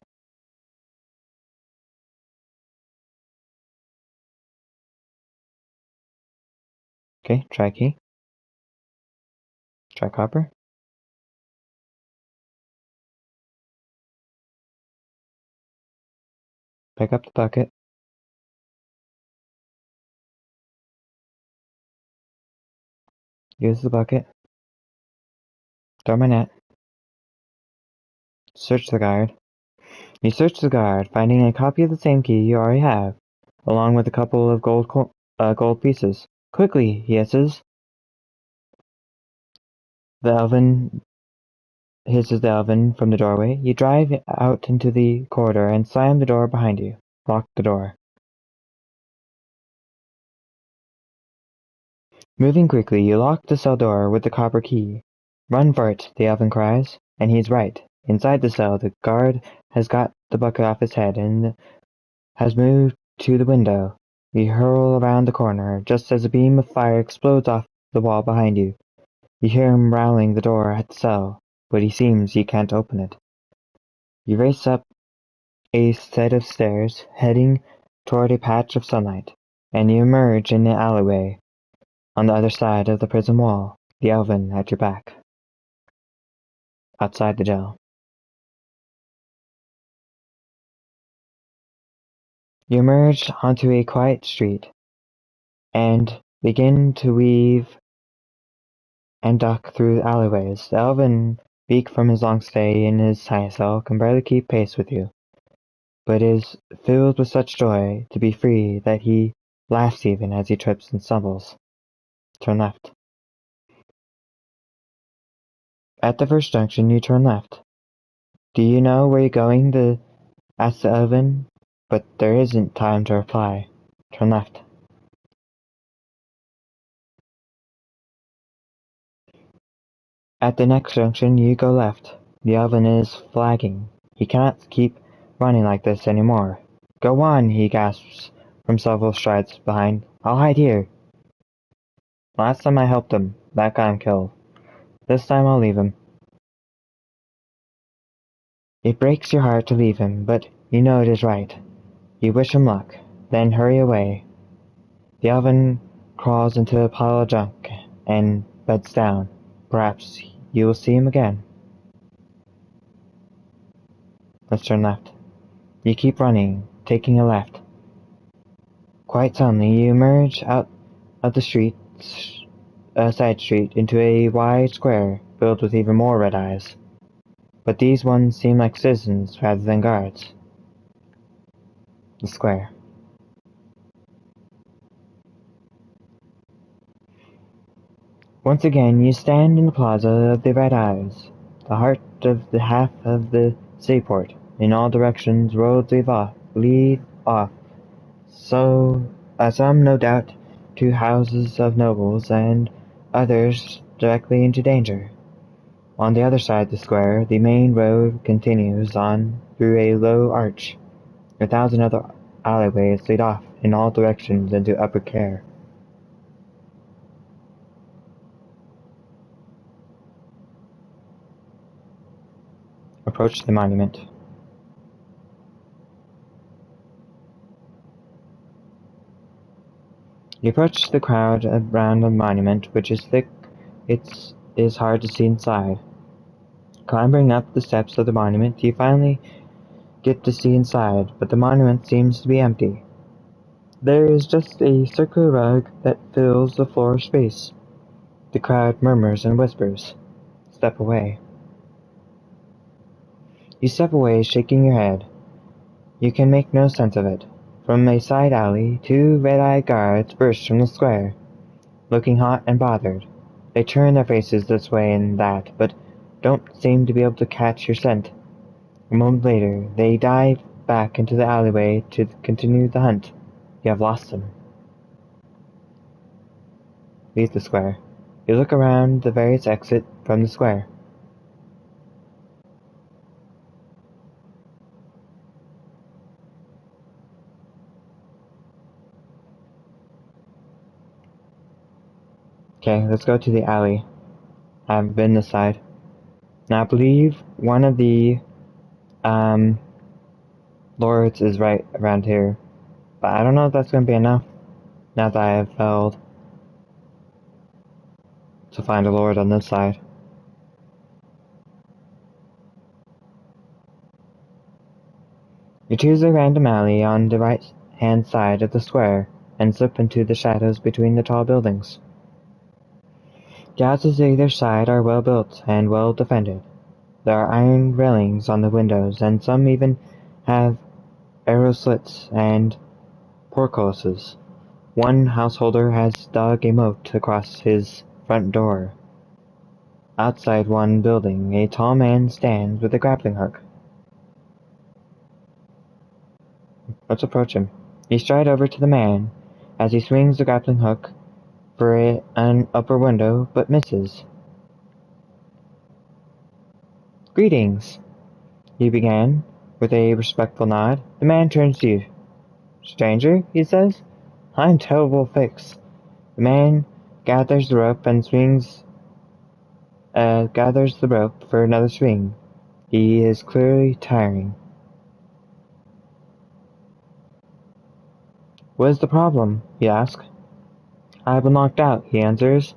Okay, try key. Try copper. Pick up the bucket. Use the bucket. Throw my net. Search the guard. You search the guard, finding a copy of the same key you already have, along with a couple of gold pieces. Quickly, he hisses. Hisses the elven from the doorway. You drive out into the corridor and slam the door behind you. Lock the door. Moving quickly, you lock the cell door with the copper key. Run for it, the elven cries, and he's right. Inside the cell, the guard has got the bucket off his head and has moved to the window. You hurl around the corner, just as a beam of fire explodes off the wall behind you. You hear him rattling the door at the cell, but he seems he can't open it. You race up a set of stairs, heading toward a patch of sunlight, and you emerge in the alleyway on the other side of the prison wall, the elven at your back. Outside the jail. You emerge onto a quiet street, and begin to weave and duck through alleyways. The elven, weak from his long stay in his tiny cell, can barely keep pace with you, but is filled with such joy to be free that he laughs even as he trips and stumbles. Turn left. At the first junction, you turn left. Do you know where you're going? Asks the elven, but there isn't time to reply. Turn left. At the next junction, you go left. The elven is flagging. He cannot keep running like this anymore. Go on, he gasps from several strides behind. I'll hide here. Last time I helped him, that got him killed. This time I'll leave him. It breaks your heart to leave him, but you know it is right. You wish him luck, then hurry away. The elven crawls into a pile of junk and beds down. Perhaps you will see him again. Let's turn left. You keep running, taking a left. Quite suddenly, you emerge out of the side street, into a wide square filled with even more red eyes. But these ones seem like citizens rather than guards. The square. Once again, you stand in the plaza of the red eyes, the heart of the half of the seaport. In all directions, roads lead off. Some, no doubt, to houses of nobles, and others directly into danger. On the other side of the square, the main road continues on through a low arch. 1,000 other alleyways lead off in all directions into upper care. Approach the monument. You approach the crowd around the monument, which is thick. It is hard to see inside. Clambering up the steps of the monument, you finally get to see inside, but the monument seems to be empty. There is just a circular rug that fills the floor space. The crowd murmurs and whispers. Step away. You step away, shaking your head. You can make no sense of it. From a side alley, 2 red-eyed guards burst from the square, looking hot and bothered. They turn their faces this way and that, but don't seem to be able to catch your scent. A moment later, they dive back into the alleyway to continue the hunt. You have lost them. Leave the square. You look around the various exits from the square. Okay, let's go to the alley. I haven't been this side. Now I believe one of the lords is right around here. But I don't know if that's going to be enough now that I have failed to find a lord on this side. You choose a random alley on the right-hand side of the square and slip into the shadows between the tall buildings. The houses either side are well built and well defended. There are iron railings on the windows, and some even have arrow slits and portcullises. One householder has dug a moat across his front door. Outside one building, a tall man stands with a grappling hook. Let's approach him. You stride over to the man as he swings the grappling hook for an upper window, but misses. "Greetings," he began, with a respectful nod. The man turns to you. "Stranger," he says, "I'm terrible fix." The man gathers the rope for another swing. He is clearly tiring. "What is the problem?" you ask. "I've been locked out," he answers.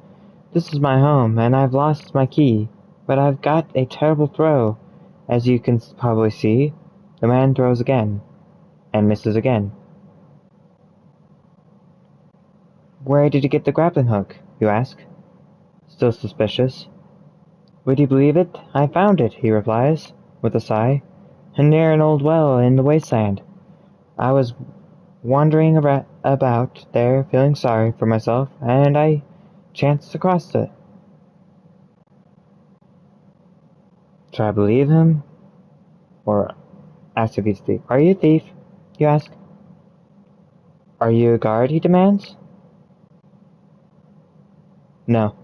"This is my home, and I've lost my key, but I've got a terrible throw, as you can probably see." The man throws again, and misses again. "Where did you get the grappling hook?" you ask, still suspicious. "Would you believe it? I found it," he replies, with a sigh, "near an old well in the wasteland. I was wandering about there feeling sorry for myself, and I chanced across it." Should I believe him, or ask if he's a thief? "Are you a thief?" you ask. "Are you a guard?" he demands. "No,"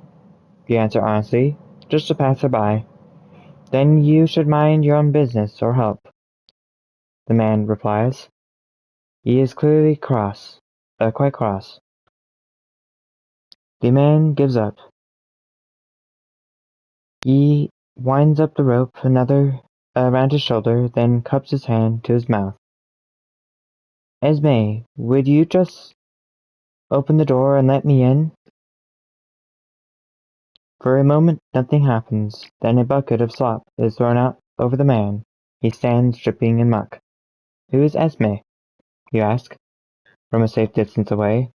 you answer honestly, "just a passerby." "Then you should mind your own business, or help," the man replies. He is clearly quite cross. The man gives up. He winds up the rope another around his shoulder, then cups his hand to his mouth. "Esme, would you just open the door and let me in?" For a moment nothing happens, then a bucket of slop is thrown out over the man. He stands dripping in muck. "Who is Esme?" you ask, from a safe distance away.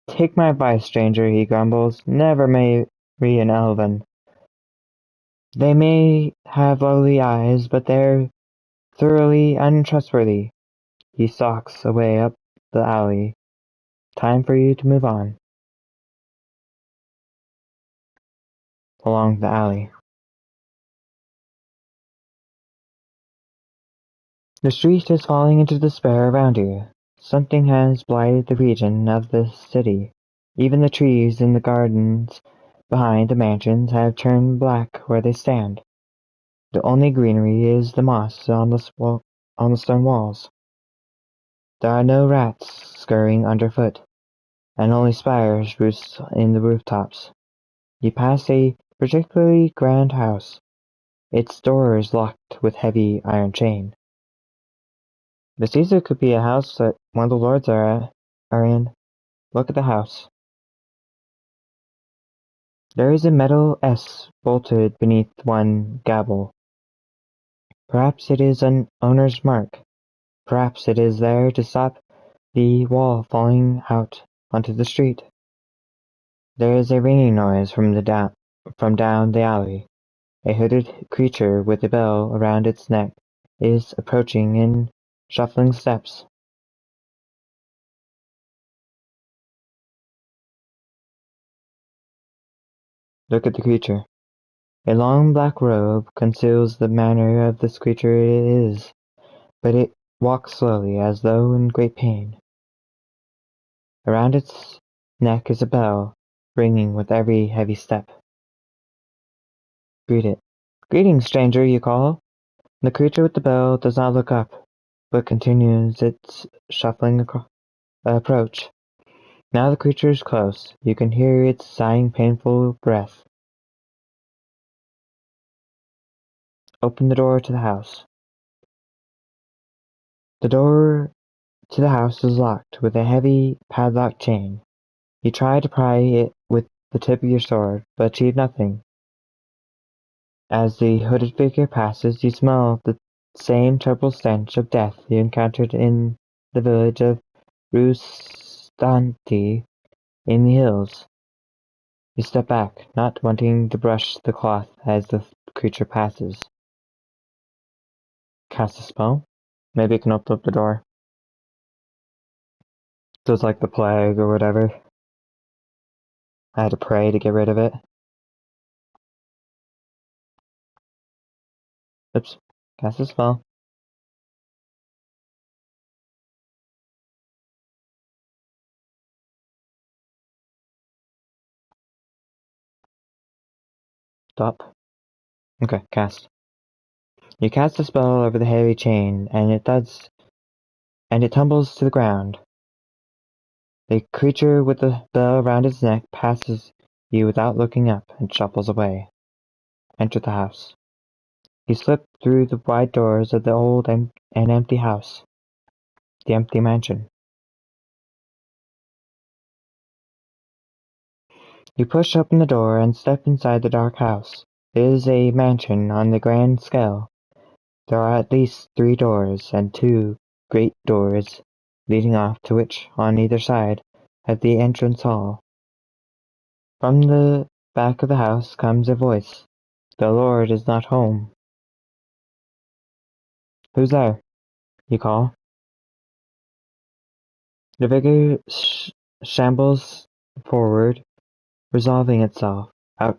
"Take my advice, stranger," he grumbles. "Never marry an elven. They may have lovely eyes, but they're thoroughly untrustworthy." He stalks away up the alley. "Time for you to move on." Along the alley. The street is falling into despair around you. Something has blighted the region of the city. Even the trees in the gardens behind the mansions have turned black where they stand. The only greenery is the moss on the stone walls. There are no rats scurrying underfoot, and only spiders roost in the rooftops. You pass a particularly grand house, its doors locked with heavy iron chain. This easily could be a house that one of the lords are in. Look at the house. There is a metal S bolted beneath one gable. Perhaps it is an owner's mark. Perhaps it is there to stop the wall falling out onto the street. There is a ringing noise from down the alley. A hooded creature with a bell around its neck is approaching in shuffling steps. Look at the creature. A long black robe conceals the manner of this creature it is, but it walks slowly, as though in great pain. Around its neck is a bell, ringing with every heavy step. Greet it. "Greetings, stranger," you call. The creature with the bell does not look up, but continues its shuffling approach. Now the creature is close. You can hear its sighing, painful breath. Open the door to the house. The door to the house is locked with a heavy padlock chain. You try to pry it with the tip of your sword, but achieve nothing. As the hooded figure passes, you smell the same terrible stench of death you encountered in the village of Rustanti in the hills. You step back, not wanting to brush the cloth as the creature passes. Cast a spell? Maybe it can open up the door. So it's like the plague or whatever. I had to pray to get rid of it. Oops. Cast a spell. Stop. Okay, cast. You cast a spell over the heavy chain, and it tumbles to the ground. The creature with the bell around its neck passes you without looking up and shuffles away. Enter the house. You slip through the wide doors of the old and empty house. The empty mansion. You push open the door and step inside the dark house. It is a mansion on the grand scale. There are at least 3 doors, and 2 great doors leading off to which, on either side, of the entrance hall. From the back of the house comes a voice. The Lord is not home. Who's there? You call. The figure shambles forward, resolving itself out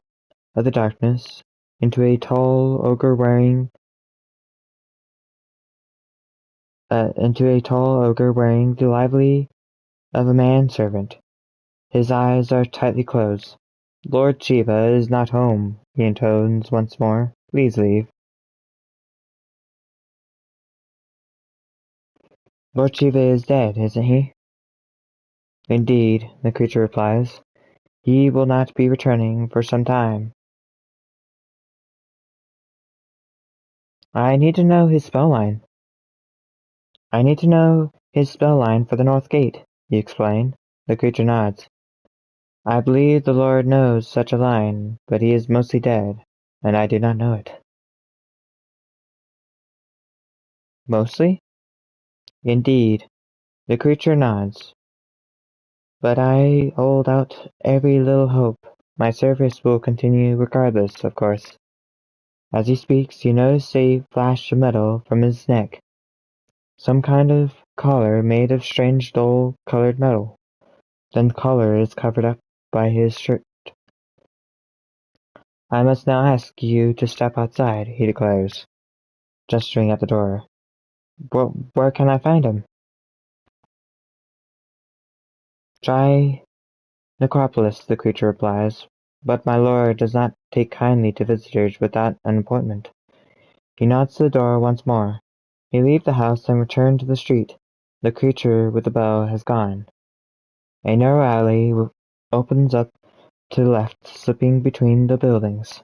of the darkness into a tall ogre wearing the livery of a manservant. His eyes are tightly closed. Lord Shiva is not home, he intones once more. Please leave. Lord Shiva is dead, isn't he? Indeed, the creature replies. He will not be returning for some time. I need to know his spell line. I need to know his spell line for the North Gate, you explain. The creature nods. I believe the Lord knows such a line, but he is mostly dead, and I do not know it. Mostly? Indeed. The creature nods. But I hold out every little hope. My service will continue regardless, of course. As he speaks, you notice a flash of metal from his neck. Some kind of collar made of strange dull-colored metal. Then the collar is covered up by his shirt. I must now ask you to step outside, he declares, gesturing at the door. Where can I find him? Try Necropolis, the creature replies, but my lord does not take kindly to visitors without an appointment. He nods to the door once more. You leave the house and return to the street. The creature with the bell has gone. A narrow alley opens up to the left, slipping between the buildings.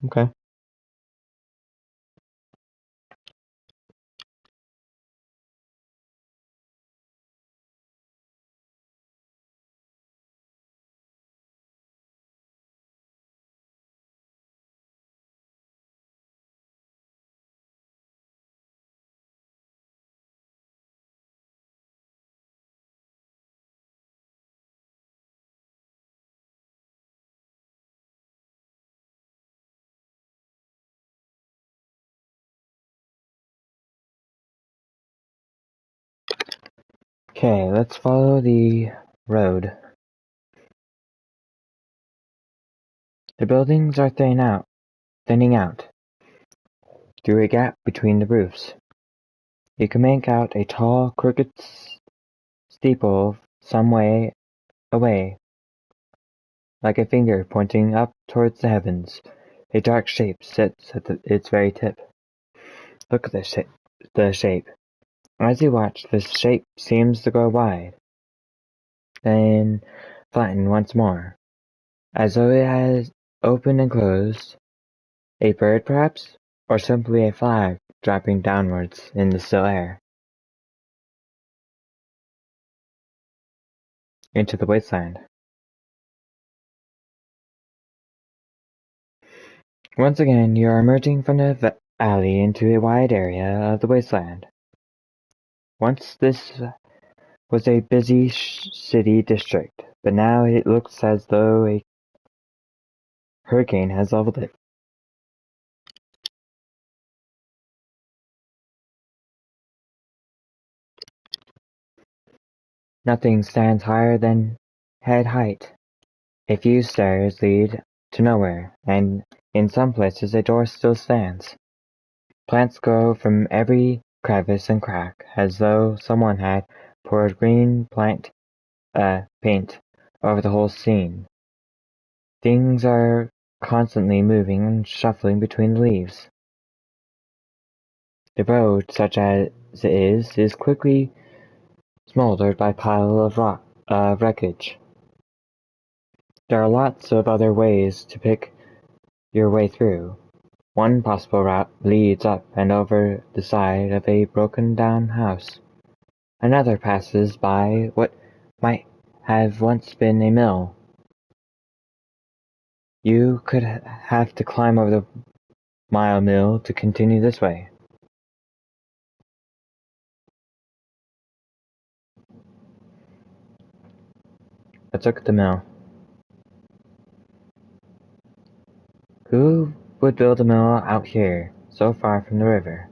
Okay. Okay, let's follow the road. The buildings are thinning out through a gap between the roofs. You can make out a tall, crooked steeple some way away, like a finger pointing up towards the heavens. A dark shape sits at its very tip. Look at the shape. As you watch, the shape seems to grow wide, then flatten once more, as though it has opened and closed. A bird, perhaps? Or simply a flag dropping downwards in the still air, into the wasteland. Once again, you are emerging from the alley into a wide area of the wasteland. Once this was a busy city district, but now it looks as though a hurricane has leveled it. Nothing stands higher than head height. A few stairs lead to nowhere, and in some places a door still stands. Plants grow from every crevice and crack, as though someone had poured green paint over the whole scene. Things are constantly moving and shuffling between the leaves. The road, such as it is quickly smoldered by piles of wreckage. There are lots of other ways to pick your way through. One possible route leads up and over the side of a broken-down house. Another passes by what might have once been a mill. You could have to climb over the mile mill to continue this way. Let's look at the mill. Who would build a mill out here, so far from the river?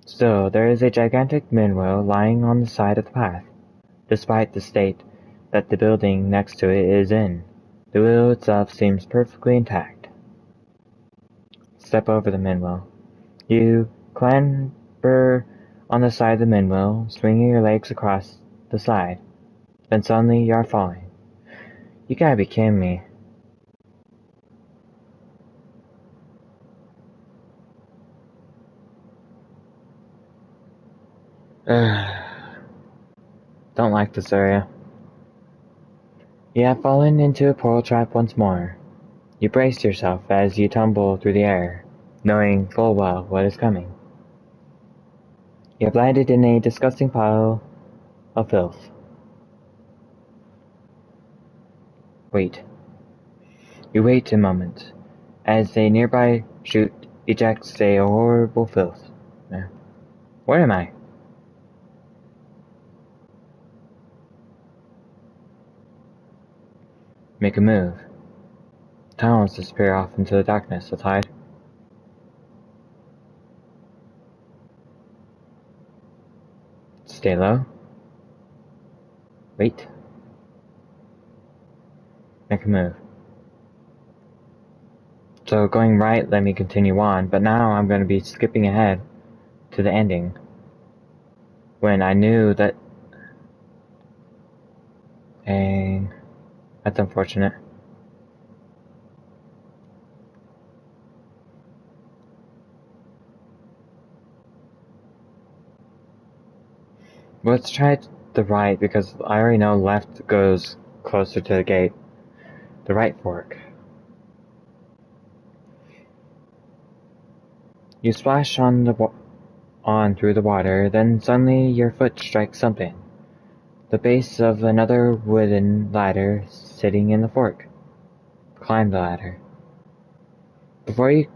Still, there is a gigantic minwheel lying on the side of the path, despite the state that the building next to it is in. The wheel itself seems perfectly intact. Step over the minwheel. You clamber on the side of the minwheel, swinging your legs across the side. Then suddenly you are falling. You gotta be kidding me. Don't like this area. You have fallen into a portal trap once more. You brace yourself as you tumble through the air, knowing full well what is coming. You have landed in a disgusting pile of filth. Wait. You wait a moment, as a nearby chute ejects a horrible filth. Where am I? Make a move. Tunnels disappear off into the darkness. Let's hide. Stay low. Wait. Make a move. So going right let me continue on, but now I'm going to be skipping ahead to the ending. When I knew that... Dang. That's unfortunate. Let's try the right, because I already know left goes closer to the gate. The right fork. You splash on through the water, then suddenly your foot strikes something. The base of another wooden ladder sitting in the fork. Climb the ladder. Before you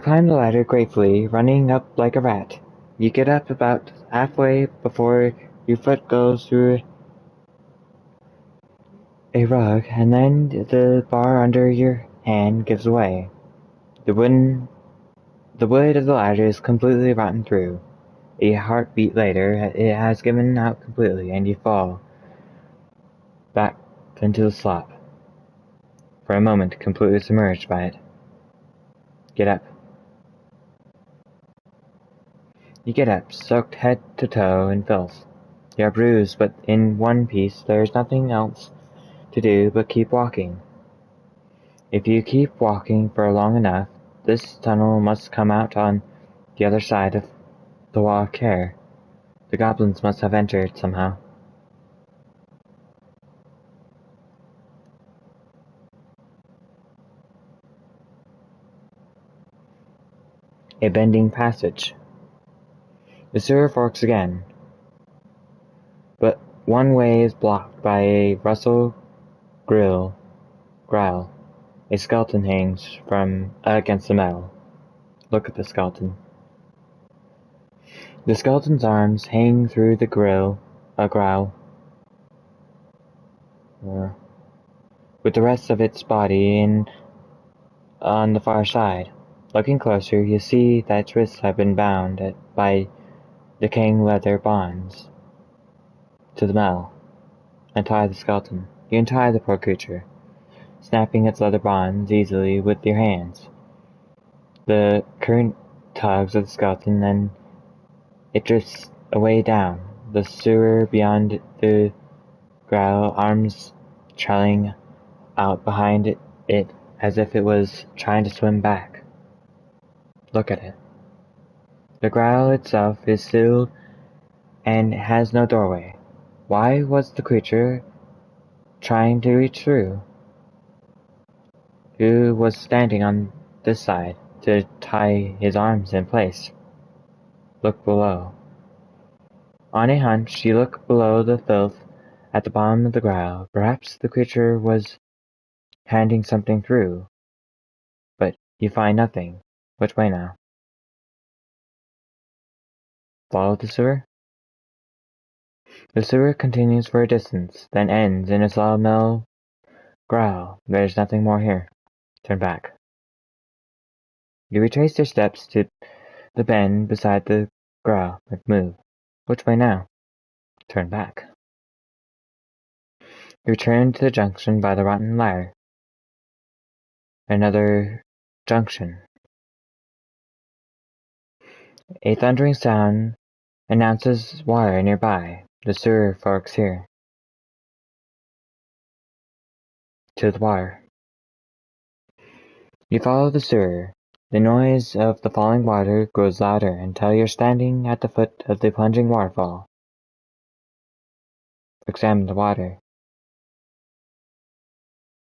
climb the ladder gratefully, running up like a rat. You get up about halfway before your foot goes through a rug, and then the bar under your hand gives way. The wood of the ladder is completely rotten through. A heartbeat later, it has given out completely, and you fall back into the slop. For a moment, completely submerged by it. Get up. You get up, soaked head to toe in filth. You are bruised, but in one piece there is nothing else to do but keep walking. If you keep walking for long enough, this tunnel must come out on the other side of the wall of care. The goblins must have entered somehow. A bending passage. The sewer forks again, but one way is blocked by a growl. A skeleton hangs from against the metal. Look at the skeleton. The skeleton's arms hang through the growl, with the rest of its body on the far side. Looking closer, you see that its wrists have been bound by decaying leather bonds to the metal. Untie the skeleton. You untie the poor creature, snapping its leather bonds easily with your hands. The current tugs at the skeleton, and it drifts away down the sewer beyond the growl, arms trailing out behind it as if it was trying to swim back. Look at it. The growl itself is sealed and has no doorway. Why was the creature trying to reach through? Who was standing on this side to tie his arms in place? Look below. On a hunch, you look below the filth at the bottom of the growl. Perhaps the creature was handing something through, but you find nothing. Which way now? Follow the sewer? The sewer continues for a distance, then ends in a sawmill growl. There's nothing more here. Turn back. You retrace your steps to the bend beside the growl, but move. Which way now? Turn back. You return to the junction by the rotten ladder. Another junction. A thundering sound announces water nearby. The sewer forks here. To the water. You follow the sewer. The noise of the falling water grows louder until you're standing at the foot of the plunging waterfall. Examine the water.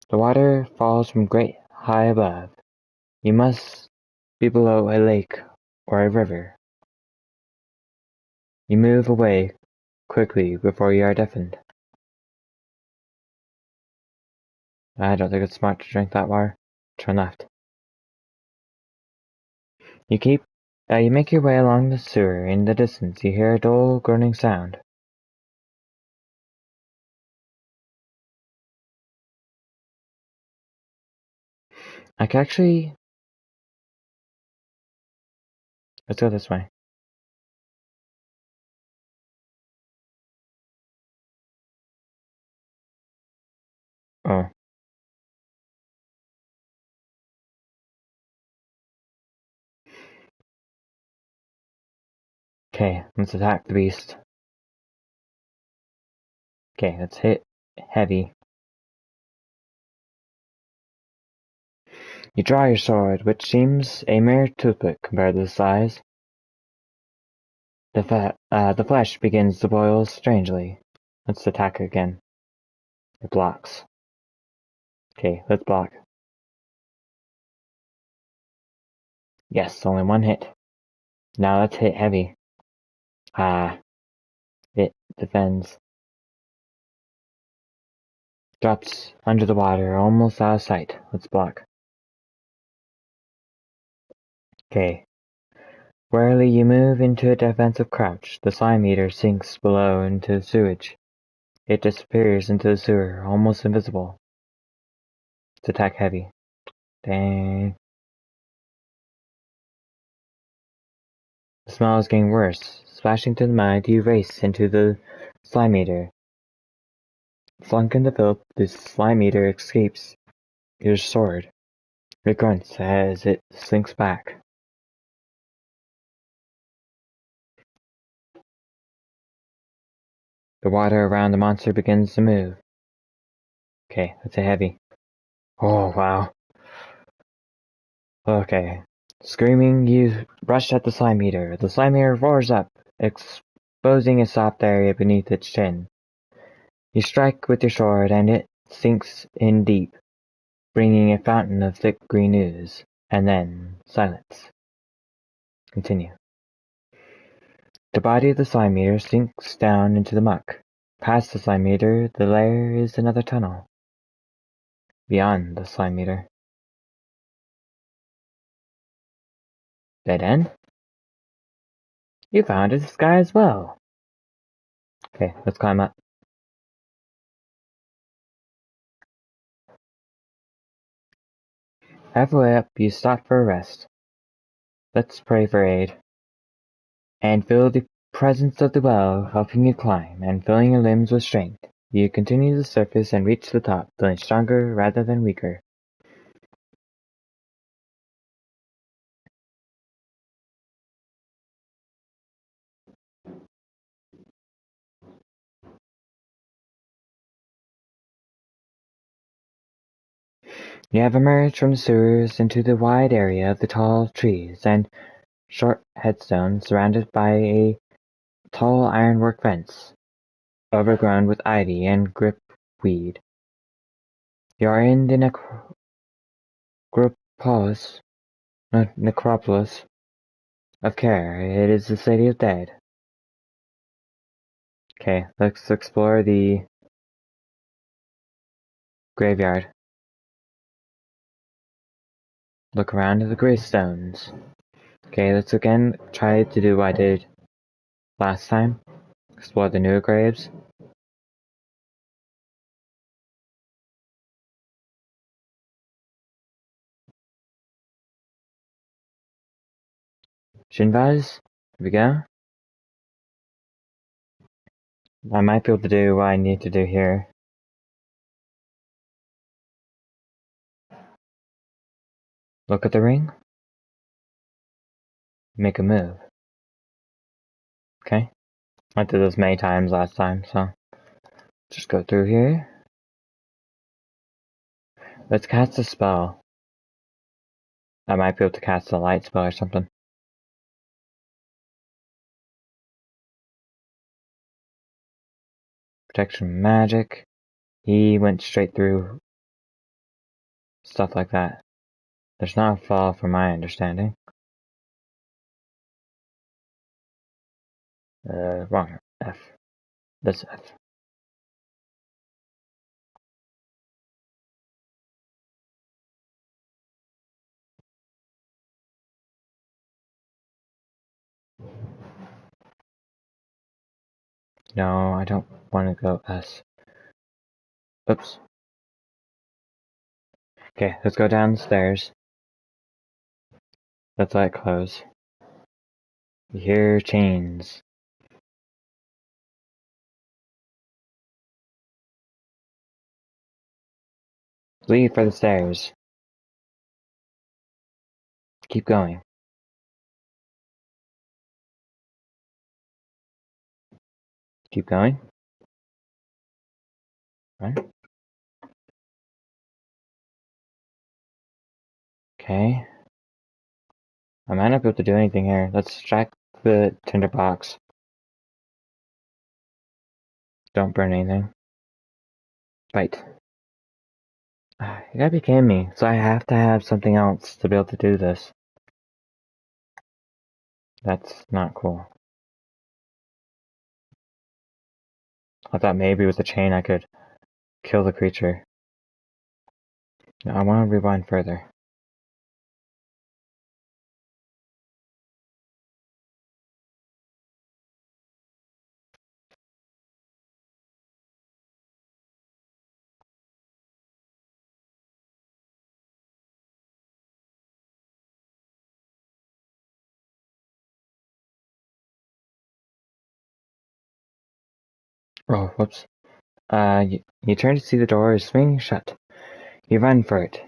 The water falls from great high above. You must be below a lake or a river. You move away quickly before you are deafened. I don't think it's smart to drink that water. Turn left. You make your way along the sewer. In the distance, you hear a dull, groaning sound. I can actually... Let's go this way. Oh. Okay, let's attack the beast. Okay, let's hit heavy. You draw your sword, which seems a mere toothpick compared to the size. The flesh begins to boil strangely. Let's attack again. It blocks. Okay, let's block. Yes, only one hit. Now let's hit heavy. It defends. Drops under the water, almost out of sight. Let's block. Okay. Warily you move into a defensive crouch. The slime eater sinks below into the sewage. It disappears into the sewer, almost invisible. Let's attack heavy. Dang. The smell is getting worse. Splashing through the mud, you race into the slime eater. Flunk in the filth, the slime eater escapes your sword. It grunts as it slinks back. The water around the monster begins to move. Okay, that's a heavy. Oh, wow. Okay. Screaming, you rush at the slime eater. The slime eater roars up, exposing a soft area beneath its chin. You strike with your sword, and it sinks in deep, bringing a fountain of thick green ooze. And then, silence. Continue. The body of the slime eater sinks down into the muck. Past the slime eater, the lair is another tunnel. Beyond the slime eater. Dead end? You found this guy as well. Okay, let's climb up. Halfway up, you stop for a rest. Let's pray for aid. And feel the presence of the well helping you climb and filling your limbs with strength. You continue the surface and reach the top, feeling stronger rather than weaker. You have emerged from the sewers into the wide area of the tall trees and short headstones surrounded by a tall ironwork fence, overgrown with ivy and gripweed. You are in the necropolis of Care. It is the city of dead. Okay, let's explore the graveyard. Look around at the gravestones. Okay, let's again try to do what I did last time. Explore the newer graves. Shinvaz, here we go. I might be able to do what I need to do here. Look at the ring. Make a move. Okay. I did this many times last time, so just go through here. Let's cast a spell. I might be able to cast a light spell or something. Protection magic. He went straight through stuff like that. There's not a fall from my understanding. Wrong. F. This F. No, I don't want to go S. Oops. Okay, let's go downstairs. Let's let it close. You hear chains. Leave for the stairs. Keep going. Keep going. Right. Okay. I might not be able to do anything here. Let's check the tinderbox. Don't burn anything. Right. You gotta be kidding me. So I have to have something else to be able to do this. That's not cool. I thought maybe with the chain I could kill the creature. No, I want to rewind further. Oh, whoops. You turn to see the door is swinging shut. You run for it,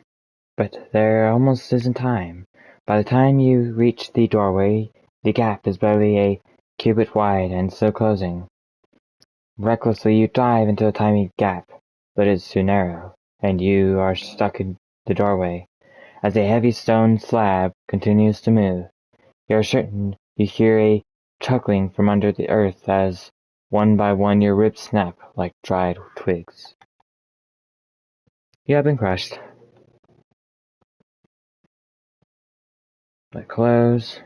but there almost isn't time. By the time you reach the doorway, the gap is barely a cubit wide and still closing. Recklessly you dive into the tiny gap, but it's too narrow, and you are stuck in the doorway. As a heavy stone slab continues to move, you are certain you hear a chuckling from under the earth as, one by one, your ribs snap like dried twigs. You have been crushed. But close.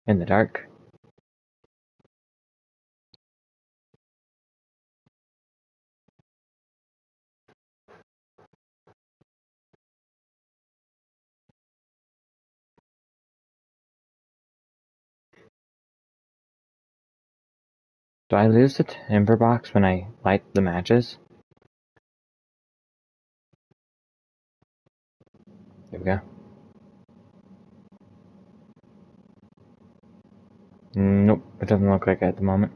In the dark. Do I lose the timber box when I light the matches? There we go. Nope, it doesn't look like it at the moment.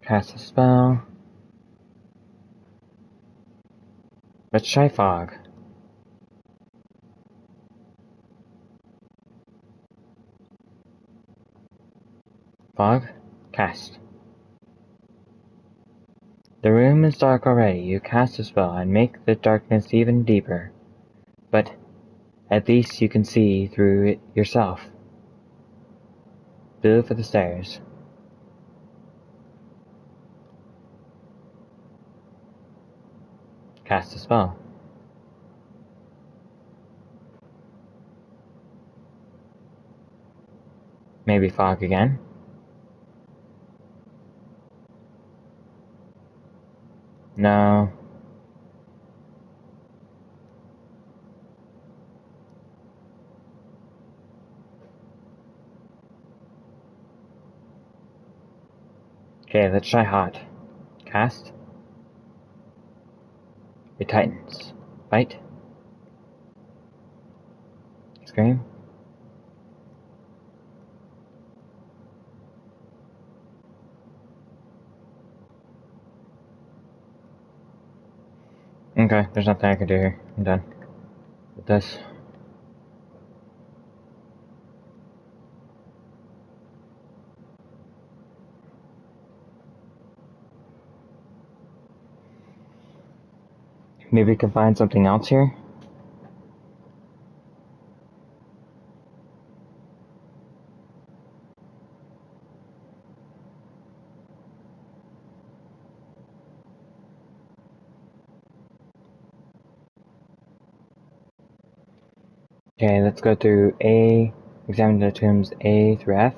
Cast a spell. Let's try fog. Fog. Cast. The room is dark already. You cast a spell and make the darkness even deeper. But at least you can see through it yourself. Blue for the stairs. Cast a spell. Maybe fog again. No. Okay, let's try hot. Cast. It tightens. Bite. Scream. Okay, there's nothing I can do here. I'm done with this. Maybe we can find something else here? Okay, let's go through A, examine the tombs A through F.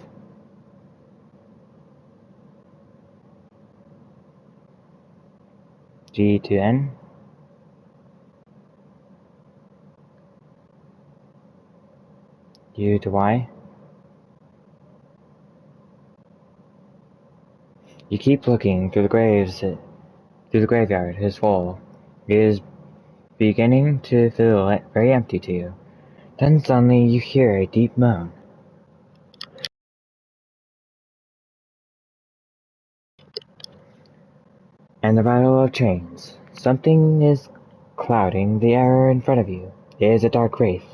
G to N. U to Y. You keep looking through the graveyard is full. It is beginning to feel very empty to you. Then suddenly you hear a deep moan. And the rattle of chains. Something is clouding the air in front of you. It is a dark wraith.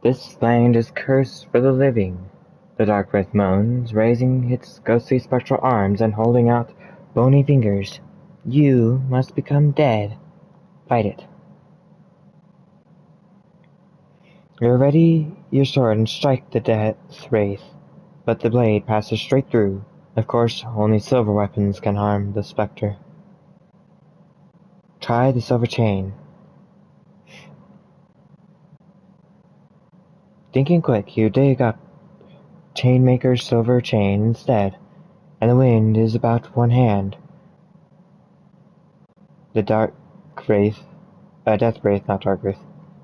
This land is cursed for the living. The dark wraith moans, raising its ghostly spectral arms and holding out bony fingers. You must become dead. Fight it. You ready your sword and strike the death wraith, but the blade passes straight through. Of course, only silver weapons can harm the spectre. Try the silver chain. Thinking quick, you dig up Chainmaker's silver chain instead, and the wind is about one hand. The dark wraith, death wraith, not dark wraith.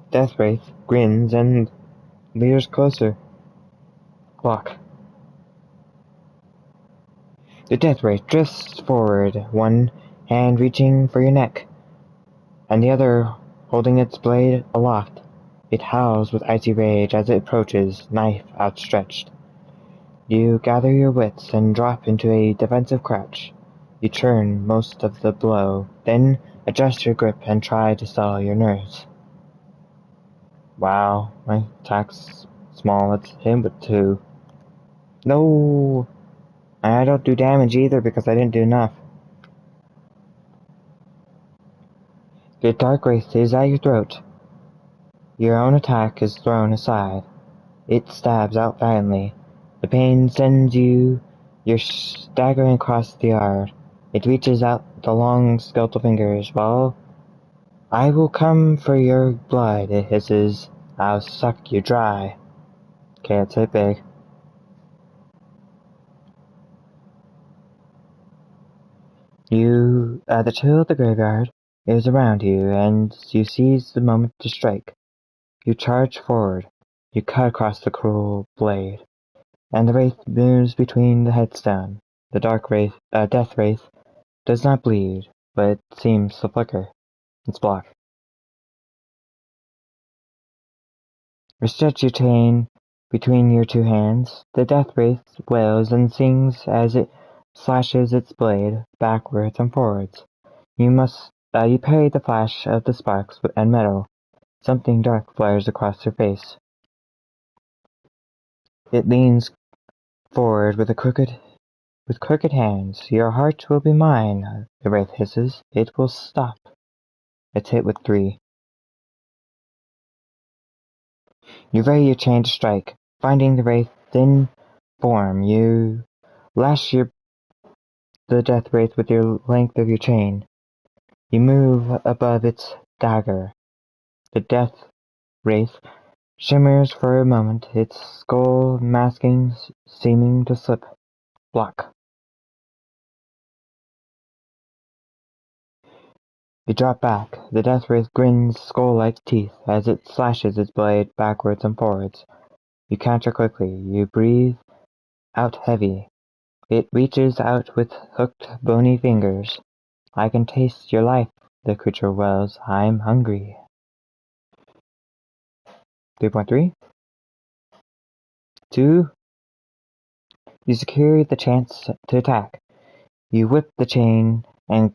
Death wraith grins and leers closer. Block. The death wraith drifts forward, one hand reaching for your neck, and the other holding its blade aloft. It howls with icy rage as it approaches, knife outstretched. You gather your wits and drop into a defensive crouch. You turn most of the blow, then adjust your grip and try to settle your nerves. Wow, my attack's small. Let's hit him with 2. No! I don't do damage either because I didn't do enough. Your dark wraith is at your throat. Your own attack is thrown aside. It stabs out violently. The pain sends you're staggering across the yard. It reaches out the long skeletal fingers. Well, I will come for your blood, it hisses. I'll suck you dry. Okay, let's hit big. The chill of the graveyard is around you, and you seize the moment to strike. You charge forward. You cut across the cruel blade. and the wraith moves between the headstone. The death wraith does not bleed, but it seems to flicker. It's blocked. You stretch your chain between your two hands. The death wraith wails and sings as it slashes its blade backwards and forwards. You parry the flash of the sparks and metal. Something dark flares across your face. It leans forward with crooked hands. Your heart will be mine, the wraith hisses. It will stop. It's hit with 3. You ready your chain to strike. Finding the wraith's thin form, you lash the death wraith with your length of your chain. You move above its dagger. The death wraith shimmers for a moment, its skull masking seeming to slip. Block. You drop back. The death wraith grins skull-like teeth as it slashes its blade backwards and forwards. You counter quickly. You breathe out heavy. It reaches out with hooked, bony fingers. I can taste your life, the creature wails. I'm hungry. 3.3. 2. You secure the chance to attack. You whip the chain and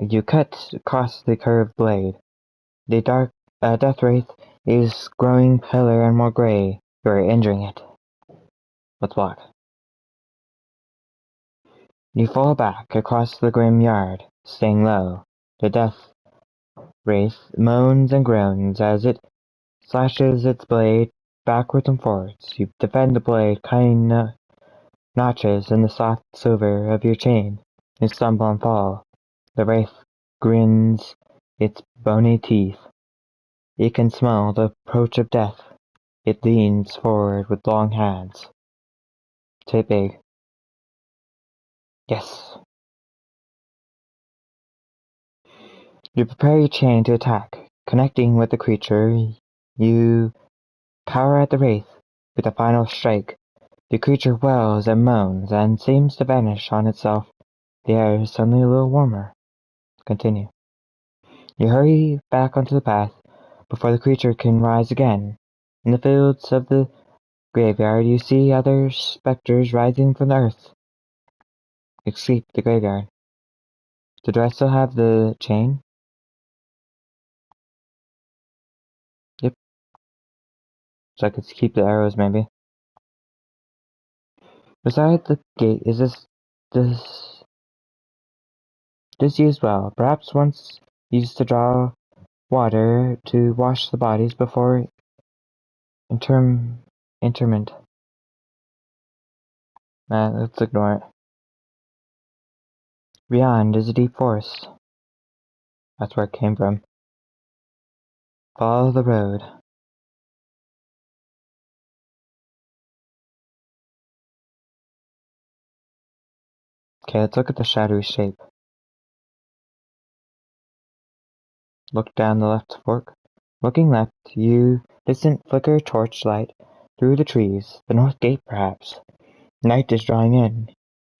you cut across the curved blade. The death wraith is growing paler and more gray. You are injuring it. Let's block. You fall back across the grim yard, staying low. The death wraith moans and groans as it slashes its blade backwards and forwards. You defend the blade, cutting notches in the soft silver of your chain. You stumble and fall. The wraith grins its bony teeth. It can smell the approach of death. It leans forward with long hands. Hit big. Yes. You prepare your chain to attack. Connecting with the creature, you power at the wraith with a final strike. The creature wails and moans and seems to vanish on itself. The air is suddenly a little warmer. Continue. You hurry back onto the path before the creature can rise again. In the fields of the graveyard, you see other specters rising from the earth. Escape the graveyard. Do I still have the chain? Yep. So I could keep the arrows, maybe. Beside the gate is this used well, perhaps once used to draw water to wash the bodies before interment. Let's ignore it. Beyond is a deep forest. That's where it came from. Follow the road. Okay, let's look at the shadowy shape. Look down the left fork. Looking left, you distant flicker torchlight through the trees. The north gate, perhaps. Night is drawing in.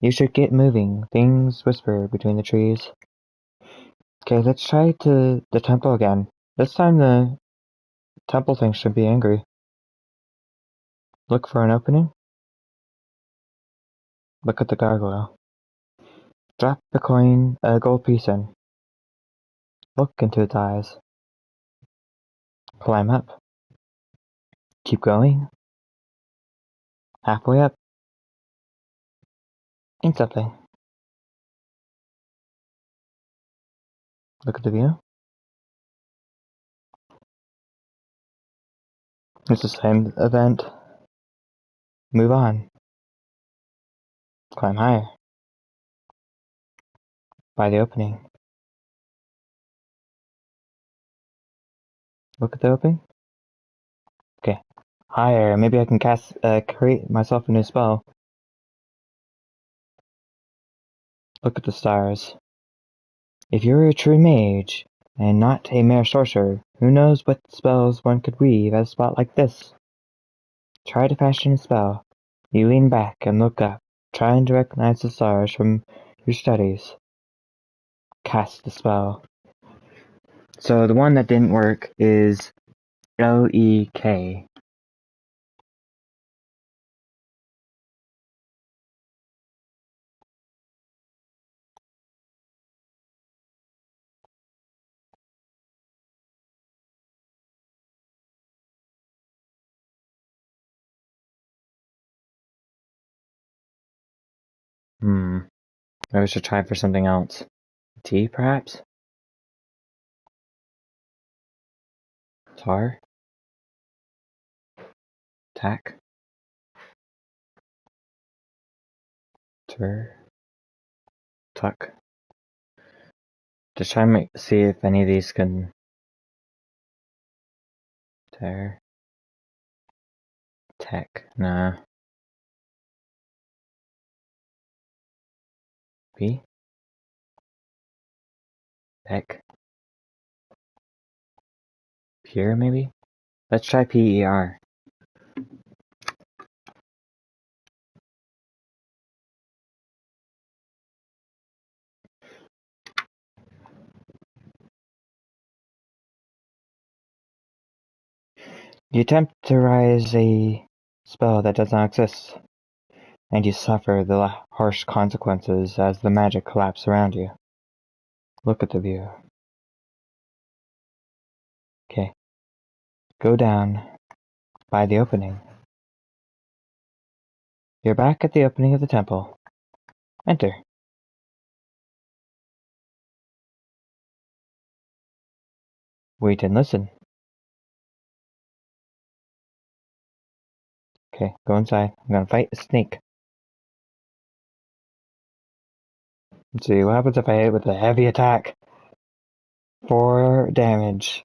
You should get moving. Things whisper between the trees. Okay, let's try to the temple again. This time the temple thing should be angry. Look for an opening. Look at the gargoyle. Drop the coin, a gold piece in. Look into its eyes. Climb up. Keep going. Halfway up. Ain't something. Look at the view. It's the same event. Move on. Climb higher. By the opening. Look at the opening. Okay. Higher. Maybe I can create myself a new spell. Look at the stars. If you're a true mage, and not a mere sorcerer, who knows what spells one could weave at a spot like this? Try to fashion a spell. You lean back and look up, trying to recognize the stars from your studies. Cast the spell. So the one that didn't work is L-E-K. Maybe we should try for something else. T, perhaps? Tar? Tack? Tur? Tuck? Just try and see if any of these can... Tear? Tech? Nah. P? Peck? Pure, maybe? Let's try P-E-R. You attempt to raise a spell that does not exist, and you suffer the harsh consequences as the magic collapses around you. Look at the view. Okay. Go down by the opening. You're back at the opening of the temple. Enter. Wait and listen. Okay, go inside. I'm gonna fight a snake. Let's see, what happens if I hit it with a heavy attack? 4 damage.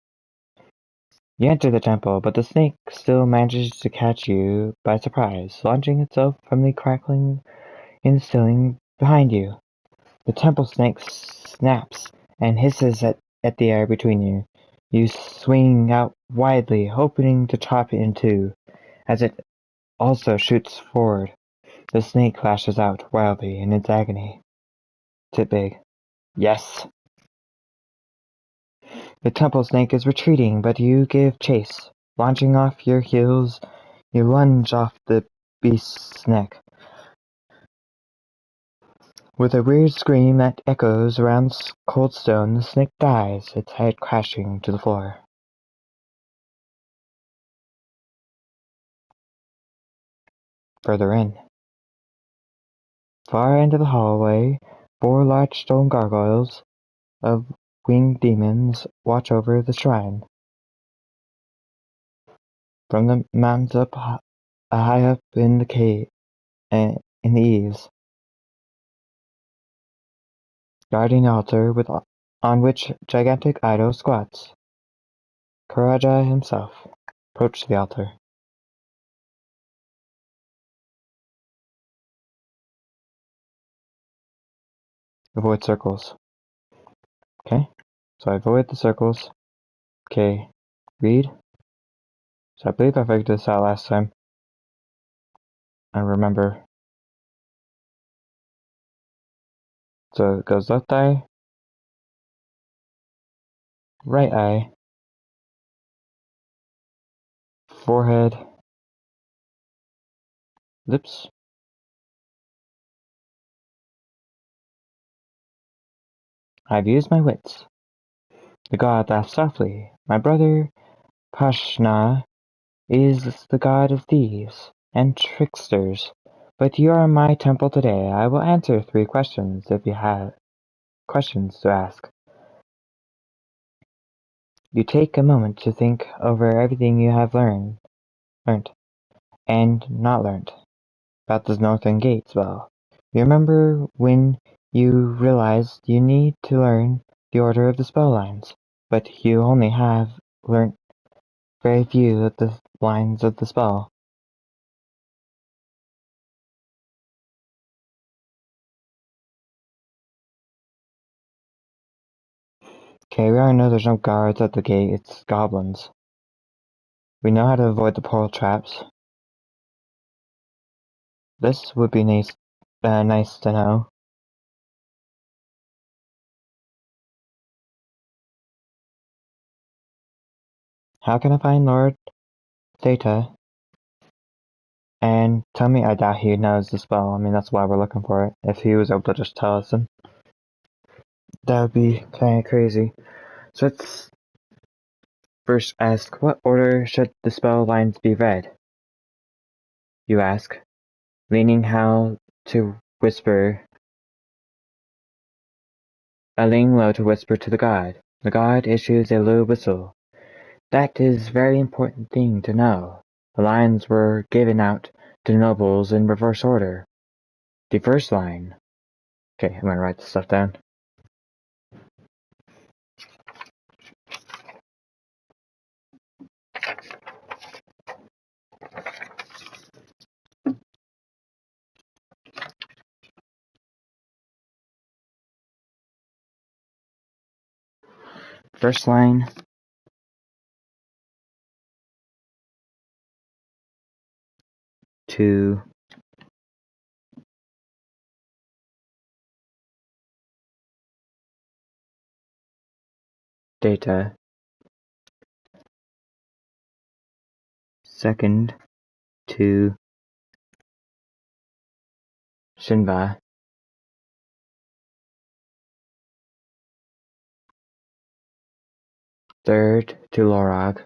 You enter the temple, but the snake still manages to catch you by surprise, launching itself from the crackling in the ceiling behind you. The temple snake snaps and hisses at the air between you. You swing out widely, hoping to chop it in two. As it also shoots forward, the snake lashes out wildly in its agony. Is it big? Yes. The temple snake is retreating, but you give chase. Launching off your heels, you lunge off the beast's neck. With a weird scream that echoes around the cold stone, the snake dies, its head crashing to the floor. Further in. Far into the hallway, 4 large stone gargoyles of winged demons watch over the shrine. From the mountains high up in the cave, in the eaves, guarding the altar on which gigantic idol squats. Karaja himself approached the altar. Avoid circles. Okay, so I avoid the circles. Okay, read. So I believe I figured this out last time. I remember. So it goes left eye, right eye, forehead, lips. I've used my wits. The god laughed softly. My brother Pashna is the god of thieves and tricksters. But you are in my temple today. I will answer 3 questions if you have questions to ask. You take a moment to think over everything you have learned and not learned about the Northern Gate spell. You remember when you realized you need to learn the order of the spell lines, but you only have learnt very few of the lines of the spell. Okay, we already know there's no guards at the gate, it's goblins. We know how to avoid the portal traps. This would be nice to know. How can I find Lord Theta? And tell me, I doubt he knows the spell. I mean, that's why we're looking for it. If he was able to just tell us, then that would be kind of crazy. So let's first ask, what order should the spell lines be read? You ask, leaning low to whisper to the god. The god issues a low whistle. That is very important thing to know. The lines were given out to nobles in reverse order. The first line. Okay, I'm gonna write this stuff down. First line. To data. Second to Shinva. Third to Lorag.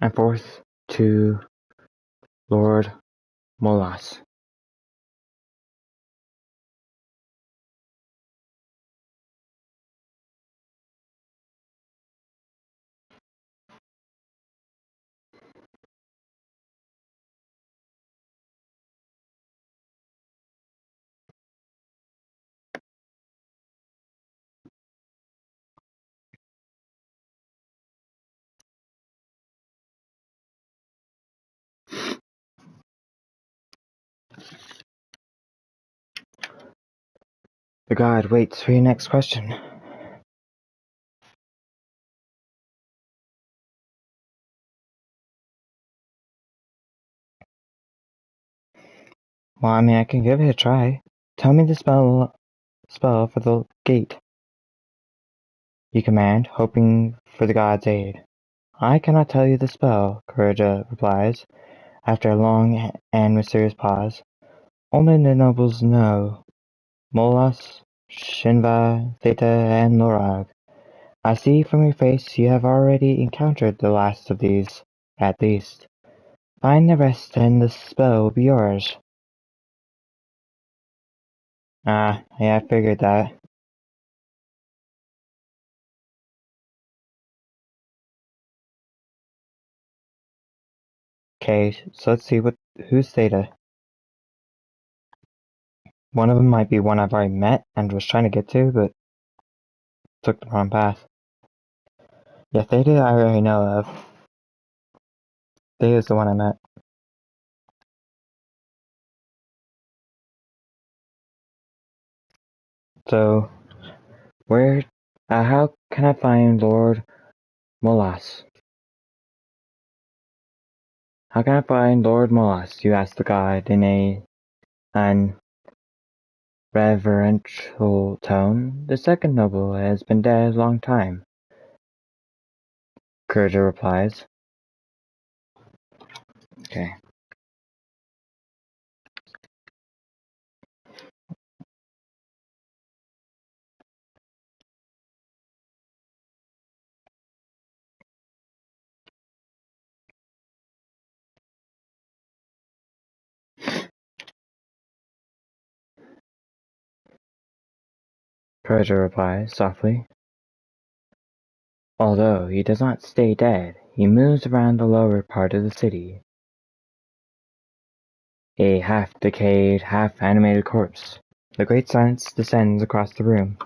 And fourth to Lord Molas. The god waits for your next question. Well, I mean, I can give it a try. Tell me the spell for the gate. You command, hoping for the god's aid. I cannot tell you the spell, Kurja replies, after a long and mysterious pause. Only the nobles know. Molas, Shinva, Theta, and Lorag. I see from your face you have already encountered the last of these, at least. Find the rest and the spell will be yours. Ah, yeah, I figured that. Okay, so let's see who's Theta. One of them might be one I've already met and was trying to get to, but took the wrong path. Yeah, Theta I already know of. Theta's the one I met. So, how can I find Lord Molas? How can I find Lord Molas? You ask the guide in an reverential tone. The second noble has been dead a long time. Kurja replies. Okay. Kurja replies softly. Although he does not stay dead, he moves around the lower part of the city. A half-decayed, half-animated corpse. The great silence descends across the room,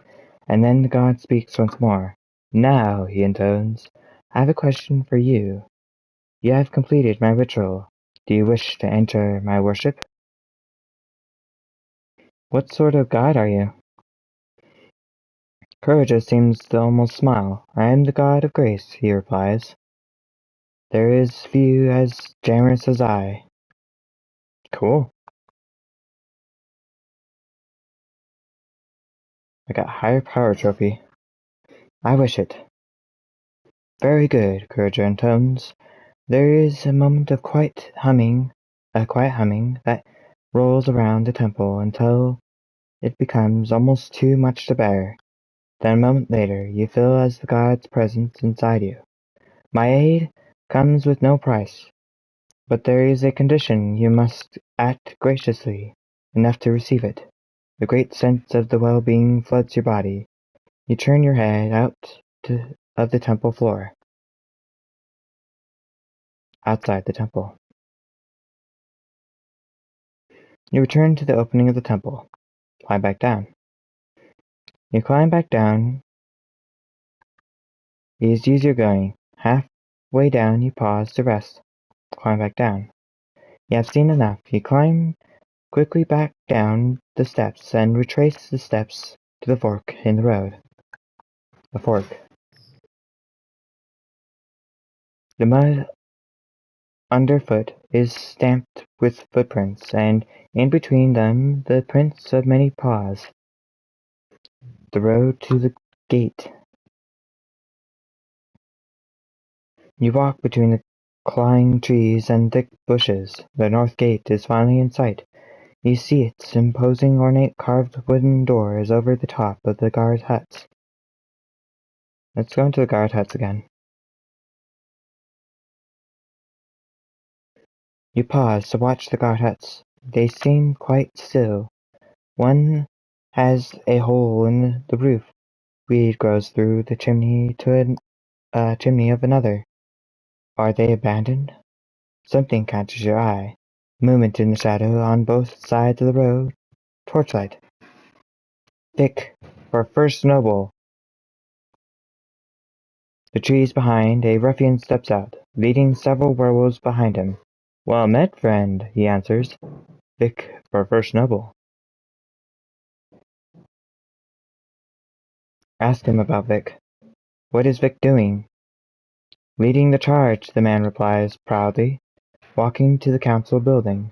and then the god speaks once more. Now, he intones, I have a question for you. You have completed my ritual. Do you wish to enter my worship? What sort of god are you? Courageous seems to almost smile. I am the god of grace, he replies. There is few as generous as I. Cool. I got higher power trophy. I wish it. Very good, Courageous intones. There is a moment of quiet humming that rolls around the temple until it becomes almost too much to bear. Then a moment later, you feel as the god's presence inside you. My aid comes with no price, but there is a condition: you must act graciously enough to receive it. A great sense of the well-being floods your body. You turn your head out of the temple floor. Outside the temple. You return to the opening of the temple. Climb back down. You climb back down. As you're going. Halfway down you pause to rest. Climb back down. You have seen enough. You climb quickly back down the steps and retrace the steps to the fork in the road. The fork. The mud underfoot is stamped with footprints, and in between them the prints of many paws. The road to the gate. You walk between the clawing trees and thick bushes. The north gate is finally in sight. You see its imposing ornate carved wooden doors over the top of the guard huts. Let's go into the guard huts again. You pause to watch the guard huts. They seem quite still. One has a hole in the roof. Weed grows through the chimney to a chimney of another. Are they abandoned? Something catches your eye. Movement in the shadow on both sides of the road. Torchlight. Thick for first noble. The trees behind, a ruffian steps out, leading several werewolves behind him. Well met, friend, he answers. Vic for first noble. Ask him about Vic. What is Vic doing? Leading the charge, the man replies proudly, walking to the council building.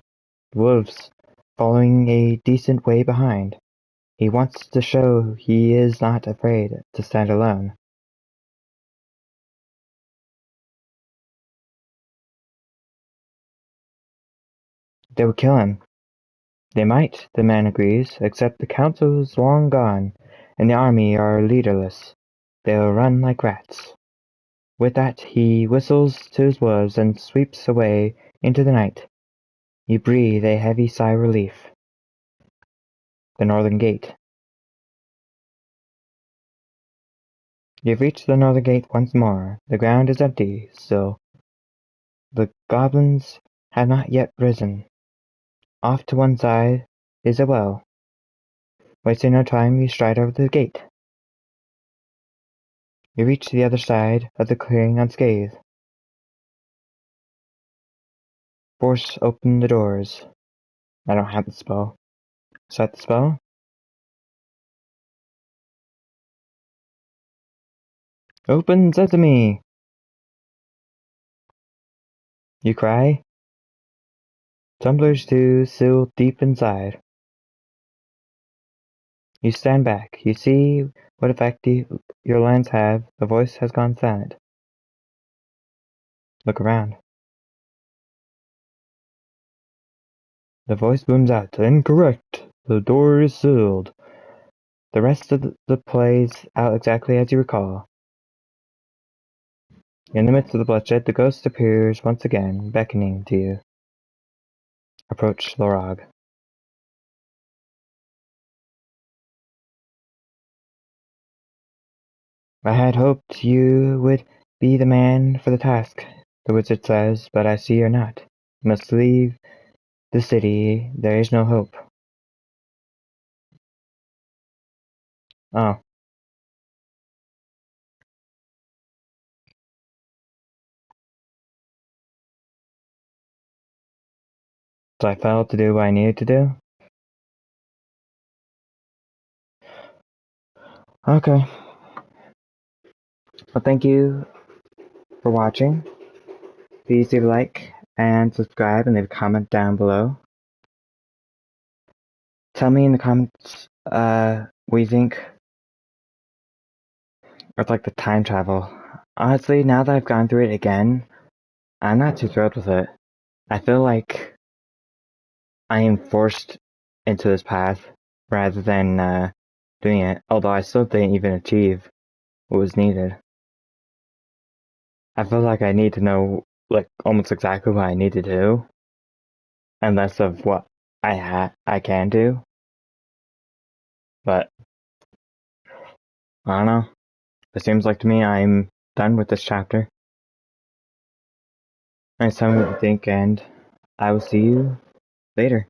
The wolves following a decent way behind. He wants to show he is not afraid to stand alone. They will kill him. They might, the man agrees, except the council is long gone, and the army are leaderless. They will run like rats. With that he whistles to his wolves and sweeps away into the night. You breathe a heavy sigh of relief. The northern gate. You've reached the northern gate once more. The ground is empty, still. The goblins have not yet risen. Off to one side is a well. Wasting no time, you stride over the gate. You reach the other side of the clearing unscathed. Force open the doors. I don't have the spell. Set the spell. Open sesame! You cry. Tumblers too, still deep inside. You stand back. You see what effect your lines have. The voice has gone silent. Look around. The voice booms out. Incorrect. The door is sealed. The rest of the plays out exactly as you recall. In the midst of the bloodshed, the ghost appears once again, beckoning to you. Approach Lorag. I had hoped you would be the man for the task, the wizard says, but I see you're not. You must leave the city. There is no hope. Oh. So I failed to do what I needed to do? Okay. Well, thank you for watching. Please leave a like and subscribe and leave a comment down below. Tell me in the comments what you think of like the time travel. Honestly, now that I've gone through it again, I'm not too thrilled with it. I feel like I am forced into this path rather than doing it, although I still didn't even achieve what was needed. I feel like I need to know like almost exactly what I need to do and less of what I can do. But I don't know. It seems like to me I'm done with this chapter. Nice time to think, and I will see you later.